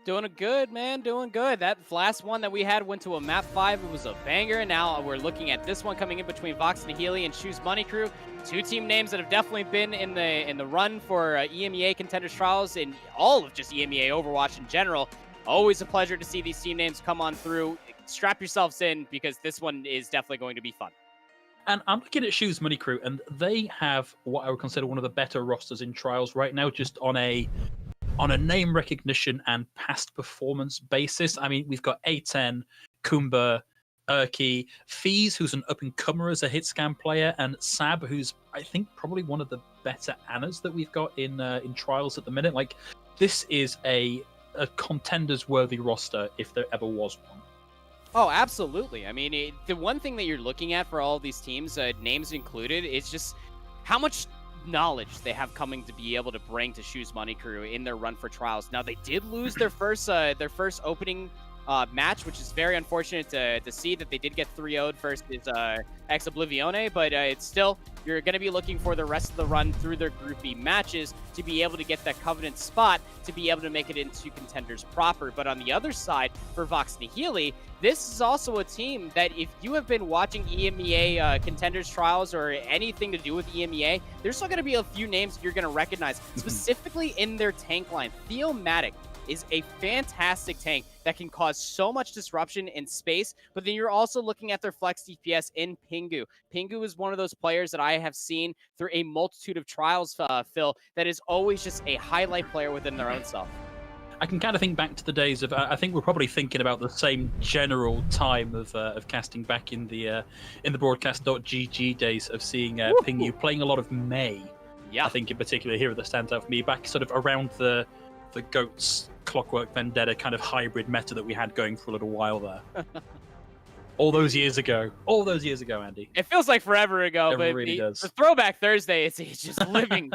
Doing good, man. Doing good. That last one that we had went to a map 5. It was a banger, and now we're looking at this one coming in between Vox Nihili and Shoes Money Crew. Two team names that have definitely been in the run for EMEA Contenders Trials and all of just EMEA Overwatch in general. Always a pleasure to see these team names come on through. Strap yourselves in because this one is definitely going to be fun.
And I'm looking at Shoes Money Crew, and they have what I would consider one of the better rosters in Trials right now, just on a name recognition and past performance basis. I mean, we've got A10, Kumba, Urki, Fees, who's an up-and-comer as a hit scan player, and Sab, who's, I think, probably one of the better Annas that we've got in Trials at the minute. Like, this is a Contenders-worthy roster if there ever was one.
Oh, absolutely. I mean, the one thing that you're looking at for all of these teams, names included, is just how much knowledge they have coming to be able to bring to Shoes Money Crew in their run for Trials. Now, they did lose their first opening match, which is very unfortunate to see that they did get 3-0'd versus Ex Oblivione, but it's still, you're going to be looking for the rest of the run through their Group B matches to be able to get that Covenant spot to be able to make it into Contenders proper. But on the other side, for Vox Nihili, this is also a team that if you have been watching EMEA Contenders Trials or anything to do with EMEA, there's still going to be a few names you're going to recognize, specifically in their tank line. Theomatic is a fantastic tank that can cause so much disruption in space, but then you're also looking at their flex DPS in Pingu. Pingu is one of those players that I have seen through a multitude of trials, Phil, that is always just a highlight player within their own self.
I can kind of think back to the days of, I think we're probably thinking about the same general time of casting back in the broadcast.gg days of seeing Pingu playing a lot of May.
Yeah.
I think in particular here that stands out for me, back sort of around the Goats Clockwork Vendetta kind of hybrid meta that we had going for a little while there. All those years ago, Andy.
It feels like forever ago, but
really does.
The Throwback Thursday, it's just living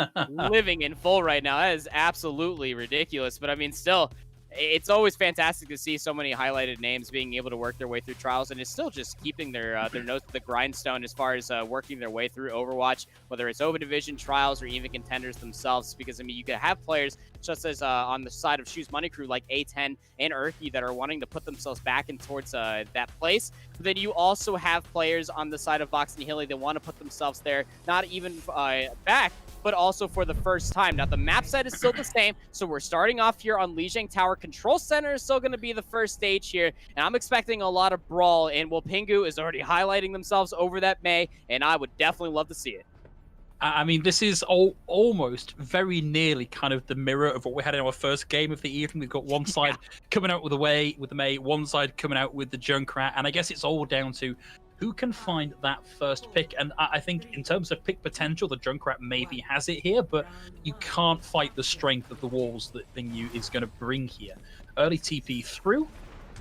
in full right now. That is absolutely ridiculous. But I mean, still, it's always fantastic to see so many highlighted names being able to work their way through Trials, and it's still just keeping their nose to the grindstone as far as working their way through Overwatch, whether it's Open Division, Trials, or even Contenders themselves. Because, I mean, you could have players just as on the side of Shoes Money Crew like A10 and Urki that are wanting to put themselves back in towards that place. But then you also have players on the side of Vox Nihili that want to put themselves there, not even back, but also for the first time. Now, the map set is still the same, so we're starting off here on Lijiang Tower. Control Center is still going to be the first stage here, and I'm expecting a lot of brawl, and Pingu is already highlighting themselves over that May, and I would definitely love to see it.
I mean, this is almost very nearly kind of the mirror of what we had in our first game of the evening. We've got one side coming out with the May, one side coming out with the Junkrat, and I guess it's all down to who can find that first pick. And I think in terms of pick potential, the Junkrat maybe has it here, but you can't fight the strength of the walls that Pingu is going to bring here. Early TP through,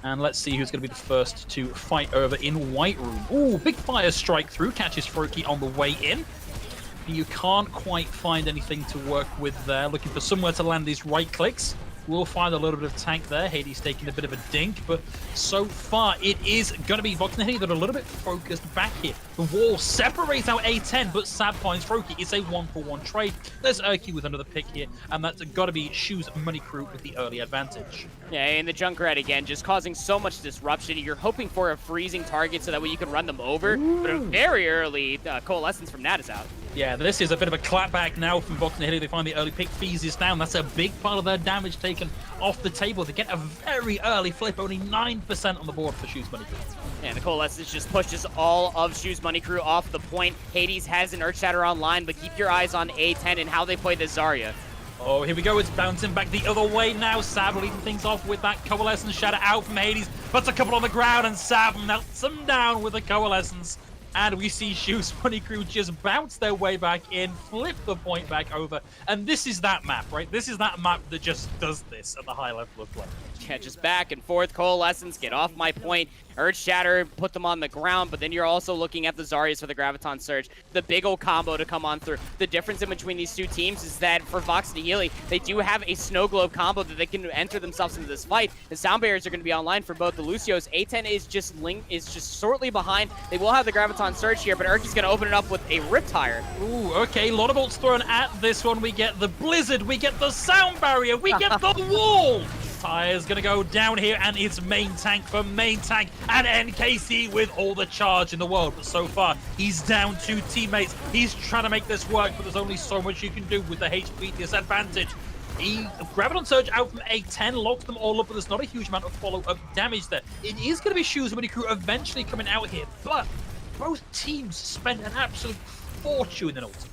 and let's see who's going to be the first to fight over in White Room. Ooh, big fire strike through, catches Froki on the way in. You can't quite find anything to work with there, looking for somewhere to land these right clicks. We'll find a little bit of tank there. Hades taking a bit of a dink, but so far it is going to be Vox Nihili that are a little bit focused back here. The wall separates out A10, but Sab finds Froki. It's a 1-for-1 trade. There's Urki with another pick here, and that's got to be Shoes Money Crew with the early advantage.
Yeah, and the Junkrat again, just causing so much disruption. You're hoping for a freezing target so that way you can run them over, but a very early Coalescence from Nat is out.
Yeah, this is a bit of a clapback now from Vox Nihili. They find the early pick. Fees is down. That's a big part of their damage taken off the table. They get a very early flip, only 9% on the board for Shoes Money Crew.
And the Coalescence just pushes all of Shoes Money Crew off the point. Hades has an Earthshatter online, but keep your eyes on A10 and how they play the Zarya.
Oh, here we go. It's bouncing back the other way now. Sab leading things off with that Coalescence shatter out from Hades. Puts a couple on the ground, and Sab melts them down with a Coalescence. And we see Shoes Money Crew just bounce their way back in, flip the point back over. And this is that map, right? This is that map that just does this at the high level of play.
Yeah, just back and forth. Coalescence, get off my point. Urge Shatter, put them on the ground, but then you're also looking at the Zaryas for the Graviton Surge. The big old combo to come on through. The difference in between these two teams is that for Vox Nihili, they do have a Snow Globe combo that they can enter themselves into this fight. The sound barriers are going to be online for both the Lucios. A10 is just shortly behind. They will have the Graviton Surge here, but Erky's going to open it up with a Riptire.
Ooh, okay, a lot of bolts thrown at this one. We get the Blizzard, we get the sound barrier, we get the wall! Tire's gonna go down here, and it's main tank for main tank, and NKC with all the charge in the world. But so far, he's down 2 teammates. He's trying to make this work, but there's only so much you can do with the HP disadvantage. He Graviton Surge out from A10, locks them all up, but there's not a huge amount of follow-up damage there. It is going to be Shoes Mini Crew eventually coming out here, but both teams spent an absolute fortune in ultimates.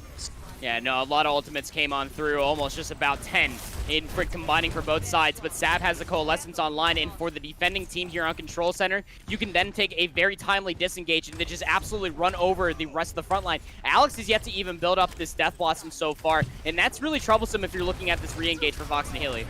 Yeah, no, a lot of ultimates came on through, almost just about 10 in for combining for both sides, but Sav has the Coalescence online, and for the defending team here on Control Center, you can then take a very timely disengage and then just absolutely run over the rest of the front line. Alex is yet to even build up this Death Blossom so far, and that's really troublesome if you're looking at this re-engage for Vox Nihili.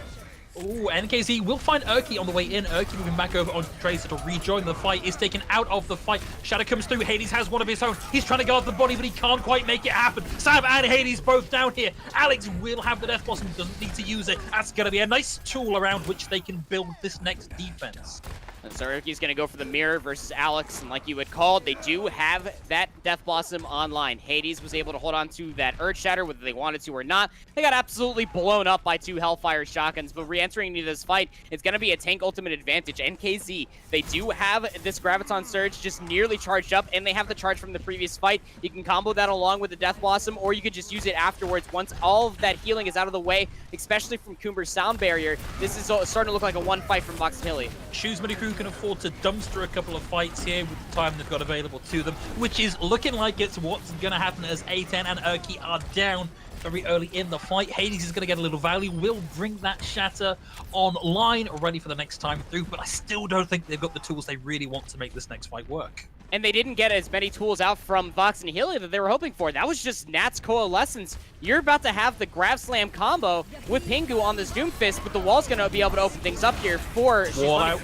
Ooh, NKZ will find Erky on the way in. Erky moving back over onto Tracer to rejoin the fight. Is taken out of the fight. Shadow comes through. Hades has one of his own. He's trying to guard the body, but he can't quite make it happen. Sam and Hades both down here. Alex will have the Death Blossom. Doesn't need to use it. That's going to be a nice tool around which they can build this next defense.
And so Erky's going to go for the mirror versus Alex, and like you had called, they do have that Death Blossom online. Hades was able to hold on to that Earth Shatter, whether they wanted to or not. They got absolutely blown up by 2 Hellfire shotguns, but re-entering into this fight, it's going to be a tank ultimate advantage. NKZ, they do have this Graviton Surge just nearly charged up, and they have the charge from the previous fight. You can combo that along with the Death Blossom, or you could just use it afterwards once all of that healing is out of the way, especially from Coomber's Sound Barrier. This is starting to look like a one fight from Vox Nihili.
Shoes Mini Crew can afford to dumpster a couple of fights here with the time they've got available to them, which is looking like it's what's going to happen as A10 and Erky are down very early in the fight. Hades is going to get a little value, will bring that Shatter online, ready for the next time through, but I still don't think they've got the tools they really want to make this next fight work.
And they didn't get as many tools out from Vox Nihili that they were hoping for. That was just Nat's Coalescence. You're about to have the Grav Slam combo with Pingu on this Doomfist, but the wall's going to be able to open things up here for...
Wall out.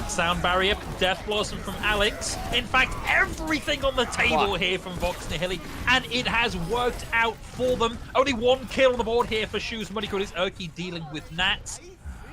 Sound barrier, Death Blossom from Alex. In fact, everything on the table here from Vox Nihili, and it has worked out for them. Only 1 kill on the board here for Shoes Money Code. Is Erky dealing with Nats,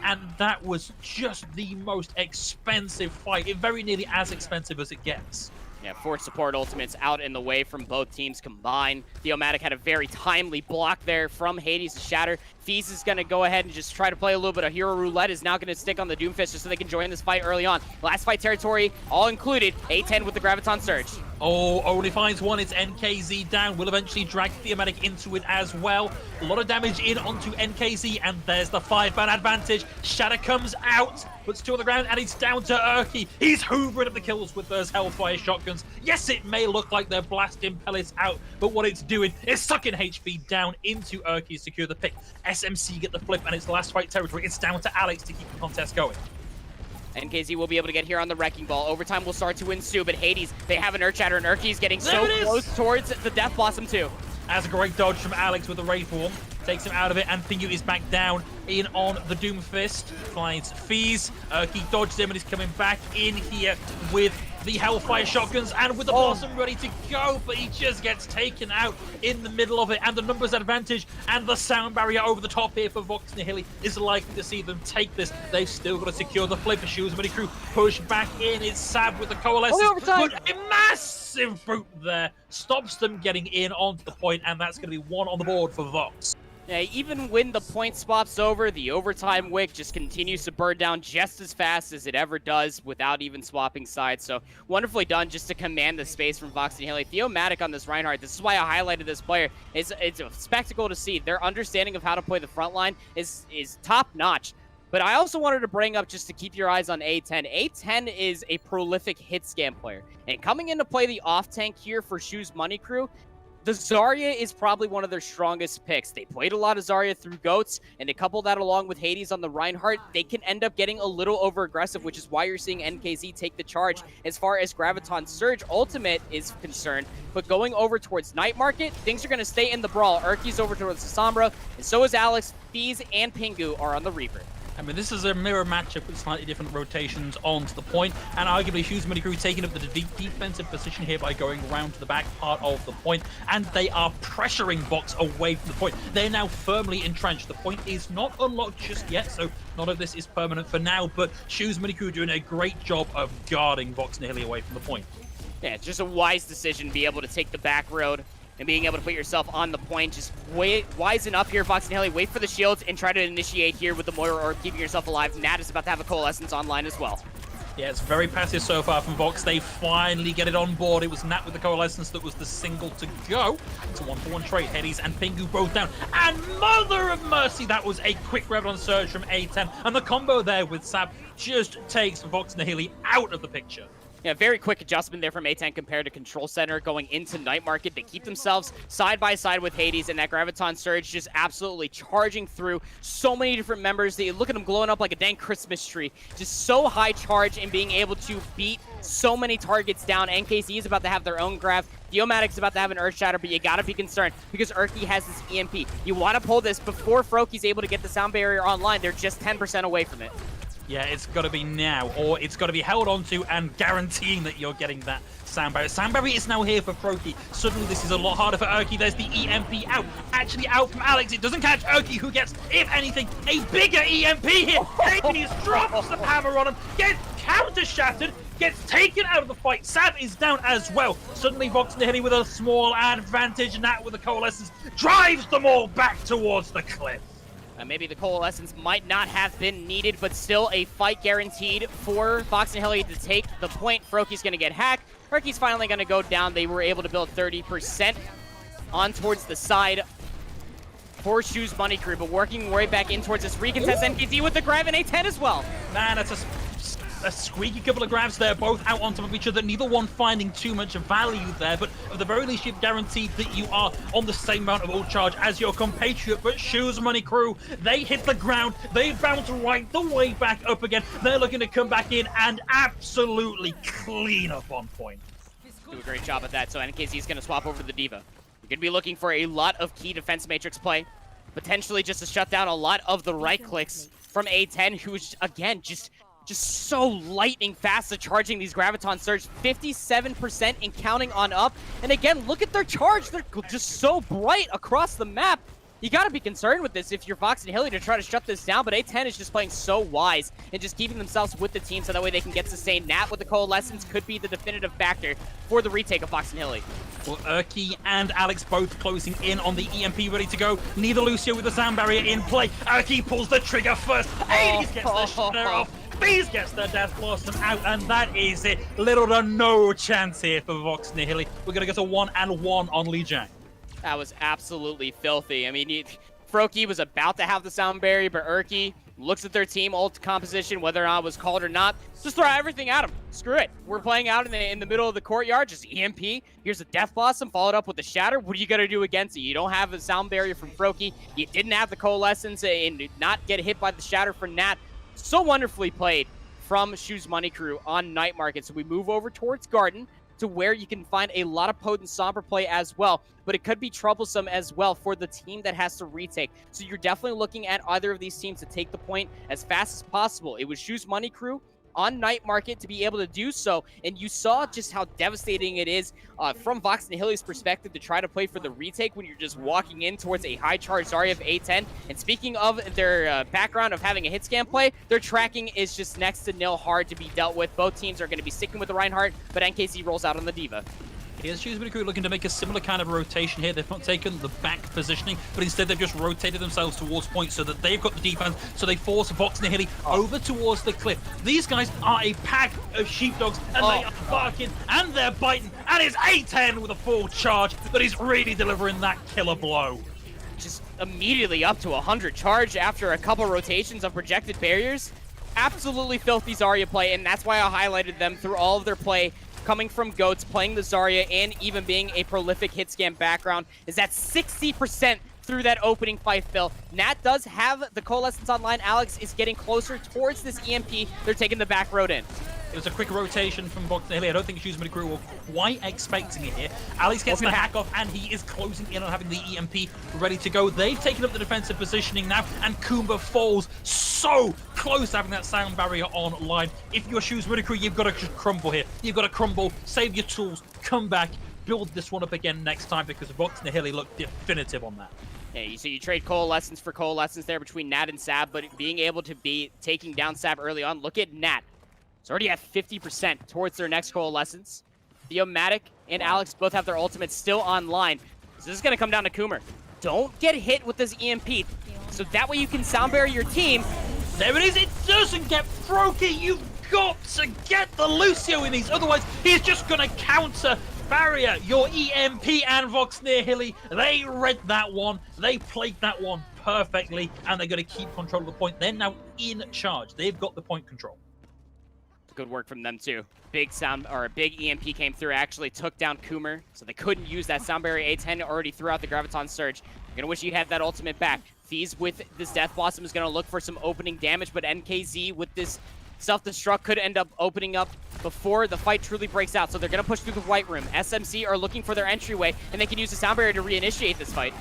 and that was just the most expensive fight. It very nearly as expensive as it gets.
Yeah, 4 support ultimates out in the way from both teams combined. Theomatic had a very timely block there from Hades to Shatter. Feez is going to go ahead and just try to play a little bit of Hero Roulette, is now going to stick on the Doomfist just so they can join this fight early on. Last fight territory, all included, A10 with the Graviton Surge.
Oh, only finds one. It's NKZ down. Will eventually drag Theomatic into it as well. A lot of damage in onto NKZ, and there's the 5-man advantage. Shatter comes out, puts 2 on the ground, and it's down to Erky. He's hoovering up the kills with those Hellfire shotguns. Yes, it may look like they're blasting pellets out, but what it's doing is sucking HP down into Erky to secure the pick. SMC get the flip, and it's last fight territory. It's down to Alex to keep the contest going.
NKZ will be able to get here on the Wrecking Ball. Overtime will start to ensue, but Hades, they have an Earth Shatter, and Erky's getting so close towards the Death Blossom too.
That's a great dodge from Alex with the Wraith Form. Takes him out of it, and Pingu is back down in on the Doomfist. Finds Feez. Erky dodged him and is coming back in here with the Hellfire shotguns and with the Blossom ready to go, but he just gets taken out in the middle of it, and the numbers advantage and the sound barrier over the top here for Vox Nihili is likely to see them take this. They've still got to secure the flip. Shoes Mini Crew push back in. It's Sab with the Coalescence, but a massive brute there stops them getting in onto the point, and that's going to be 1 on the board for Vox.
Yeah, even when the point swap's over, the overtime wick just continues to burn down just as fast as it ever does without even swapping sides. So wonderfully done just to command the space from Vox Nihili. Theomatic on this Reinhardt, this is why I highlighted this player. It's a spectacle to see. Their understanding of how to play the front line is top-notch. But I also wanted to bring up, just to keep your eyes on A10. A10 is a prolific hit scam player. And coming in to play the off-tank here for Shoes Money Crew, the Zarya is probably one of their strongest picks. They played a lot of Zarya through Goats, and to couple that along with Hades on the Reinhardt, they can end up getting a little over-aggressive, which is why you're seeing NKZ take the charge as far as Graviton Surge Ultimate is concerned. But going over towards Night Market, things are going to stay in the brawl. Erky's over towards the Sombra, and so is Alex. Feez and Pingu are on the Reaper.
I mean, this is a mirror matchup with slightly different rotations onto the point, and arguably Shoes Money Crew taking up the defensive position here by going around to the back part of the point, and they are pressuring Vox away from the point. They're now firmly entrenched. The point is not unlocked just yet, so none of this is permanent for now, but Shoes Money Crew doing a great job of guarding Vox Nihili away from the point.
Yeah, it's just a wise decision to be able to take the back road and being able to put yourself on the point. Just wise enough here, Vox Nihili, wait for the shields and try to initiate here with the Moira or keeping yourself alive. Nat is about to have a Coalescence online as well.
Yeah, it's very passive so far from Vox. They finally get it on board. It was Nat with the Coalescence that was the single to go. It's a 1-for-1 trade. Hades and Pingu both down. And Mother of Mercy, that was a quick Revenant Surge from A10. And the combo there with Sap just takes Vox Nihili out of the picture.
Yeah, very quick adjustment there from A10 compared to Control Center going into Night Market. They keep themselves side by side with Hades, and that Graviton Surge just absolutely charging through so many different members. That you look at them glowing up like a dang Christmas tree. Just so high charge and being able to beat so many targets down. NKZ is about to have their own grab. Geomatic's about to have an Earth Shatter, but you gotta be concerned because Urki has this EMP. You want to pull this before Froki's able to get the sound barrier online. They're just 10% away from it.
Yeah, it's got to be now, or it's got to be held onto and guaranteeing that you're getting that sound barrier. Sound barrier is now here for Froki. Suddenly, this is a lot harder for Urki. There's the EMP out. Actually out from Alex. It doesn't catch Urki, who gets, if anything, a bigger EMP here. Hades drops the hammer on him, gets counter-shattered, gets taken out of the fight. Sab is down as well. Suddenly, Vox Nihili with a small advantage. Nat with the Coalescence drives them all back towards the cliff.
Maybe the Coalescence might not have been needed, but still a fight guaranteed for Vox Nihili to take the point. Froki's going to get hacked. Urki's finally going to go down. They were able to build 30% on towards the side for Shoes Money Crew, but working right back in towards this recontest. NKZ with the grab and A10 as well.
Man, that's a squeaky couple of grabs there, both out on top of each other, neither one finding too much value there, but at the very least you've guaranteed that you are on the same amount of ult charge as your compatriot. But Shoes Money Crew, they hit the ground, they bounce right the way back up again. They're looking to come back in and absolutely clean up on point.
Do a great job at that, so NKZ is going to swap over to the Diva. You're going to be looking for a lot of key defense matrix play, potentially just to shut down a lot of the right clicks from A10, who's, again, just so lightning fast at charging these Graviton Surge. 57% and counting on up. And again, look at their charge. They're just so bright across the map. You got to be concerned with this if you're Vox Nihili to try to shut this down, but A10 is just playing so wise and just keeping themselves with the team so that way they can get sustained. Nat with the Coalescence could be the definitive factor for the retake of Vox Nihili.
Well, Urki and Alex both closing in on the EMP ready to go. Neither Lucio with the sound barrier in play. Urki pulls the trigger first. Hades gets the shutter off. Bees gets the Death Blossom out, and that is it. Little to no chance here for Vox Nihili. We're going to get a 1-1 on Lijiang.
That was absolutely filthy. I mean, Froki was about to have the sound barrier, but Urki looks at their team ult composition, whether or not it was called or not. Just throw everything at him. Screw it. We're playing out in the middle of the courtyard. Just EMP. Here's a Death Blossom followed up with the Shatter. What are you going to do against it? You don't have a sound barrier from Froki. You didn't have the Coalescence and did not get hit by the Shatter from Nat. So wonderfully played from Shoes Money Crew on Night Market. So we move over towards Garden, to where you can find a lot of potent Sombra play as well, but it could be troublesome as well for the team that has to retake. So you're definitely looking at either of these teams to take the point as fast as possible. It was Shoes Money Crew on Night Market to be able to do so, and you saw just how devastating it is from Vox Nihili's perspective to try to play for the retake when you're just walking in towards a high charge Zarya of A10. And speaking of their background of having a hit scan play, their tracking is just next to nil, hard to be dealt with. Both teams are going to be sticking with the Reinhardt, but NKC rolls out on the Diva.
Here's Shoes Money Crew looking to make a similar kind of rotation here. They've not taken the back positioning, but instead they've just rotated themselves towards point so that they've got the defense, so they force Vox Nihili over towards the cliff. These guys are a pack of sheepdogs, and they are barking, and they're biting, and it's A10 with a full charge, but he's really delivering that killer blow.
Just immediately up to 100 charge after a couple rotations of projected barriers. Absolutely filthy Zarya play, and that's why I highlighted them through all of their play. Coming from GOATs, playing the Zarya, and even being a prolific hit scan background, is at 60% through that opening fight, Phil. Nat does have the Coalescence online. Alex is getting closer towards this EMP. They're taking the back road in.
It was a quick rotation from Vox Nihili. I don't think Shoes Crew were quite expecting it here. Alex gets the hack off, and he is closing in on having the EMP ready to go. They've taken up the defensive positioning now, and Kumba falls so close to having that sound barrier online. If you're Shoes Crew, you've got to just crumble here. You've got to crumble, save your tools, come back, build this one up again next time, because Vox Nihili look definitive on that.
Yeah, so you trade Coalescence for Coalescence there between Nat and Sab, but being able to be taking down Sab early on. Look at Nat. It's already at 50% towards their next Coalescence. Theomatic and Alex both have their ultimates still online. So this is going to come down to Coomer. Don't get hit with this EMP, so that way you can sound barrier your team.
There it is. It doesn't get Froakie. You've got to get the Lucio in these. Otherwise, he's just going to counter barrier your EMP, and Vox Nihili. They read that one. They played that one perfectly, and they're going to keep control of the point. They're now in charge. They've got the point control.
Good work from them too. Big EMP came through, actually took down Coomer, so they couldn't use that sound barrier. A10 already threw out the Graviton Surge. You're gonna wish you had that ultimate back. Fees with this Death Blossom is gonna look for some opening damage, but NKZ with this self-destruct could end up opening up before the fight truly breaks out. So they're gonna push through the White Room. SMC are looking for their entryway, and they can use the sound barrier to reinitiate this fight.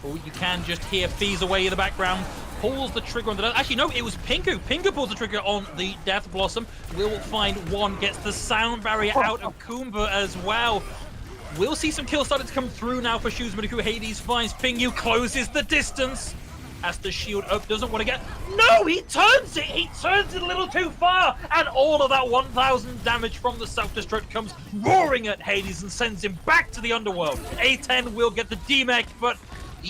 Oh, you can just hear Fees away in the background. Pulls the trigger on the... Actually, no, it was Pinku. Pinku pulls the trigger on the Death Blossom. Will find one. Gets the sound barrier out of Kumba as well. We'll see some kills starting to come through now for Shoes Crew. Hades finds Pingu, closes the distance. Has the shield up, doesn't want to get... No, he turns it! He turns it a little too far! And all of that 1,000 damage from the self-destruct comes roaring at Hades and sends him back to the underworld. A10 will get the D-Mech, but...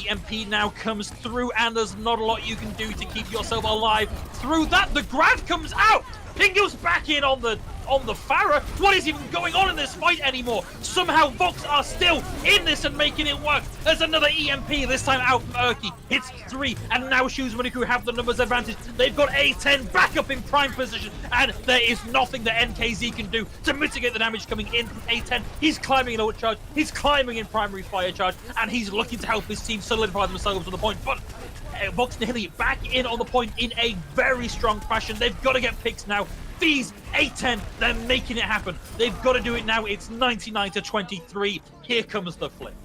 EMP now comes through, and there's not a lot you can do to keep yourself alive through that. The grab comes out. Pingu's back in on the Pharah. What is even going on in this fight anymore? Somehow Vox are still in this and making it work. There's another EMP, this time out from Erky. Hits 3, and now Shoes Crew have the numbers advantage. They've got A10 back up in prime position, and there is nothing that NKZ can do to mitigate the damage coming in from A10. He's climbing in overcharge, he's climbing in primary fire charge, and he's looking to help his team solidify themselves on the point. But Vox Nihili back in on the point in a very strong fashion. They've got to get picks now. Fees, A10, they're making it happen. They've got to do it now. It's 99-23. Here comes the flip.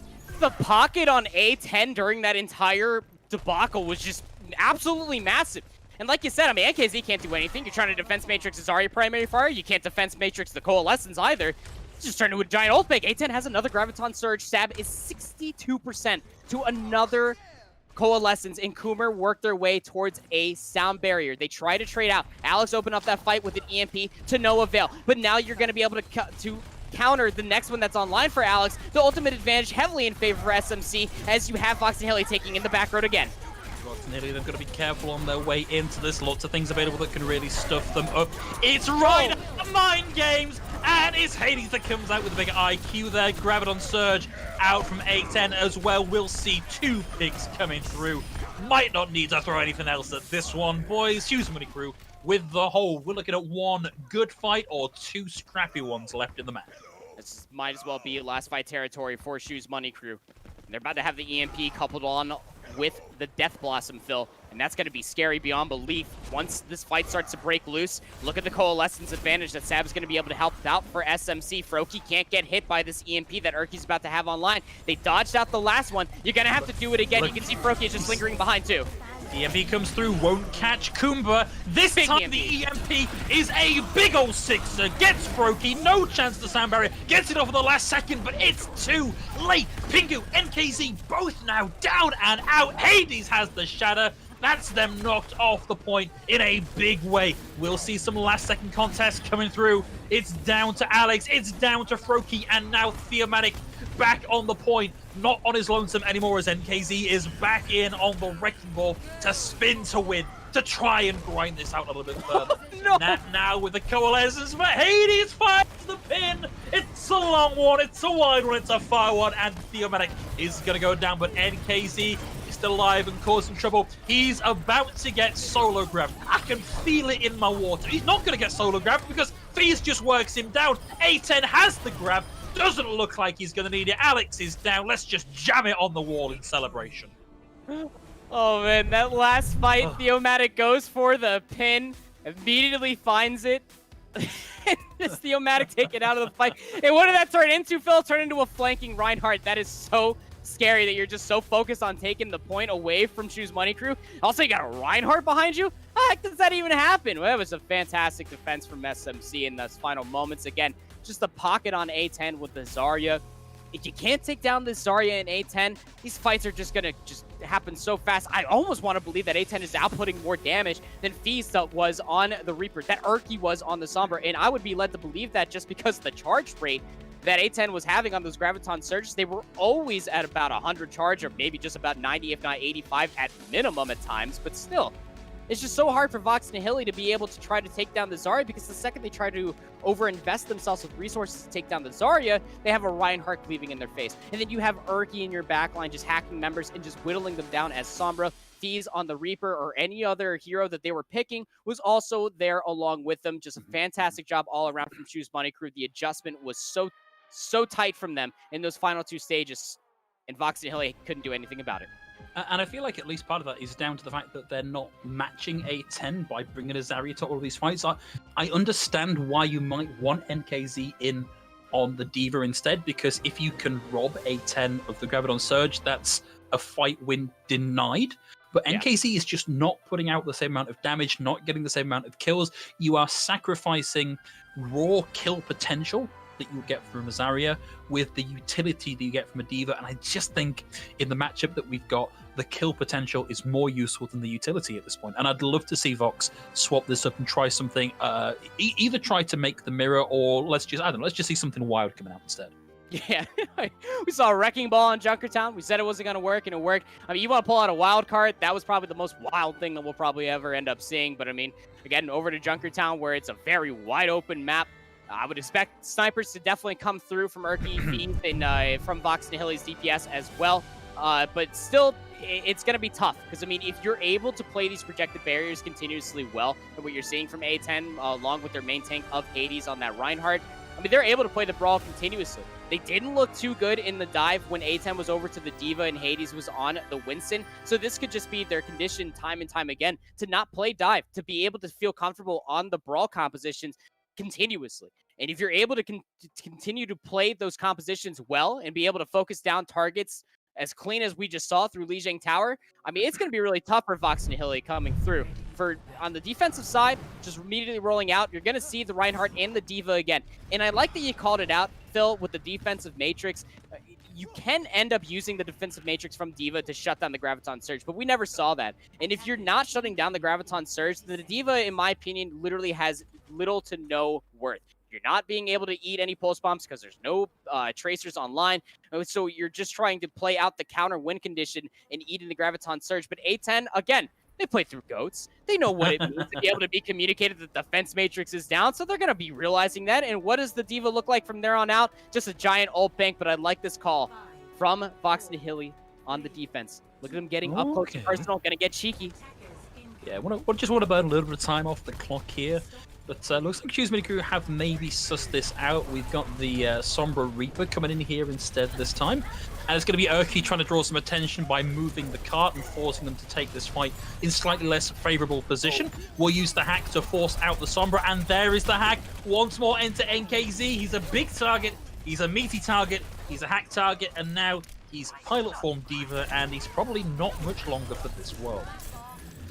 The pocket on A10 during that entire debacle was just absolutely massive. And like you said, I mean, NKZ can't do anything. You're trying to defense matrix Zarya primary fire. You can't defense matrix the Coalescence either. It's just turned into a giant ult pick. A10 has another Graviton Surge. Sab is 62% to another Coalescence, and Coomer work their way towards a sound barrier. They try to trade out. Alex opened up that fight with an EMP to no avail. But now you're going to be able to counter the next one that's online for Alex. The ultimate advantage heavily in favor for SMC, as you have Vox Nihili taking in the back road again.
Vox Nihili, they've got to be careful on their way into this. Lots of things available that can really stuff them up. It's right, mind games, and it's Hades that comes out with a big IQ there. Graviton Surge out from A10 as well. We'll see 2 picks coming through. Might not need to throw anything else at this one, boys. Shoes Crew with the hold. We're looking at 1 good fight or 2 scrappy ones left in the match.
This might as well be last fight territory for Shoes Money Crew. And they're about to have the EMP coupled on with the Death Blossom fill, and that's going to be scary beyond belief. Once this fight starts to break loose, look at the Coalescence advantage that Sab's going to be able to help out for SMC. Froakie can't get hit by this EMP that Erky's about to have online. They dodged out the last one. You're going to have to do it again. You can see Froakie is just lingering behind too.
EMP comes through, won't catch Kumba. This big time EMP. The EMP is a big ol' 6er. Gets Froakie, no chance to sound barrier. Gets it off at the last second, but it's too late. Pingu, NKZ, both now down and out. Hades has the shatter. That's them knocked off the point in a big way. We'll see some last-second contests coming through. It's down to Alex, it's down to Froakie, and now Theomatic back on the point. Not on his lonesome anymore, as NKZ is back in on the wrecking ball to spin to win, to try and grind this out a little bit further.
No.
Now with the Coalescence, but Hades finds the pin. It's a long one, it's a wide one, it's a far one, and Theomatic is going to go down, but NKZ still alive and causing trouble. He's about to get solo grabbed. I can feel it in my water. He's not going to get solo grabbed because Fees just works him down. A10 has the grab. Doesn't look like he's going to need it. Alex is down. Let's just jam it on the wall in celebration.
Oh man, that last fight, Theomatic goes for the pin, immediately finds it. Just the Omatic taken out of the fight. And what did that turn into, Phil? Turn into a flanking Reinhardt. That is so scary that you're just so focused on taking the point away from Choose Money Crew. Also, you got a Reinhardt behind you? How the heck does that even happen? Well, that was a fantastic defense from SMC in those final moments. Again, just a pocket on A10 with the Zarya. If you can't take down this Zarya in A10, these fights are just going to happen so fast. I almost want to believe that A10 is outputting more damage than Feast was on the Reaper, that Erky was on the Sombra. And I would be led to believe that just because the charge rate that A10 was having on those Graviton Surges, they were always at about 100 charge, or maybe just about 90, if not 85 at minimum at times. But still, it's just so hard for Vox Nihili to be able to try to take down the Zarya, because the second they try to overinvest themselves with resources to take down the Zarya, they have a Reinhardt cleaving in their face. And then you have Erky in your backline just hacking members and just whittling them down as Sombra. Fees on the Reaper or any other hero that they were picking was also there along with them. Just a fantastic job all around from Choose Money Crew. The adjustment was so tight from them in those final two stages, and Vox Nihili couldn't do anything about it.
And I feel like at least part of that is down to the fact that they're not matching A10 by bringing a Zarya to all of these fights. I understand why you might want NKZ in on the D.Va instead, because if you can rob A10 of the Graviton Surge, that's a fight win denied. But NKZ is just not putting out the same amount of damage, not getting the same amount of kills. You are sacrificing raw kill potential that you would get from a Zarya with the utility that you get from a D.Va, and I just think in the matchup that we've got, the kill potential is more useful than the utility at this point. And I'd love to see Vox swap this up and try something, either try to make the mirror, or let's just see something wild coming out instead.
Yeah, we saw a Wrecking Ball on Junkertown. We said it wasn't going to work, and it worked. I mean, you want to pull out a wild card, that was probably the most wild thing that we'll probably ever end up seeing. But I mean, again, over to Junkertown, where it's a very wide open map. I would expect snipers to definitely come through from Erky, Fiend, and from Vox Nihili's DPS as well. But still, it's going to be tough. Because, I mean, if you're able to play these projected barriers continuously well, and what you're seeing from A10, along with their main tank of Hades on that Reinhardt, I mean, they're able to play the brawl continuously. They didn't look too good in the dive when A10 was over to the D.Va and Hades was on the Winston. So this could just be their condition time and time again to not play dive, to be able to feel comfortable on the brawl compositions continuously. And if you're able to continue to play those compositions well and be able to focus down targets as clean as we just saw through Lijiang Tower, I mean, it's going to be really tough for Vox Nihili coming through. On the defensive side, just immediately rolling out, you're going to see the Reinhardt and the D.Va again. And I like that you called it out, Phil, with the defensive matrix. You can end up using the defensive matrix from D.Va to shut down the Graviton Surge, but we never saw that. And if you're not shutting down the Graviton Surge, the D.Va, in my opinion, literally has little to no worth. You're not being able to eat any pulse bombs because there's no tracers online. So you're just trying to play out the counter win condition and eating the Graviton Surge. But A10, again, they play through goats. They know what it means to be able to be communicated that the defense matrix is down. So they're going to be realizing that. And what does the D.Va look like from there on out? Just a giant ult bank. But I like this call from Vox Nihili on the defense. Look at them getting up close and personal. Going to get cheeky.
Yeah, just want to burn a little bit of time off the clock here. But looks like Choose Money Crew have maybe sussed this out. We've got the Sombra Reaper coming in here instead this time. And it's going to be Erky trying to draw some attention by moving the cart and forcing them to take this fight in slightly less favorable position. We'll use the hack to force out the Sombra, and there is the hack. Once more enter NKZ. He's a big target. He's a meaty target. He's a hack target. And now he's pilot form D.Va, and he's probably not much longer for this world.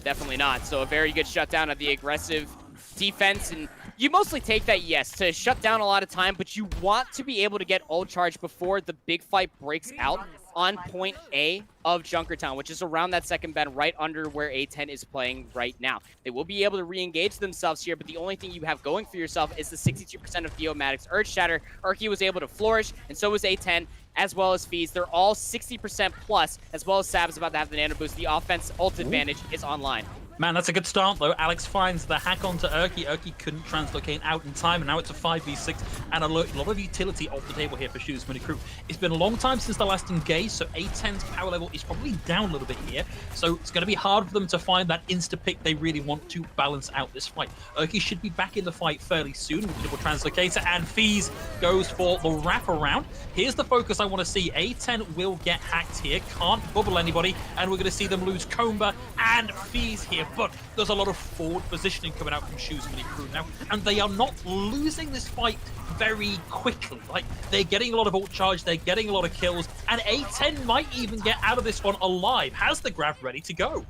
Definitely not. So a very good shutdown of the aggressive defense, and you mostly take that, yes, to shut down a lot of time, but you want to be able to get ult charge before the big fight breaks out on point A of Junkertown, which is around that second bend right under where A10 is playing right now. They will be able to re-engage themselves here, but the only thing you have going for yourself is the 62% of Theomatic's Urge Shatter. Erky was able to flourish, and so was A10, as well as Fees. They're all 60% plus, as well as Sav is about to have the nano boost. The offense ult advantage is online.
Man, that's a good start, though. Alex finds the hack onto Erky. Erky couldn't translocate out in time, and now it's a 5v6, and a lot of utility off the table here for Choose Money Crew. It's been a long time since the last engage, so A10's power level is probably down a little bit here, so it's going to be hard for them to find that insta-pick they really want to balance out this fight. Erky should be back in the fight fairly soon with the double translocator, and Fees goes for the wraparound. Here's the focus I want to see. A10 will get hacked here, can't bubble anybody, and we're going to see them lose Comba and Fees here.
here, but there's a lot of forward positioning coming out from Shoes Mini Crew now, and they are not losing this fight very quickly. Like, they're getting a lot of ult charge, they're getting a lot of kills, and A10 might even get out of this one alive, has the grab ready to go.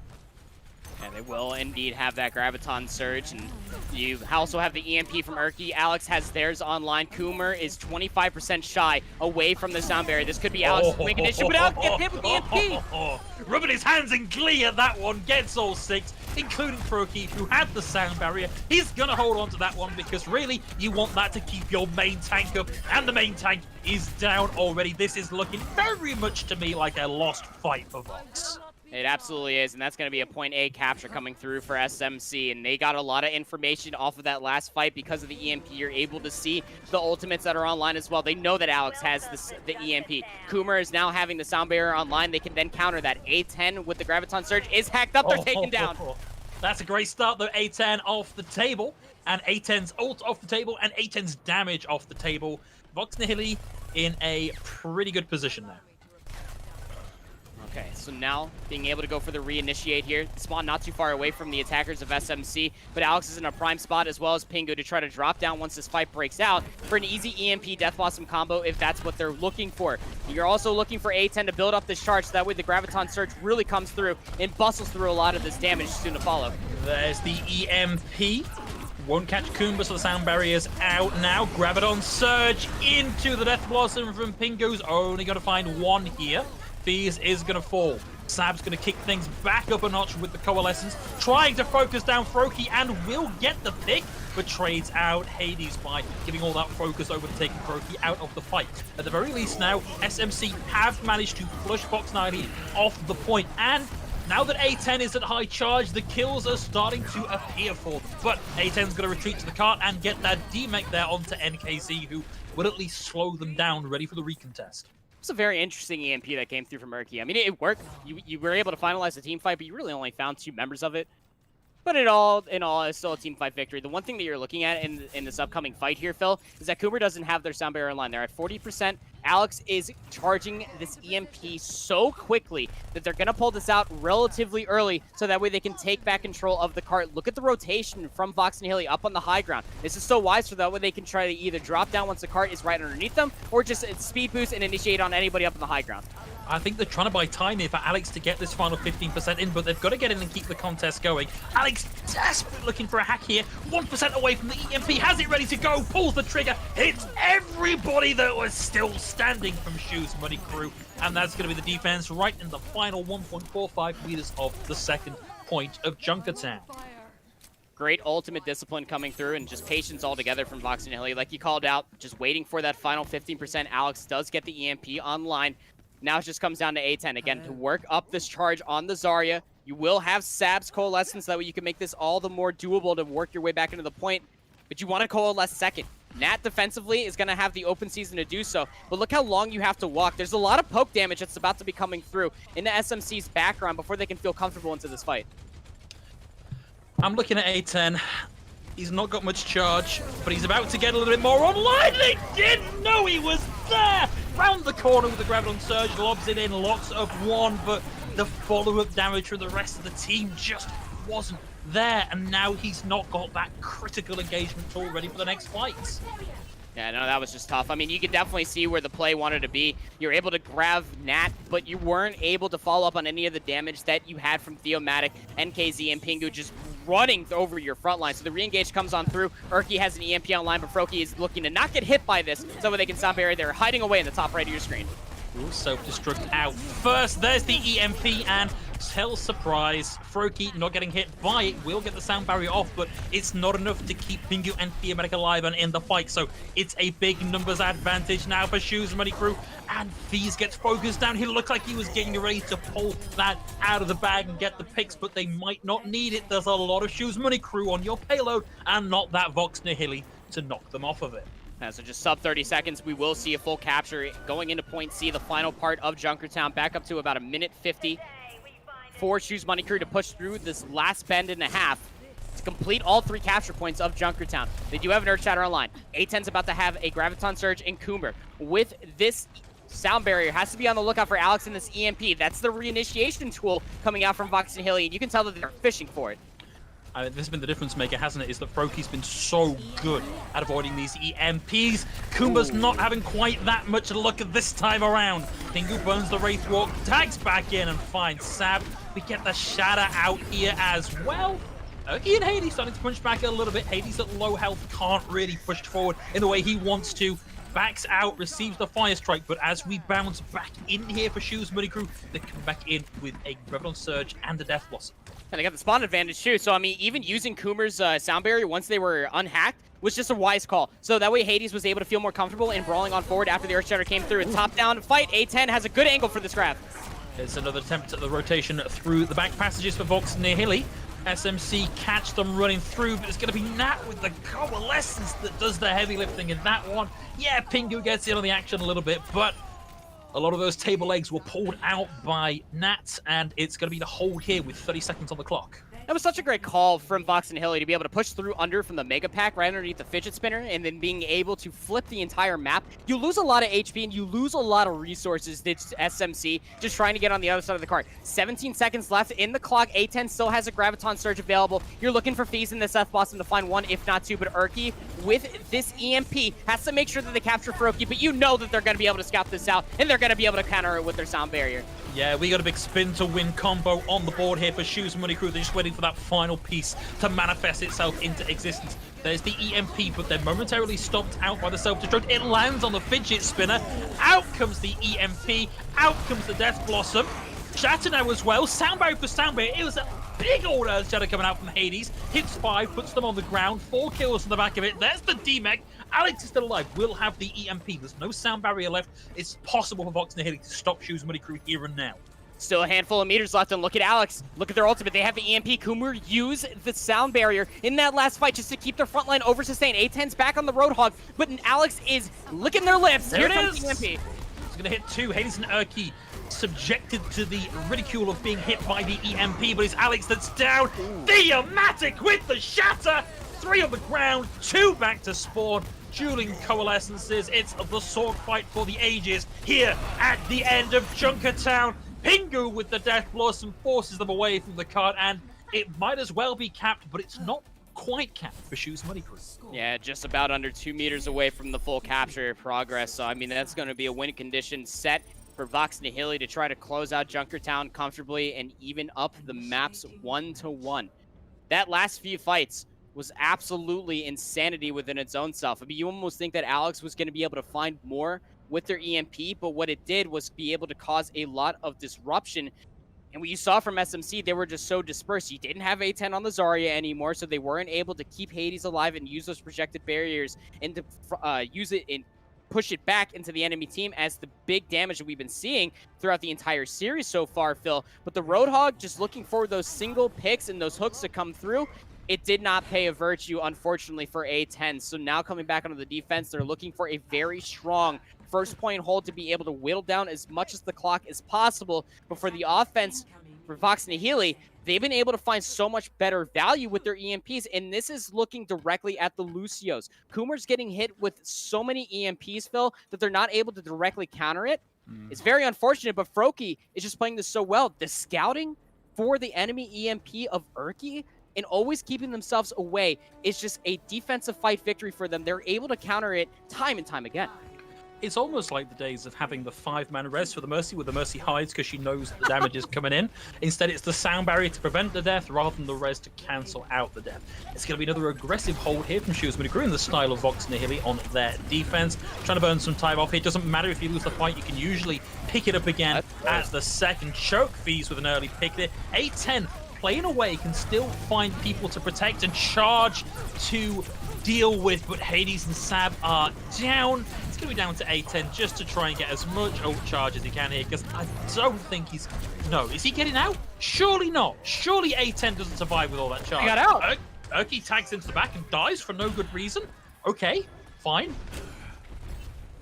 And they will indeed have that Graviton Surge, and you also have the EMP from Urki. Alex has theirs online. Coomer is 25% shy away from the sound barrier. This could be Alex making issue, but Alex gets hit with the EMP.
Rubbing his hands in glee at that one, gets all 6, including Froki, who had the sound barrier. He's gonna hold on to that one because really, you want that to keep your main tank up, and the main tank is down already. This is looking very much to me like a lost fight for Vox.
It absolutely is, and that's going to be a point A capture coming through for SMC, and they got a lot of information off of that last fight because of the EMP. You're able to see the ultimates that are online as well. They know that Alex has the EMP. Coomer is now having the sound barrier online. They can then counter that. A10 with the Graviton Surge is hacked up. They're taken down.
That's a great start, though. A10 off the table, and A10's ult off the table, and A10's damage off the table. Vox Nihili in a pretty good position there.
Okay, so now being able to go for the reinitiate here. Spawn not too far away from the attackers of SMC, but Alex is in a prime spot as well as Pingu to try to drop down once this fight breaks out for an easy EMP Death Blossom combo if that's what they're looking for. You're also looking for A10 to build up this charge so that way the Graviton Surge really comes through and bustles through a lot of this damage soon to follow.
There's the EMP. Won't catch Kumba, so the sound barrier's out now. Graviton Surge into the Death Blossom from Pingu's only going to find one here. Fees is going to fall. Sab's going to kick things back up a notch with the Coalescence, trying to focus down Froki and will get the pick, but trades out Hades by giving all that focus over to taking Froki out of the fight. At the very least now, SMC have managed to flush Vox Nihili off the point, and now that A10 is at high charge, the kills are starting to appear for them. But A10's going to retreat to the cart and get that D-Mech there onto NKZ, who will at least slow them down, ready for the recontest.
It's a very interesting EMP that came through from Urki. I mean, it worked. You were able to finalize the team fight, but you really only found 2 members of it. But in all, it's still a team fight victory. The one thing that you're looking at in this upcoming fight here, Phil, is that Coomer doesn't have their sound barrier online. They're at 40%. Alex is charging this EMP so quickly that they're going to pull this out relatively early so that way they can take back control of the cart. Look at the rotation from Vox Nihili up on the high ground. This is so wise for that way they can try to either drop down once the cart is right underneath them or just speed boost and initiate on anybody up on the high ground.
I think they're trying to buy time here for Alex to get this final 15% in, but they've got to get in and keep the contest going. Alex desperately looking for a hack here. 1% away from the EMP, has it ready to go, pulls the trigger, hits everybody that was still standing from Shoes Money Crew, and that's going to be the defense right in the final 1.45 meters of the second point of Junkertown.
Great ultimate discipline coming through and just patience altogether from Vox Nihili. Like you called out, just waiting for that final 15%. Alex does get the EMP online. Now it just comes down to A10 again to work up this charge on the Zarya. You will have Sab's Coalescence, that way you can make this all the more doable to work your way back into the point, but you want to coalesce second. Nat defensively is going to have the open season to do so, but look how long you have to walk. There's a lot of poke damage that's about to be coming through into SMC's background before they can feel comfortable into this fight.
I'm looking at A10. He's not got much charge, but he's about to get a little bit more online. They didn't know he was there! Round the corner with the Graviton Surge, lobs it in, locks up one, but the follow-up damage from the rest of the team just wasn't there, and now he's not got that critical engagement tool ready for the next fight.
Yeah, no, that was just tough. I mean, you could definitely see where the play wanted to be. You were able to grab Nat, but you weren't able to follow up on any of the damage that you had from Theomatic, NKZ, and Pingu just running over your front line. So the re-engage comes on through. Urki has an EMP online, but Froki is looking to not get hit by this so that they can sound barrier. They're hiding away in the top right of your screen.
Ooh, self-destruct out first. There's the EMP, and tell surprise, Froki not getting hit by it will get the sound barrier off, but it's not enough to keep Pingu and Theomatic alive and in the fight, so it's a big numbers advantage now for Shoes Money Crew, and Fees gets focused down. He looked like he was getting ready to pull that out of the bag and get the picks, but they might not need it. There's a lot of Shoes Money Crew on your payload, and not that Vox Nihili to knock them off of it.
So just sub 30 seconds, we will see a full capture going into point C, the final part of Junkertown, back up to about 1:50 for Shoes Money Crew to push through this last bend and a half to complete all 3 capture points of Junkertown. They do have an Earth Shatter online. A10's about to have a Graviton Surge and Coomer. With this Sound Barrier has to be on the lookout for Alex in this EMP. That's the reinitiation tool coming out from Vox Nihili, and you can tell that they're fishing for it.
This has been the difference maker, hasn't it? Is that Froki's been so good at avoiding these EMPs. Kumba's not having quite that much luck this time around. Pingu burns the Wraith Walk, tags back in and finds Sab. We get the Shatter out here as well. Erky and Hades starting to punch back a little bit. Hades at low health can't really push forward in the way he wants to. Backs out, receives the Fire Strike, but as we bounce back in here for Shoes Money Crew, they come back in with a Revenant Surge and a Death Blossom.
And they got the spawn advantage too, so I mean, even using Coomer's Sound Barrier once they were unhacked was just a wise call. So that way Hades was able to feel more comfortable in brawling on forward after the Earthshatter came through. A top-down fight, A10 has a good angle for this grab.
There's another attempt at the rotation through the back passages for Vox Nihili. SMC catch them running through, but it's going to be Nat with the Coalescence that does the heavy lifting in that one. Yeah, Pingu gets in on the action a little bit, but a lot of those table legs were pulled out by Nat, and it's going to be the hold here with 30 seconds on the clock.
That was such a great call from Vox Nihili to be able to push through under from the Mega Pack right underneath the Fidget Spinner and then being able to flip the entire map. You lose a lot of HP and you lose a lot of resources, it's SMC, just trying to get on the other side of the card. 17 seconds left in the clock. A10 still has a Graviton Surge available. You're looking for Fees in this F Blossom to find one, if not two, but Erky with this EMP has to make sure that they capture Froki, but you know that they're going to be able to scout this out and they're going to be able to counter it with their Sound Barrier.
Yeah, we got a big spin to win combo on the board here for Shoes Money Crew. They're just waiting for that final piece to manifest itself into existence. There's the EMP, but they're momentarily stopped out by the self-destruct. It lands on the Fidget Spinner. Out comes the EMP. Out comes the Death Blossom. Shatter now as well. Sound Barrier for Sound Barrier. It was a big old Earthshatter coming out from Hades. Hits 5, puts them on the ground. 4 kills on the back of it. There's the D-Mech. Alex is still alive. Will have the EMP. There's no Sound Barrier left. It's possible for Vox Nihili to stop Shoes Money Crew here and now.
Still a handful of meters left, and look at Alex. Look at their ultimate. They have the EMP. Coomer use the Sound Barrier in that last fight just to keep their front line over-sustained. A10's back on the Roadhog, but Alex is licking their lips.
There
Here
it
comes
is.
the EMP.
He's going to hit 2. Hades and Erky subjected to the ridicule of being hit by the EMP, but it's Alex that's down. Theomatic with the Shatter. 3 on the ground, 2 back to spawn. Dueling Coalescences. It's the sword fight for the ages here at the end of Junkertown. Pingu with the Death Blossom forces them away from the card, and it might as well be capped, but it's not quite capped for Shoes Money Crew.
Yeah, just about under 2 meters away from the full capture progress. So, I mean, that's going to be a win condition set for Vox Nihili to try to close out Junkertown comfortably and even up the maps 1-1. That last few fights was absolutely insanity within its own self. I mean, you almost think that Alex was going to be able to find more with their EMP, but what it did was be able to cause a lot of disruption. And what you saw from SMC, they were just so dispersed. You didn't have A10 on the Zarya anymore, so they weren't able to keep Hades alive and use those projected barriers and to use it and push it back into the enemy team as the big damage that we've been seeing throughout the entire series so far, Phil. But the Roadhog, just looking for those single picks and those hooks to come through, it did not pay a virtue, unfortunately, for A10. So now coming back onto the defense, they're looking for a very strong first point hold to be able to whittle down as much as the clock as possible. But for the offense, for Vox Nihili, they've been able to find so much better value with their EMPs, and this is looking directly at the Lucios. Coomer's getting hit with so many EMPs, Phil, that they're not able to directly counter it. It's very unfortunate, but Froki is just playing this so well. The scouting for the enemy EMP of Erky and always keeping themselves away is just a defensive fight victory for them. They're able to counter it time and time again.
It's almost like the days of having the 5-man res for the Mercy, where the Mercy hides because she knows the damage is coming in. Instead, it's the Sound Barrier to prevent the death rather than the res to cancel out the death. It's going to be another aggressive hold here from Shoes Money Crew in the style of Vox Nihili on their defense. Trying to burn some time off here. It doesn't matter if you lose the fight, you can usually pick it up again at the second. Choke Fees with an early pick there. A10 playing away can still find people to protect and charge to deal with, but Hades and Sab are down. It's going to be down to A10 just to try and get as much ult charge as he can here, because I don't think he's... No, is he getting out? Surely not. Surely A10 doesn't survive with all that charge.
He got out.
Erky tags into the back and dies for no good reason. Okay, fine.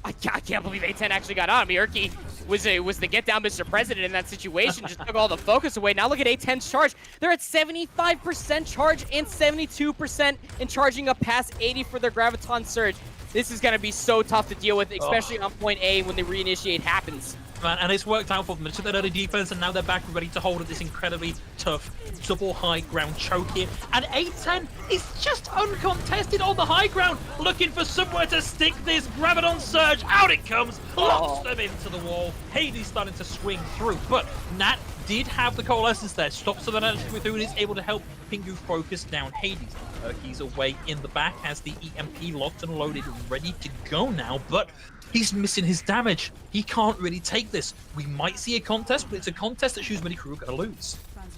I can't believe A10 actually got out. I mean, Erky was the get down Mr. President in that situation, just took all the focus away. Now look at A10's charge. They're at 75% charge and 72% in charging up past 80 for their Graviton Surge. This is going to be so tough to deal with, especially on point A when the reinitiate happens.
Man, and it's worked out for them. They took that early defense, and now they're back ready to hold this incredibly tough double high ground choke here. And A10 is just uncontested on the high ground, looking for somewhere to stick this Graviton Surge. Out it comes, locks them into the wall. Hades starting to swing through, but Nat did have the Coalescence there, stops some of that coming through, and is able to help Pingu focus down Hades. He's away in the back, has the EMP locked and loaded, ready to go now, but he's missing his damage. He can't really take this. We might see a contest, but it's a contest that Shoes Mini Crew are going to lose.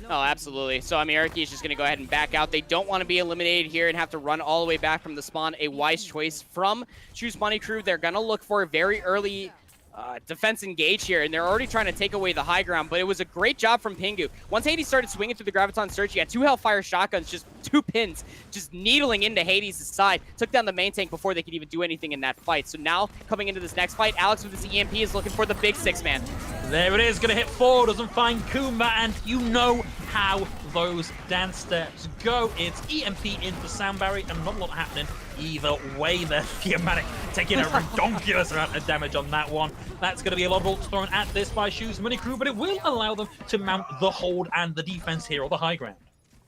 Oh, absolutely. So, I mean, Erky is just going to go ahead and back out. They don't want to be eliminated here and have to run all the way back from the spawn. A wise choice from Shoes Money Crew. They're going to look for a very early defense engage here, and they're already trying to take away the high ground, but it was a great job from Pingu. Once Hades started swinging through the Graviton Surge, he had 2 Hellfire shotguns, just 2 pins, just needling into Hades' side. Took down the main tank before they could even do anything in that fight. So now, coming into this next fight, Alex with his EMP is looking for the big 6-man.
There it is, going to hit 4, doesn't find Kumba, and you know how those dance steps go. It's EMP into Sound Barrier, and not a lot happening either way there. Theomatic taking a redonkulous amount of damage on that one. That's going to be a lot of ults thrown at this by Shoes Mini Crew, but it will allow them to mount the hold and the defense here on the high ground.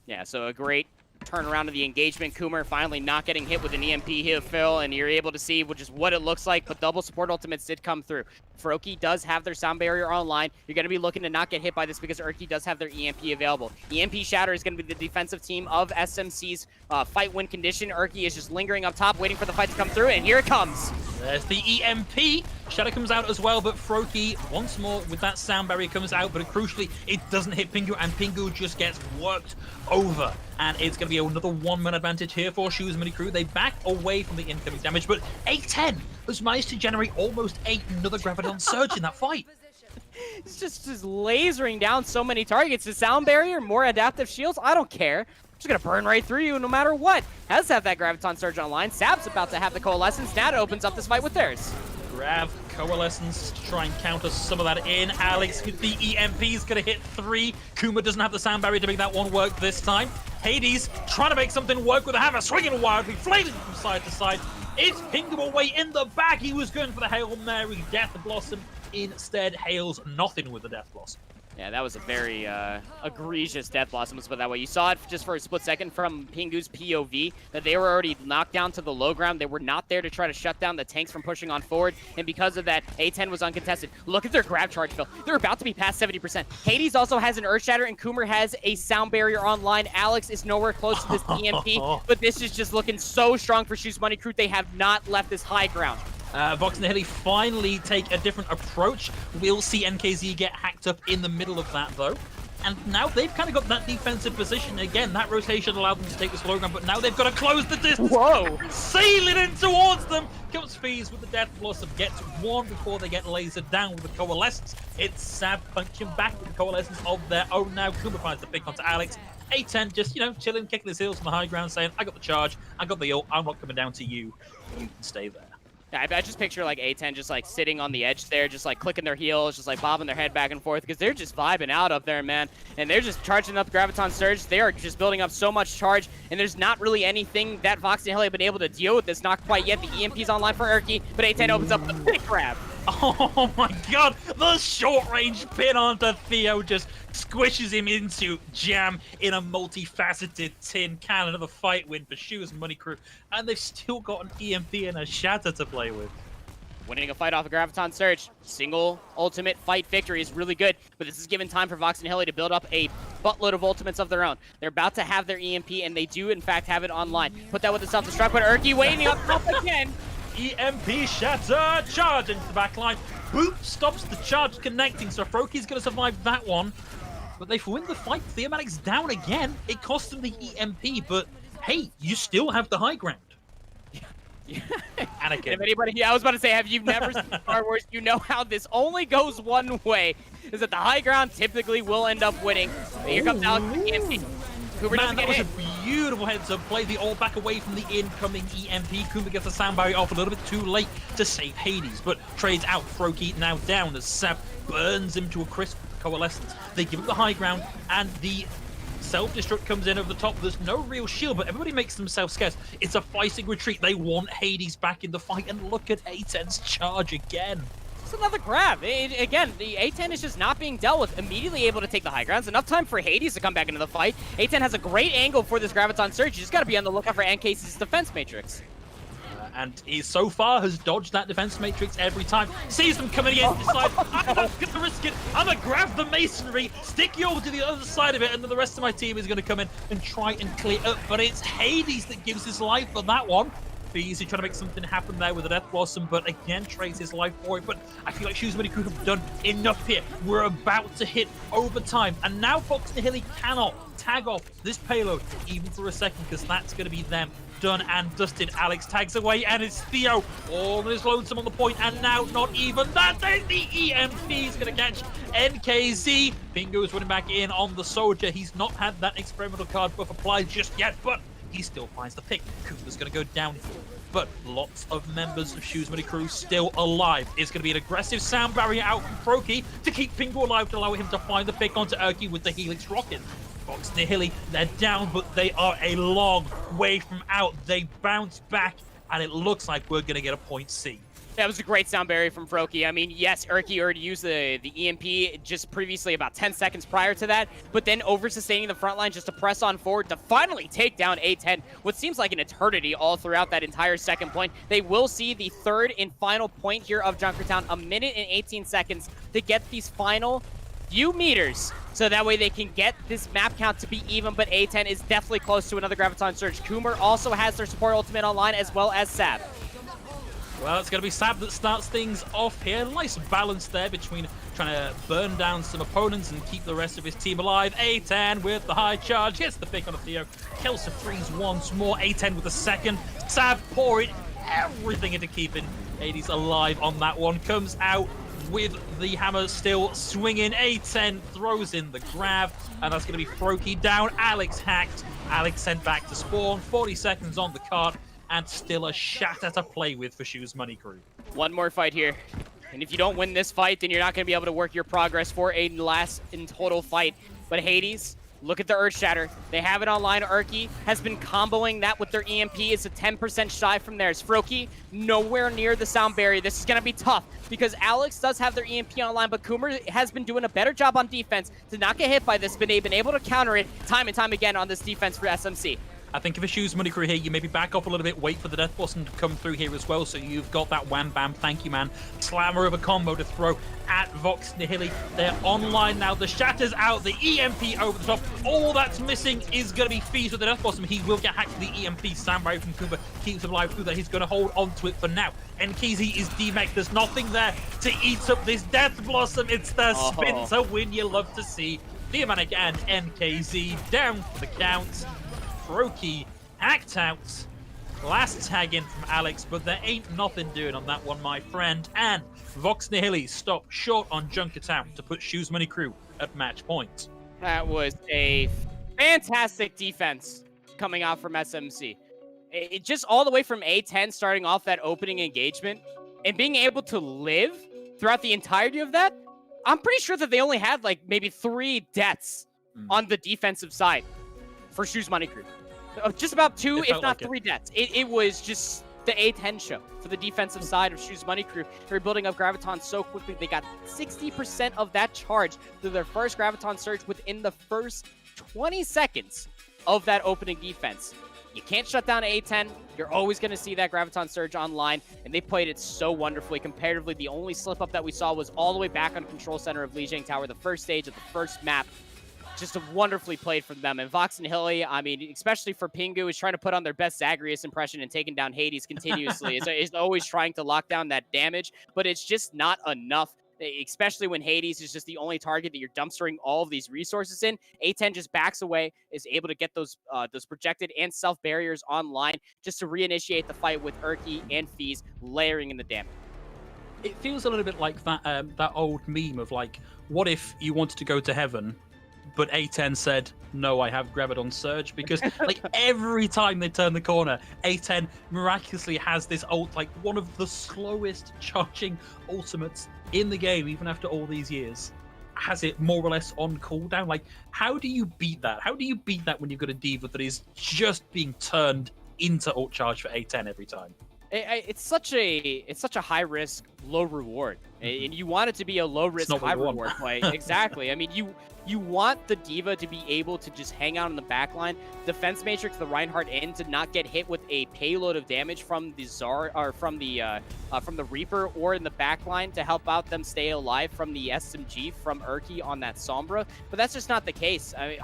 Yeah, so a great turnaround of the engagement. Coomer finally not getting hit with an EMP here, Phil, and you're able to see just what it looks like, but double support ultimates did come through. Froakie does have their sound barrier online. You're going to be looking to not get hit by this because Erky does have their EMP available. EMP Shatter is going to be the defensive team of SMC's fight win condition. Erky is just lingering up top, waiting for the fight to come through, and here it comes.
There's the EMP. Shadow comes out as well, but Froakie once more with that sound barrier comes out, but crucially, it doesn't hit Pingu, and Pingu just gets worked over. And it's going to be another 1-man advantage here for Shoes Mini Crew. They back away from the incoming damage, but A10 has managed to generate almost another Graviton Surge in that fight.
It's just lasering down so many targets. The sound barrier, more adaptive shields, I don't care. Just gonna burn right through you no matter what. Has to have that Graviton Surge online. Sab's about to have the Coalescence. Nat opens up this fight with theirs.
Grab Coalescence to try and counter some of that in. Alex with the EMP is going to hit 3. Kuma doesn't have the sound barrier to make that one work this time. Hades trying to make something work with a hammer, swinging wildly, flailing from side to side. It's Pingu away in the back. He was going for the Hail Mary Death Blossom. Instead, hails nothing with the Death Blossom.
Yeah, that was a very egregious Death Blossom, let's put it that way. You saw it just for a split second from Pingu's POV, that they were already knocked down to the low ground. They were not there to try to shut down the tanks from pushing on forward, and because of that, A10 was uncontested. Look at their grab charge, Phil. They're about to be past 70%. Hades also has an Earth Shatter, and Coomer has a Sound Barrier online. Alex is nowhere close to this EMP, but this is just looking so strong for Shoes Money Crew. They have not left this high ground.
Vox Nihili finally take a different approach. We'll see NKZ get hacked up in the middle of that, though. And now they've kind of got that defensive position. Again, that rotation allowed them to take this low ground, but now they've got to close the distance.
Whoa!
Sailing in towards them. Comes Fees with the Death Blossom. Gets one before they get lasered down with the Coalescence. It's Sab punching back with the Coalescence of their own now. Kuma finds the pick onto Alex. A10 just, chilling, kicking his heels on the high ground, saying, I got the charge, I got the ult, I'm not coming down to you. You can stay there.
Yeah, I just picture like A10 just like sitting on the edge there, just like clicking their heels, just like bobbing their head back and forth because they're just vibing out up there, man. And they're just charging up Graviton Surge. They are just building up so much charge, and there's not really anything that Vox Nihili have been able to deal with this. Not quite yet. The EMP's online for Erky, but A10 opens up the big grab.
Oh my god, the short range pin onto Theo just squishes him into jam in a multifaceted tin can. Another fight win for Shoes Money Crew, and they've still got an EMP and a Shatter to play with.
Winning a fight off of Graviton Surge, single ultimate fight victory is really good, but this is given time for Vox Nihili to build up a buttload of ultimates of their own. They're about to have their EMP, and they do in fact have it online. Put that with the self-destruct, but Erky waiting up top again.
EMP Shatter, charge into the back line. Boop stops the charge connecting, so Froakie's going to survive that one. But they win the fight. Theomatic's down again. It cost them the EMP, but hey, you still have the high ground. Anakin.
If anybody, I was about to say, have you never seen Star Wars? You know how this only goes one way, is that the high ground typically will end up winning. But here comes Alex with the EMP. Cooper
Man, that was
hit.
a beautiful heads-up play. The all back away from the incoming EMP. Cooper gets the sound barrier off a little bit too late to save Hades, but trades out. Froakie now down as Sab burns him to a crisp with Coalescence. They give up the high ground, and the Self-destruct comes in over the top. There's no real shield, but everybody makes themselves scarce. It's a fighting retreat. They want Hades back in the fight, and look at A10's charge again.
It's another grab. Again, the A10 is just not being dealt with. Immediately able to take the high grounds. Enough time for Hades to come back into the fight. A10 has a great angle for this Graviton Surge. You just got to be on the lookout for NKC's defense matrix.
And he so far has dodged that defense matrix every time. Sees them coming against the side. I'm not going to risk it. I'm going to grab the masonry, stick you over to the other side of it, and then the rest of my team is going to come in and try and clear up. But it's Hades that gives his life for that one. He's trying to make something happen there with the Death Blossom, but again trades his life for it. But I feel like Shoes Money Crew have done enough here. We're about to hit overtime, and now Vox Nihili cannot tag off this payload even for a second, because that's going to be them done and dusted. Alex tags away, and it's Theo all on his lonesome on the point, and now not even that. The EMP is going to catch NKZ. Bingo is running back in on the soldier. He's not had that experimental card buff applied just yet, but he still finds the pick. Cooper's going to go down, but lots of members of Shoes Money Crew still alive. It's going to be an aggressive sound barrier out from Froki to keep Pingu alive, to allow him to find the pick onto Urki with the Helix rocket. Vox Nihili, they're down, but they are a long way from out. They bounce back, and it looks like we're going to get a point C.
That was a great sound barrier from Froki. I mean, yes, Urki already used the EMP just previously, about 10 seconds prior to that, but then over-sustaining the front line just to press on forward to finally take down A10, what seems like an eternity all throughout that entire second point. They will see the third and final point here of Junkertown, 1 minute and 18 seconds to get these final few meters, so that way they can get this map count to be even, but A10 is definitely close to another Graviton Surge. Coomer also has their support ultimate online, as well as Sab.
Well, it's going to be Sab that starts things off here. Nice balance there between trying to burn down some opponents and keep the rest of his team alive. A10 with the high charge, gets the pick on a Theo. Kelsa frees once more. A10 with the second. Sab pouring everything into keeping Hades alive on that one. Comes out with the hammer still swinging. A10 throws in the grab, and that's going to be Froki down. Alex hacked. Alex sent back to spawn. 40 seconds on the card, and still a shatter to play with for Shoes Money Crew.
One more fight here. And if you don't win this fight, then you're not going to be able to work your progress for a last in total fight. But Hades, look at the Earth Shatter. They have it online. Urki has been comboing that with their EMP. It's a 10% shy from theirs. Froki, nowhere near the sound barrier. This is going to be tough because Alex does have their EMP online, but Coomer has been doing a better job on defense to not get hit by this, but they've been able to counter it time and time again on this defense for SMC.
I think if a Shoes Money Crew here, you maybe back up a little bit, wait for the Death Blossom to come through here as well, so you've got that wham bam, thank you man, slammer of a combo to throw at Vox Nihili. They're online now, the Shatter's out, the EMP over the top. All that's missing is going to be Fees with the Death Blossom. He will get hacked to the EMP, standby from Kumba, keeps him alive through that. He's going to hold on to it for now. NKZ is demech, there's nothing there to eat up this Death Blossom. It's the spin to win you love to see. Diamanic and NKZ down for the count. Froki hacked out. Last tag in from Alex, but there ain't nothing doing on that one, my friend. And Vox Nihili stop short on Junkertown to put Shoes Money Crew at match point.
That was a fantastic defense coming out from SMC. It just all the way from A10 starting off that opening engagement and being able to live throughout the entirety of that. I'm pretty sure that they only had like maybe 3 deaths on the defensive side for Shoes Money Crew. Just about 2, if not
like
3 deaths. It was just the A10 show for the defensive side of Shoes Money Crew. They're building up Graviton so quickly. They got 60% of that charge through their first Graviton Surge within the first 20 seconds of that opening defense. You can't shut down A10. You're always going to see that Graviton Surge online, and they played it so wonderfully. Comparatively, the only slip-up that we saw was all the way back on Control Center of Lijiang Tower, the first stage of the first map. Just wonderfully played from them. And Vox Nihili, I mean, especially for Pingu, is trying to put on their best Zagreus impression and taking down Hades continuously. is always trying to lock down that damage, but it's just not enough, especially when Hades is just the only target that you're dumpstering all of these resources in. A10 just backs away, is able to get those projected and self barriers online just to reinitiate the fight with Urki and Fees layering in the damage.
It feels a little bit like that old meme of like, what if you wanted to go to heaven, but A10 said, no, I have Graviton Surge, because like every time they turn the corner, A10 miraculously has this like one of the slowest charging ultimates in the game, even after all these years.
has it more or less on cooldown. Like, how do you beat that? How do you beat that when you've got a diva that is just being turned into ult charge for A10 every time?
It's such a high risk, low reward, and you want it to be a low risk, high reward play. Exactly. I mean, you want the diva to be able to just hang out in the back line, defense matrix the Reinhardt in to not get hit with a payload of damage from the from the Reaper, or in the back line to help out them stay alive from the SMG from Urki on that Sombra. But that's just not the case. I mean,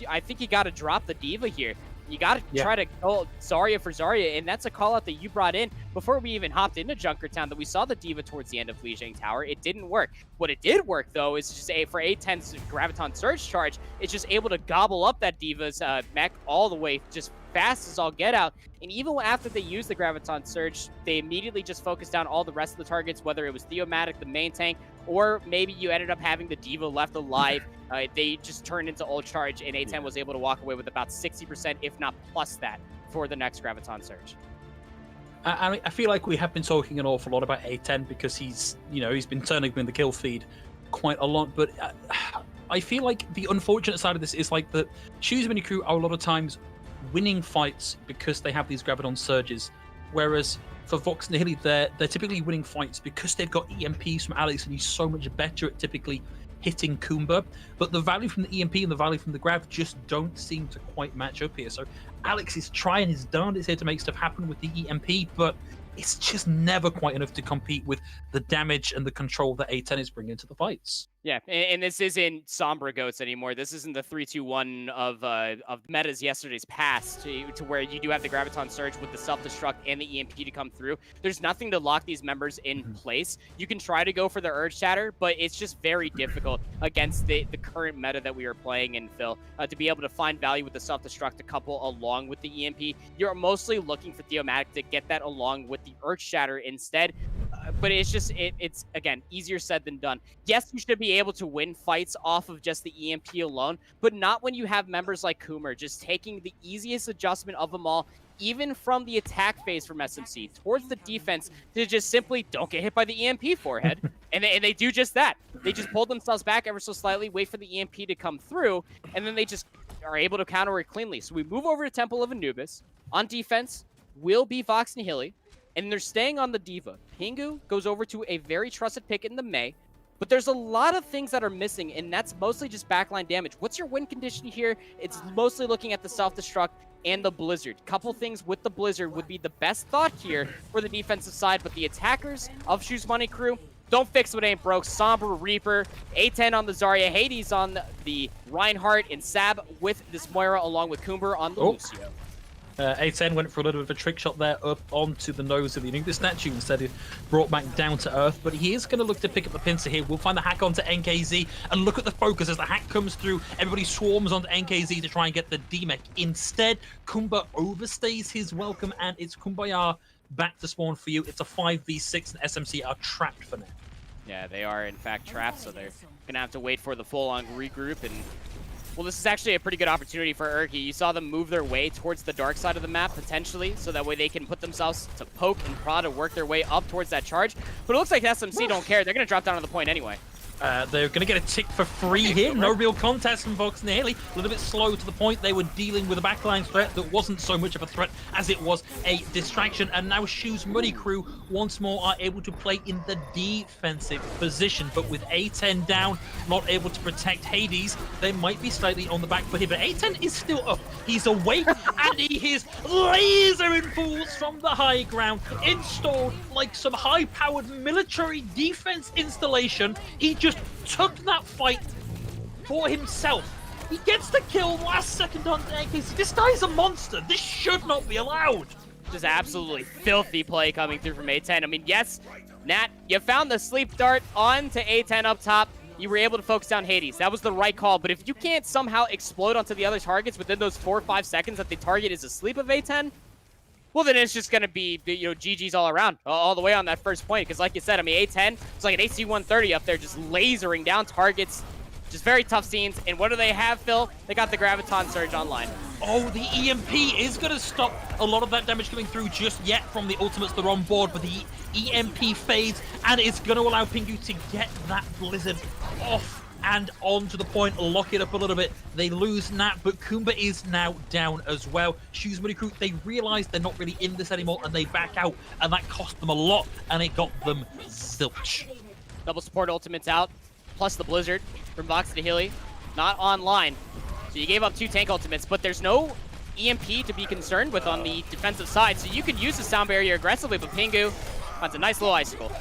I think you got to drop the diva here. You got to try to go Zarya for Zarya, and that's a call out that you brought in before we even hopped into Junkertown, that we saw the diva towards the end of Lijiang Tower. It didn't work. What it did work, though, is just for A10's Graviton Surge charge, it's just able to gobble up that diva's mech all the way just fast as all get out. And even after they used the Graviton Surge, they immediately just focused down all the rest of the targets, whether it was Theomatic, the main tank, or maybe you ended up having the diva left alive. They just turned into ult charge, and A10 was able to walk away with about 60%, if not plus that, for the next Graviton Surge.
I feel like we have been talking an awful lot about A10 because he's been turning in the kill feed quite a lot, but I feel like the unfortunate side of this is like the Shoes Mini crew are a lot of times winning fights because they have these Graviton Surges, whereas for Vox Nihili, they're typically winning fights because they've got EMPs from Alex, and he's so much better at typically hitting Kumba. But the value from the EMP and the value from the Grav just don't seem to quite match up here. So Alex is trying his darndest here to make stuff happen with the EMP, but it's just never quite enough to compete with the damage and the control that A10 is bringing to the fights.
Yeah, and this isn't Sombra Goats anymore. This isn't the 3-2-1 of metas yesterday's past, to where you do have the Graviton Surge with the self-destruct and the EMP to come through. There's nothing to lock these members in place. You can try to go for the Urge Shatter, but it's just very difficult against the current meta that we are playing in, Phil, to be able to find value with the self-destruct to couple along with the EMP. You're mostly looking for Theomatic to get that along with the Urge Shatter instead. But it's just, it's again, easier said than done. Yes, you should be able to win fights off of just the EMP alone, but not when you have members like Coomer just taking the easiest adjustment of them all, even from the attack phase from SMC towards the defense, to just simply don't get hit by the EMP forehead. and they do just that. They just pull themselves back ever so slightly, wait for the EMP to come through, and then they just are able to counter it cleanly. So we move over to Temple of Anubis. On defense will be Vox Nihili, and they're staying on the diva. Pingu goes over to a very trusted pick in the Mei, but there's a lot of things that are missing, and that's mostly just backline damage. What's your win condition here? It's mostly looking at the self-destruct and the Blizzard. Couple things with the Blizzard would be the best thought here for the defensive side, but the attackers of Shoes Money crew, don't fix what ain't broke. Sombra, Reaper, A10 on the Zarya, Hades on the Reinhardt, and Sab with this Moira along with Kumber on the Lucio.
A10 went for a little bit of a trick shot there up onto the nose of the Anubis statue, instead of brought back down to earth. But he is going to look to pick up the pincer here. We'll find the hack onto NKZ, and look at the focus as the hack comes through. Everybody swarms onto NKZ to try and get the D-Mech. Instead, Kumba overstays his welcome, and it's Kumbaya back to spawn for you. It's a 5v6, and SMC are trapped for now.
Yeah, they are in fact trapped, so they're going to have to wait for the full-on regroup. And well, this is actually a pretty good opportunity for Urki. You saw them move their way towards the dark side of the map, potentially, so that way they can put themselves to poke and prod and work their way up towards that charge. But it looks like SMC don't care. They're going to drop down to the point anyway.
They're going to get a tick for free here. No real contest from Vox Nihili. A little bit slow to the point. They were dealing with a backline threat that wasn't so much of a threat as it was a distraction. And now Shoes Money crew once more are able to play in the defensive position. But with A10 down, not able to protect Hades, they might be slightly on the back foot here. But A10 is still up. He's awake, and he is lasering fools from the high ground, installed like some high-powered military defense installation. He just took that fight for himself. He gets the kill last second on NKC. This guy's a monster. This should not be allowed.
Just absolutely filthy play coming through from A10. I mean, yes, Nat, you found the sleep dart onto A10 up top. You were able to focus down Hades. That was the right call. But if you can't somehow explode onto the other targets within those 4 or 5 seconds that the target is asleep of A10, well, then it's just going to be, GG's all around, all the way on that first point. Because like you said, I mean, A10, it's like an AC-130 up there just lasering down targets. Just very tough scenes. And what do they have, Phil? They got the Graviton Surge online.
Oh, the EMP is going to stop a lot of that damage coming through just yet from the ultimates that are on board. But the EMP fades, and it's going to allow Pingu to get that Blizzard off and on to the point, lock it up a little bit. They lose Nat, but Kumba is now down as well. Shoes Money Crew, they realize they're not really in this anymore, and they back out, and that cost them a lot, and it got them zilch.
Double support ultimates out, plus the Blizzard from Vox Nihili, not online. So you gave up 2 tank ultimates, but there's no EMP to be concerned with on the defensive side, so you can use the sound barrier aggressively, but Pingu finds a nice little icicle.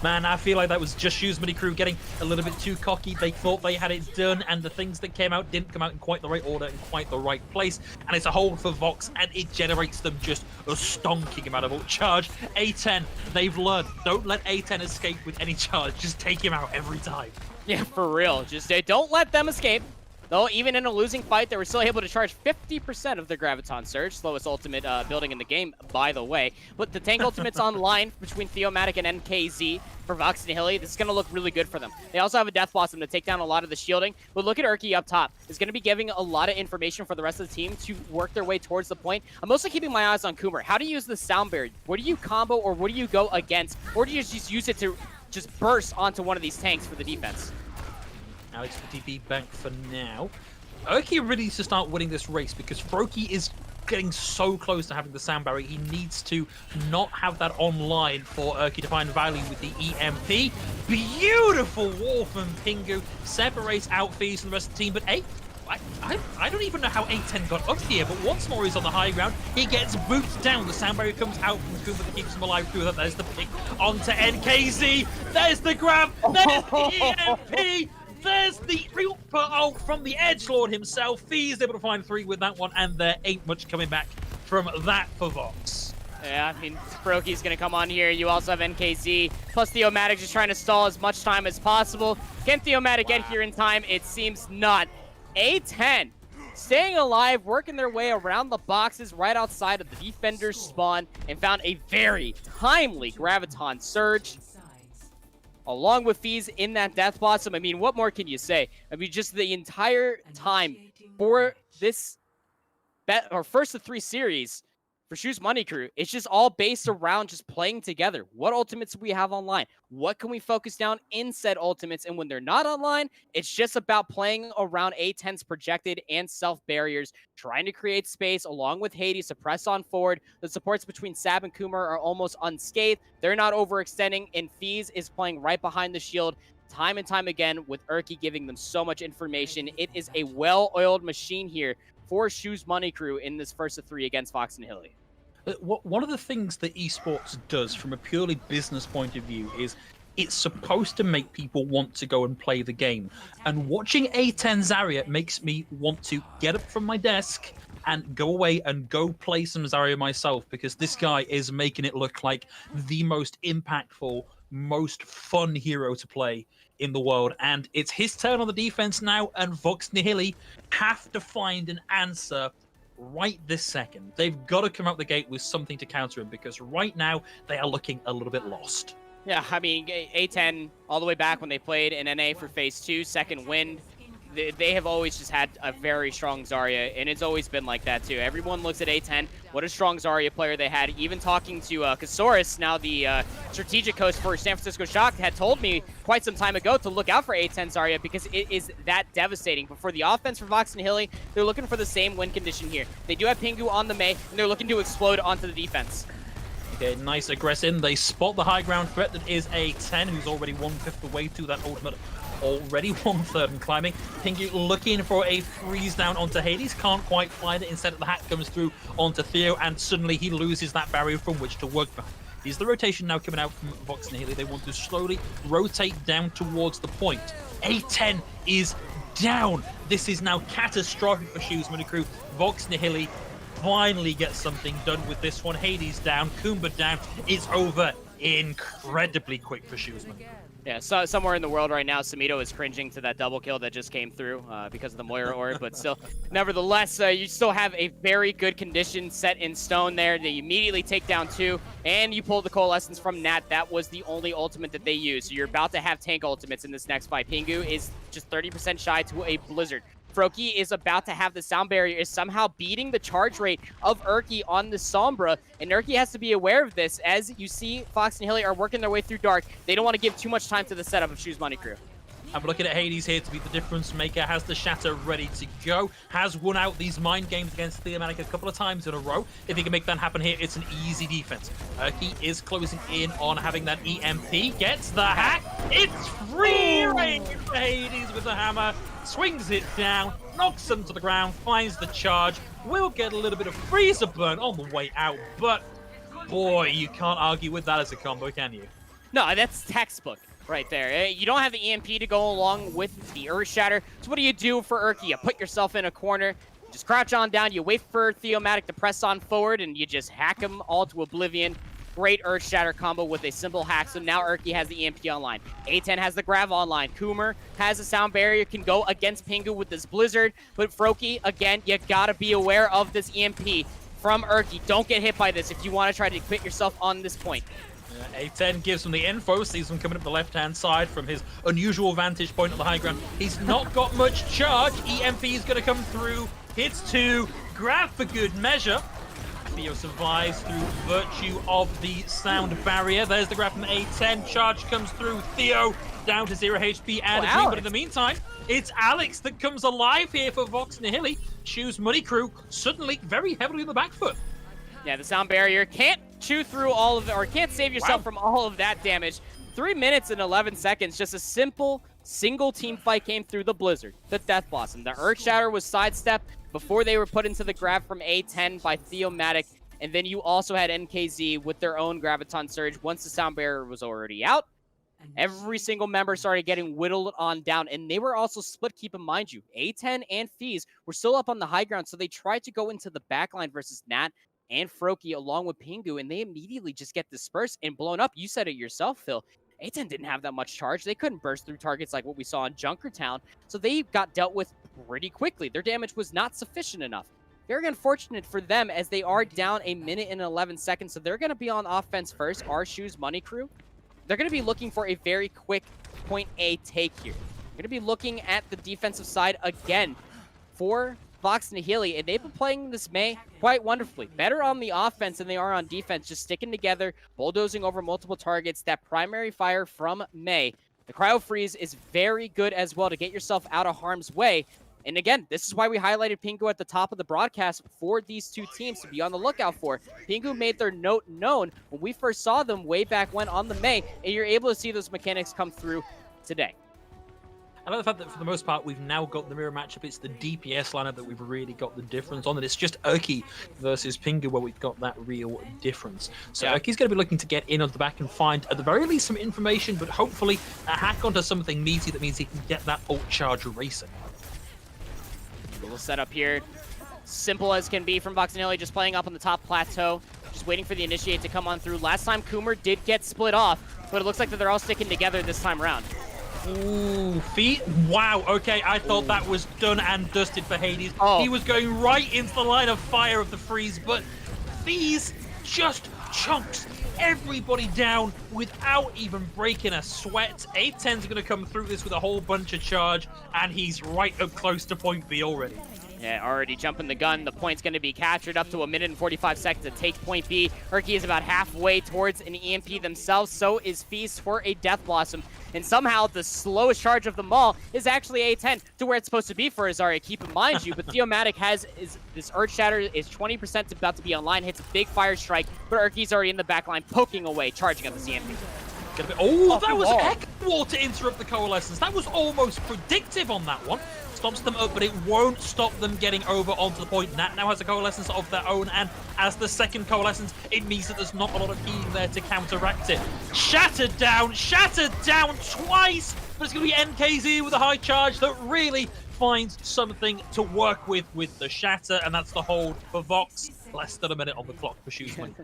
Man, I feel like that was just Shoes Money Crew getting a little bit too cocky. They thought they had it done, and the things that came out didn't come out in quite the right order, in quite the right place. And it's a hold for Vox, and it generates them just a stonking amount of ult charge. A10, they've learned. Don't let A10 escape with any charge. Just take him out every time.
Yeah, for real. Just don't let them escape. Though, even in a losing fight, they were still able to charge 50% of their Graviton Surge, slowest ultimate building in the game, by the way. But the tank ultimate's online between Theomatic and NKZ for Vox Nihili. This is going to look really good for them. They also have a Death Blossom to take down a lot of the shielding. But look at Erky up top. It's going to be giving a lot of information for the rest of the team to work their way towards the point. I'm mostly keeping my eyes on Coomer. How do you use the sound barrier? What do you combo, or what do you go against? Or do you just use it to just burst onto one of these tanks for the defense?
Alex for TP bank for now. Erky really needs to start winning this race because Froakie is getting so close to having the sound barrier. He needs to not have that online for Erky to find value with the EMP. Beautiful wall from Pingu. Separates out FaZe from the rest of the team, but I don't even know how A10 got up here, but once more he's on the high ground. He gets booted down. The sound barrier comes out from Kumba that keeps him alive through that. There's the pick onto NKZ. There's the grab. There's the EMP. There's the super ult from the Edgelord himself. He's able to find 3 with that one, and there ain't much coming back from that for Vox.
Yeah, I mean, Brokey's going to come on here. You also have NKZ, plus Theomatic just trying to stall as much time as possible. Can Theomatic get here in time? It seems not. A10 staying alive, working their way around the boxes right outside of the defender's spawn, and found a very timely Graviton Surge. Along with FaZe in that Death Blossom. I mean, what more can you say? I mean, just the entire time for this first of 3 series for Shoes Money Crew, it's just all based around just playing together. What ultimates do we have online? What can we focus down in said ultimates? And when they're not online, it's just about playing around A10's projected and self barriers, trying to create space along with Hades to press on forward. The supports between Sab and Coomer are almost unscathed. They're not overextending, and FaZe is playing right behind the shield time and time again, with Erky giving them so much information. It is a well-oiled machine here for Shoes Money Crew in this first of 3 against Vox Nihili.
One of the things that esports does from a purely business point of view is it's supposed to make people want to go and play the game. And watching A10 Zarya makes me want to get up from my desk and go away and go play some Zarya myself, because this guy is making it look like the most impactful, most fun hero to play in the world. And it's his turn on the defense now, and Vox Nihili have to find an answer right this second. They've got to come out the gate with something to counter him, because right now they are looking a little bit lost.
Yeah, I mean, A10, all the way back when they played in NA for Phase 2, Second Wind, they have always just had a very strong Zarya, and it's always been like that too. Everyone looks at A10, what a strong Zarya player they had. Even talking to Kasaurus, now the strategic coach for San Francisco Shock, had told me quite some time ago to look out for A10 Zarya because it is that devastating. But for the offense for Vox Nihili, they're looking for the same win condition here. They do have Pingu on the Mei, and they're looking to explode onto the defense.
Okay, nice aggressive. They spot the high ground threat that is A10, who's already 1/5 the way to that ultimate. Already 1/3 and climbing. Pingu looking for a freeze down onto Hades. Can't quite find it. Instead, the hack comes through onto Theo, and suddenly he loses that barrier from which to work behind. Is the rotation now coming out from Vox Nihili? They want to slowly rotate down towards the point. A10 is down. This is now catastrophic for Shoes Money Crew. Vox Nihili finally gets something done with this one. Hades down, Kumba down. It's over incredibly quick for Shoes Money.
Yeah, so somewhere in the world right now, Samito is cringing to that double kill that just came through because of the Moira orb, but still, nevertheless, you still have a very good condition set in stone there. They immediately take down 2, and you pull the Coalescence from Nat. That was the only ultimate that they used. So you're about to have tank ultimates in this next fight. Pingu is just 30% shy to a Blizzard. Froakie is about to have the sound barrier, is somehow beating the charge rate of Erky on the Sombra, and Erky has to be aware of this. As you see, Vox Nihili are working their way through Dark. They don't want to give too much time to the setup of Shoes Money Crew.
I'm looking at Hades here to be the difference maker. Has the Shatter ready to go. Has won out these mind games against Theomatic a couple of times in a row. If he can make that happen here, it's an easy defense. Erky is closing in on having that EMP. Gets the hack. It's free range for Hades with the hammer. Swings it down. Knocks him to the ground. Finds the charge. Will get a little bit of freezer burn on the way out. But boy, you can't argue with that as a combo, can you?
No, that's textbook right there. You don't have the EMP to go along with the Earth Shatter. So what do you do for Erky? You put yourself in a corner, just crouch on down, you wait for Theomatic to press on forward, and you just hack him all to oblivion. Great Earth Shatter combo with a simple hack. So now Erky has the EMP online. A10 has the Grav online. Coomer has a sound barrier, can go against Pingu with this Blizzard. But Froki, again, you gotta be aware of this EMP from Erky. Don't get hit by this if you want to try to quit yourself on this point.
A10 gives him the info, sees him coming up the left-hand side from his unusual vantage point on the high ground. He's not got much charge. EMP is going to come through. Hits 2. Grab for good measure. Theo survives through virtue of the sound barrier. There's the grab from A10. Charge comes through. Theo down to 0 HP and a dream. But in the meantime, it's Alex that comes alive here for Vox Nihili. Choose Money Crew suddenly very heavily on the back foot.
Yeah, the sound barrier can't chew through all of it, or can't save yourself from all of that damage. 3 minutes and 11 seconds, just a simple single team fight came through the Blizzard, the Death Blossom. The Earth Shatter was sidestepped before they were put into the grab from A10 by Theomatic, and then you also had NKZ with their own Graviton Surge once the sound barrier was already out. Every single member started getting whittled on down, and they were also split, keep in mind you. A10 and FaZe were still up on the high ground, so they tried to go into the backline versus Nat and Froki along with Pingu, and they immediately just get dispersed and blown up. You said it yourself, Phil. A10 didn't have that much charge. They couldn't burst through targets like what we saw in Junkertown, so they got dealt with pretty quickly. Their damage was not sufficient enough. Very unfortunate for them as they are down 1 minute and 11 seconds, so they're going to be on offense first. Our Shoes Money Crew, they're going to be looking for a very quick point A take here. They're going to be looking at the defensive side again for Vox Nihili, and they've been playing this May quite wonderfully. Better on the offense than they are on defense, just sticking together, bulldozing over multiple targets. That primary fire from May, the Cryo Freeze is very good as well to get yourself out of harm's way. And again, this is why we highlighted Pingu at the top of the broadcast for these two teams to be on the lookout for. Pingu made their note known when we first saw them way back when on the May, and you're able to see those mechanics come through today.
I like the fact that for the most part, we've now got the mirror matchup. It's the DPS lineup that we've really got the difference on. And it's just Erky versus Pingu where we've got that real difference. So yeah. Erky's going to be looking to get in on the back and find, at the very least, some information, but hopefully a hack onto something meaty that means he can get that ult charge racing.
A little setup here. Simple as can be from Vox Nihili, just playing up on the top plateau. Just waiting for the initiate to come on through. Last time, Coomer did get split off, but it looks like that they're all sticking together this time around.
Ooh, feet. Wow, okay, I thought that was done and dusted for Hades.
Oh.
He was going right into the line of fire of the freeze, but FaZe just chunks everybody down without even breaking a sweat. A10's going to come through this with a whole bunch of charge, and he's right up close to point B already.
Yeah, already jumping the gun. The point's going to be captured up to 1 minute and 45 seconds to take point B. Erky is about halfway towards an EMP themselves. So is FaZe for a Death Blossom. And somehow the slowest charge of them all is actually A10 to where it's supposed to be for Azaria. Keep in mind you, but Theomatic has this Earth Shatter is 20% about to be online. Hits a big fire strike, but Erky's already in the back line poking away, charging up the EMP.
Oh, that was Eichenwalde to interrupt the Coalescence. That was almost predictive on that one. Stops them up, but it won't stop them getting over onto the point. Nat now has a Coalescence of their own, and as the second Coalescence, it means that there's not a lot of healing there to counteract it. Shattered down twice, but it's going to be NKZ with a high charge that really finds something to work with the Shatter, and that's the hold for Vox. Less than a minute on the clock for Shoes Money.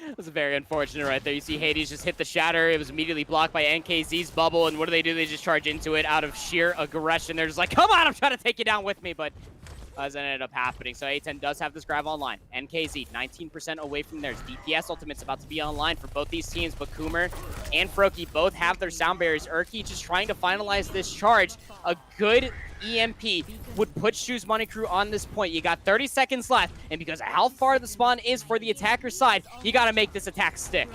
That was very unfortunate right there. You see Hades just hit the Shatter. It was immediately blocked by NKZ's bubble. And what do? They just charge into it out of sheer aggression. They're just like, come on, I'm trying to take you down with me. But as it ended up happening. So A10 does have this grab online. NKZ, 19% away from theirs. DPS Ultimate's about to be online for both these teams. But Coomer and Froki both have their sound barriers. Erky just trying to finalize this charge. A good EMP would put Shoes Money Crew on this point. You got 30 seconds left, and because of how far the spawn is for the attacker side, you got to make this attack stick.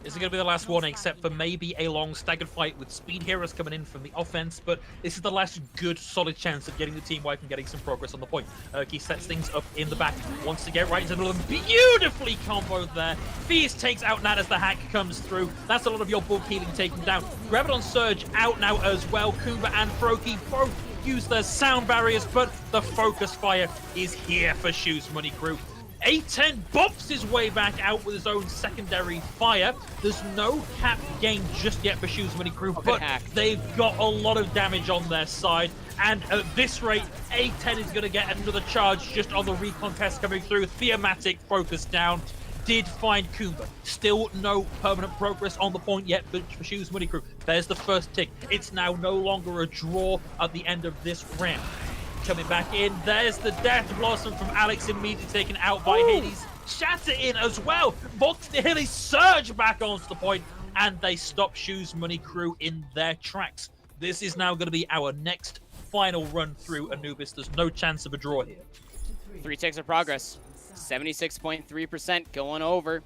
This is going to be the last one, except for maybe a long staggered fight with speed heroes coming in from the offense, but this is the last good, solid chance of getting the team wipe and getting some progress on the point. Erky sets things up in the back, wants to get right into the middle of them. Beautifully comboed there. Feast takes out Nat as the hack comes through. That's a lot of your bulk healing taken down. Graviton Surge out now as well. Kumba and Froki both use their sound barriers, but the focus fire is here for Shoes Money Crew. A10 bops his way back out with his own secondary fire. There's no cap gain just yet for Shoes Money Crew, but they've got a lot of damage on their side. And at this rate, A10 is going to get another charge just on the recon test coming through. Thematic focus down. Did find Kumba. Still no permanent progress on the point yet for Shoes Money Crew. There's the first tick. It's now no longer a draw at the end of this round. Coming back in, there's the Death Blossom from Alex, immediately taken out by Hades. Shatter in as well. Vox Nihili surge back onto the point, and they stop Shoes Money Crew in their tracks. This is now going to be our next final run through Anubis. There's no chance of a draw here.
3 ticks of progress. 76.3% going over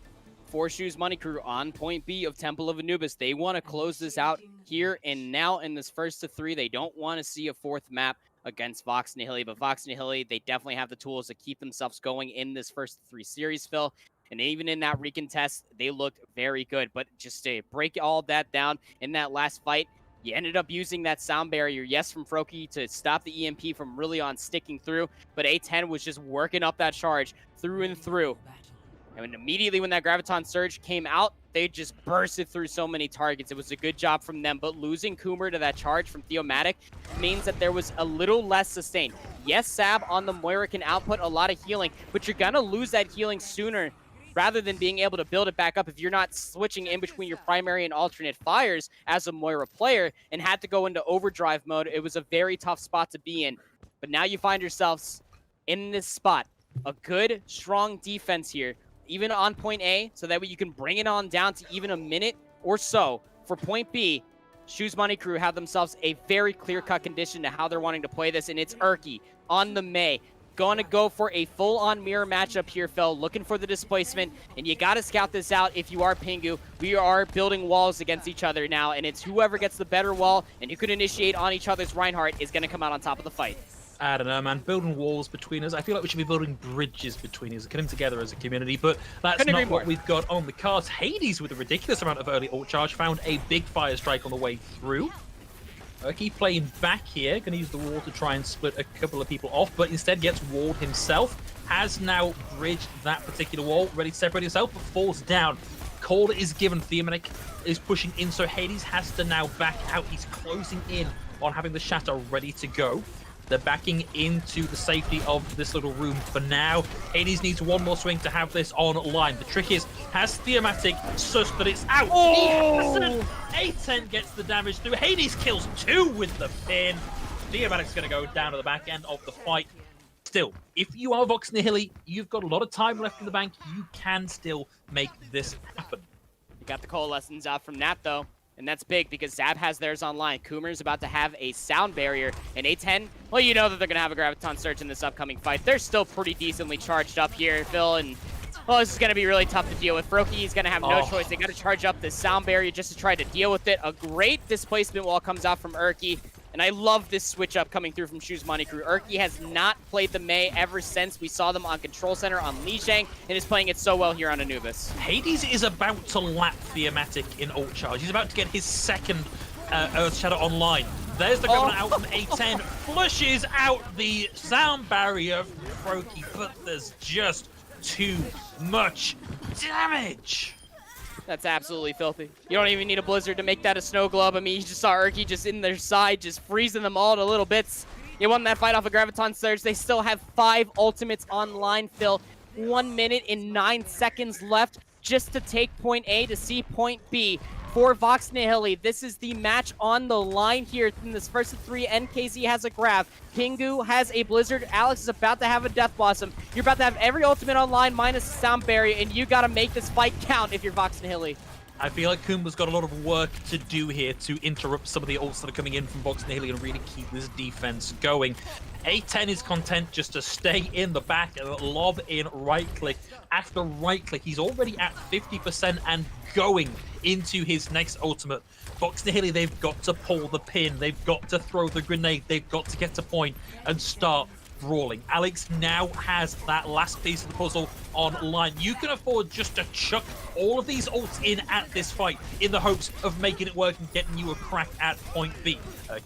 for Shoes Money Crew on point B of Temple of Anubis. They want to close this out here and now in this first to 3. They don't want to see a 4th map against Vox Nihili, but Vox Nihili, they definitely have the tools to keep themselves going in this first 3 series, Phil. And even in that recon test, they looked very good. But just to break all that down in that last fight, you ended up using that sound barrier, yes, from Froki to stop the EMP from really on sticking through, but A10 was just working up that charge through and through. And immediately when that Graviton Surge came out, they just bursted through so many targets. It was a good job from them, but losing Coomer to that charge from Theomatic means that there was a little less sustained. Yes, Sab on the Moira can output a lot of healing, but you're gonna lose that healing sooner rather than being able to build it back up if you're not switching in between your primary and alternate fires as a Moira player and had to go into overdrive mode. It was a very tough spot to be in. But now you find yourselves in this spot. A good, strong defense here, even on point A, so that way you can bring it on down to even a minute or so. For point B, Shoes Money Crew have themselves a very clear-cut condition to how they're wanting to play this, and it's Erky on the Mei. Going to go for a full-on mirror matchup here, Phil, looking for the displacement, and you got to scout this out if you are Pingu. We are building walls against each other now, and it's whoever gets the better wall and who can initiate on each other's Reinhardt is going to come out on top of the fight.
I don't know, man. Building walls between us. I feel like we should be building bridges between us, coming together as a community, but that's not what we've got on the cards. Hades, with a ridiculous amount of early ult charge, found a big fire strike on the way through. Erky playing back here, going to use the wall to try and split a couple of people off, but instead gets walled himself. Has now bridged that particular wall, ready to separate himself, but falls down. Call is given. Thematic is pushing in, so Hades has to now back out. He's closing in on having the shatter ready to go. They're backing into the safety of this little room for now. Hades needs one more swing to have this online. The trick is, has Thematic sussed that it's out?
Oh!
He hasn't. A10 gets the damage through. Hades kills 2 with the pin. Thematic's going to go down to the back end of the fight. Still, if you are Vox Nihili, you've got a lot of time left in the bank. You can still make this happen.
You got the coalescence out from Nat, though. And that's big because Zab has theirs online. Coomer's about to have a sound barrier. And A10, well, you know that they're going to have a Graviton Surge in this upcoming fight. They're still pretty decently charged up here, Phil. And, well, this is going to be really tough to deal with. Froki's going to have no choice. They got to charge up this sound barrier just to try to deal with it. A great displacement wall comes out from Erky. And I love this switch up coming through from Shoes Money Crew. Erky has not played the Mei ever since we saw them on Control Center on Lijiang, and is playing it so well here on Anubis.
Hades is about to lap Thematic in ult charge. He's about to get his second Earth Shadow online. There's the governor out from A10, flushes out the sound barrier from Froki, but there's just too much damage.
That's absolutely filthy. You don't even need a blizzard to make that a snow globe. I mean, you just saw Erky just in their side, just freezing them all to little bits. You won that fight off of Graviton Surge. They still have 5 ultimates online, Phil. 1 minute and 9 seconds left just to take point A to see point B. For Vox Nihili, this is the match on the line here in this first of 3. NKZ has a grab. Pingu has a blizzard. Alex is about to have a death blossom. You're about to have every ultimate online minus the sound barrier, and you got to make this fight count if you're Vox Nihili.
I feel like Kumba's got a lot of work to do here to interrupt some of the ults that are coming in from Vox Nihili and really keep this defense going. A10 is content just to stay in the back and lob in right click. After right click, he's already at 50% and going into his next ultimate. Vox Nihili, they've got to pull the pin. They've got to throw the grenade. They've got to get to point and start brawling. Alex now has that last piece of the puzzle online. You can afford just to chuck all of these ults in at this fight in the hopes of making it work and getting you a crack at point B.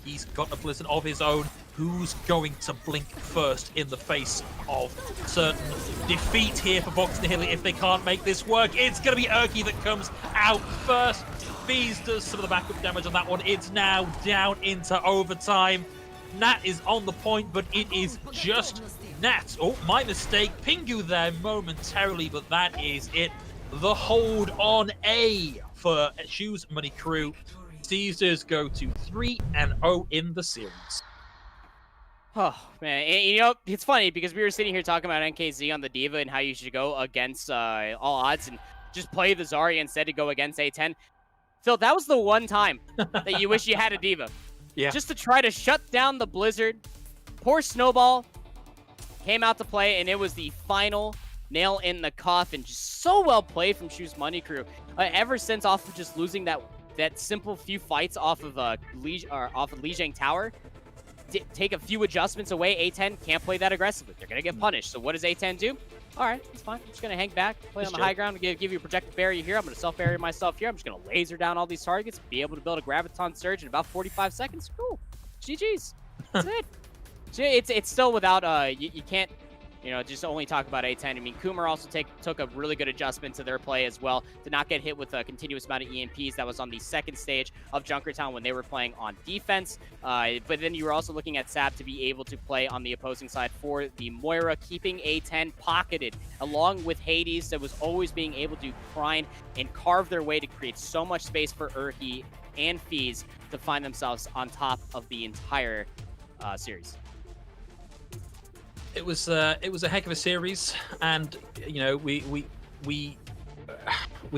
He's got a blizzard of his own. Who's going to blink first in the face of certain defeat here for Vox Nihili if they can't make this work? It's going to be Erky that comes out first. Bees does some of the backup damage on that one. It's now down into overtime. Nat is on the point, but it is just Nat. Oh, my mistake. Pingu there momentarily, but that is it. The hold on A for Shoes Money Crew. Caesars go to 3-0 in the series.
Oh, man. You know, it's funny because we were sitting here talking about NKZ on the Diva and how you should go against all odds and just play the Zarya instead to go against A10. Phil, that was the one time that you wish you had a Diva.
Yeah.
Just to try to shut down the Blizzard. Poor Snowball came out to play, and it was the final nail in the coffin. Just so well played from Shoes Money Crew. Ever since off of just losing that simple few fights off of Lijiang Tower, take a few adjustments away. A10 can't play that aggressively. They're gonna get punished. So what does A10 do? All right, it's fine. I'm just gonna hang back, play on the high ground, give you a projected barrier here. I'm gonna self-barrier myself here. I'm just gonna laser down all these targets, be able to build a graviton surge in about 45 seconds. Cool. GG's. That's it. It's still without you can't, you know, just only talk about A10. I mean, Coomer also took a really good adjustment to their play as well to not get hit with a continuous amount of EMPs. That was on the second stage of Junkertown when they were playing on defense. But then you were also looking at Sap to be able to play on the opposing side for the Moira, keeping A10 pocketed, along with Hades that was always being able to grind and carve their way to create so much space for Erky and Fees to find themselves on top of the entire series.
It was a heck of a series, and you know we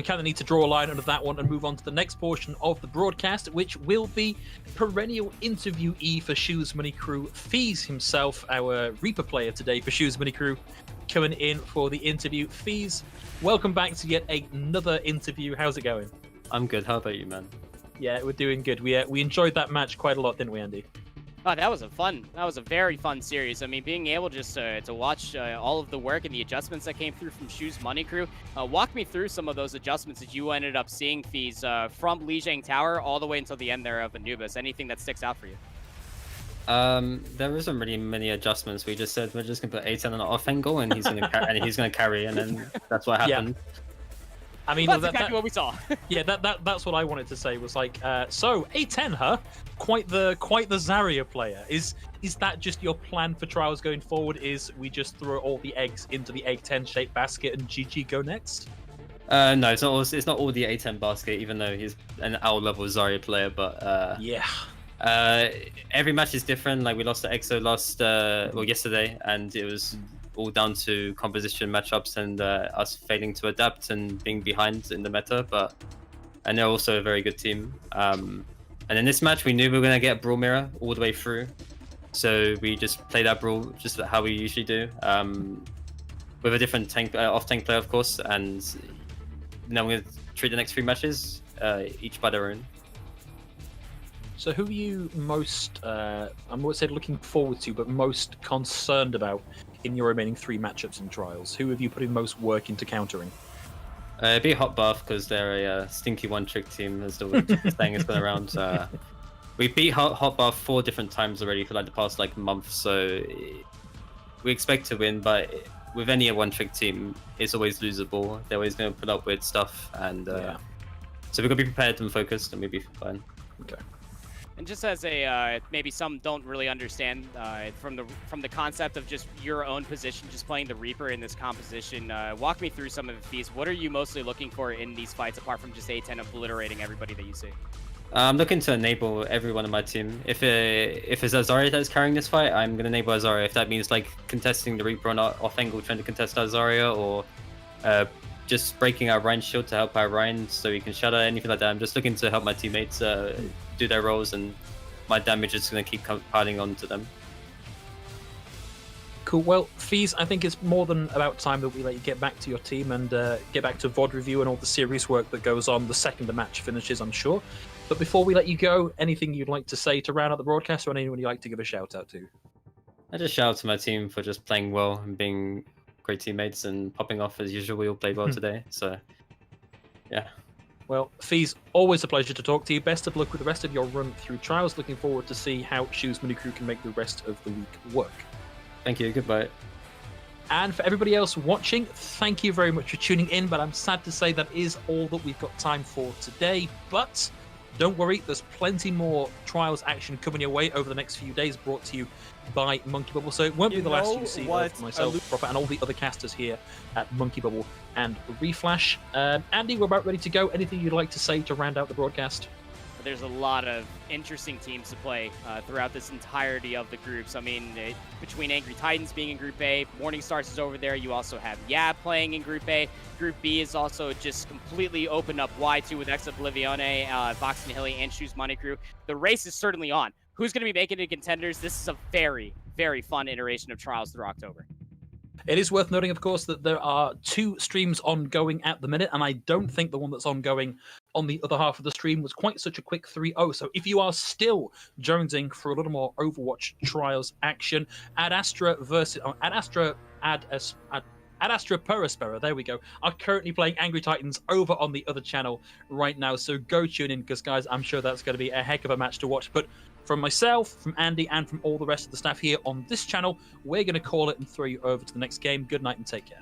kind of need to draw a line under that one and move on to the next portion of the broadcast, which will be perennial interviewee for Shoes Money Crew, Fees himself, our Reaper player today for Shoes Money Crew, coming in for the interview. Fees, welcome back to yet another interview. How's it going?
I'm good. How about you, man?
Yeah, we're doing good. We enjoyed that match quite a lot, didn't we, Andy?
Oh, that was a very fun series. I mean, being able just to watch all of the work and the adjustments that came through from Shoes Money Crew. Walk me through some of those adjustments that you ended up seeing, Fees, from Lijiang Tower all the way until the end there of Anubis. Anything that sticks out for you?
There isn't really many adjustments. We just said we're just gonna put A10 on an off angle, and he's gonna carry, and then that's what happened.
Yeah. I mean,
that's exactly what we saw.
Yeah, that's what I wanted to say. Was like, so A10, huh? Quite the Zarya player. Is that just your plan for trials going forward? Is we just throw all the eggs into the A10 shaped basket and GG go next?
No, it's not all the A10 basket, even though he's an owl level Zarya player. But
yeah.
Every match is different. Like we lost to EXO yesterday, and it was all down to composition matchups and us failing to adapt and being behind in the meta. And they're also a very good team. And in this match, we knew we were gonna get Brawl Mirror all the way through, so we just played that Brawl just how we usually do, with a different tank off tank player, of course. And now we're gonna treat the next 3 matches each by their own.
So who are you most, I'm not saying looking forward to, but most concerned about in your remaining 3 matchups and trials? Who have you put in most work into countering?
It'd be Hot Bath because they're a stinky one-trick team, as the saying has been around. We beat Hot Bath 4 different times already for like the past month, so we expect to win. But with any one-trick team, it's always losable. They're always going to put up weird stuff, and so we're going to be prepared and focused, and we'll be fine.
Okay.
And just as a maybe some don't really understand from the concept of just your own position, just playing the Reaper in this composition, walk me through some of the fees. What are you mostly looking for in these fights, apart from just A10 obliterating everybody that you see?
I'm looking to enable everyone on my team. If it's Azaria that's carrying this fight, I'm gonna enable Azaria. If that means like contesting the Reaper on off angle, trying to contest Azaria, or just breaking our Rhine shield to help our Rhine so we can shatter, anything like that. I'm just looking to help my teammates do their roles, and my damage is going to keep piling on to them.
Cool. Well, Fees, I think it's more than about time that we let you get back to your team and get back to VOD review and all the serious work that goes on the second the match finishes, I'm sure. But before we let you go, anything you'd like to say to round out the broadcast, or anyone you'd like to give a shout out to?
I just shout out to my team for just playing well and being great teammates and popping off as usual. We all played well today, so yeah.
Well, Fees, always a pleasure to talk to you. Best of luck with the rest of your run through Trials. Looking forward to see how Shoes Mini Crew can make the rest of the week work.
Thank you. Goodbye.
And for everybody else watching, thank you very much for tuning in, but I'm sad to say that is all that we've got time for today. But don't worry, there's plenty more Trials action coming your way over the next few days, brought to you by Monkey Bubble. So it won't be the last you see of myself, Proper, and all the other casters here at Monkey Bubble and Reflash. Andy, we're about ready to go. Anything you'd like to say to round out the broadcast?
There's a lot of interesting teams to play throughout this entirety of the groups. I mean, between Angry Titans being in Group A, Morning Stars is over there. You also have YA playing in Group A. Group B is also just completely opened up wide too with Ex Oblivione, Vox Nihili, and Shoes Money Crew. The race is certainly on. Who's going to be making it Contenders? This is a very, very fun iteration of Trials through October.
It is worth noting, of course, that there are 2 streams ongoing at the minute, and I don't think the one that's ongoing on the other half of the stream was quite such a quick 3-0. So if you are still jonesing for a little more Overwatch Trials action, Ad Astra Perispera, there we go, are currently playing Angry Titans over on the other channel right now. So go tune in, because, guys, I'm sure that's going to be a heck of a match to watch. But from myself, from Andy, and from all the rest of the staff here on this channel, we're going to call it and throw you over to the next game. Good night and take care.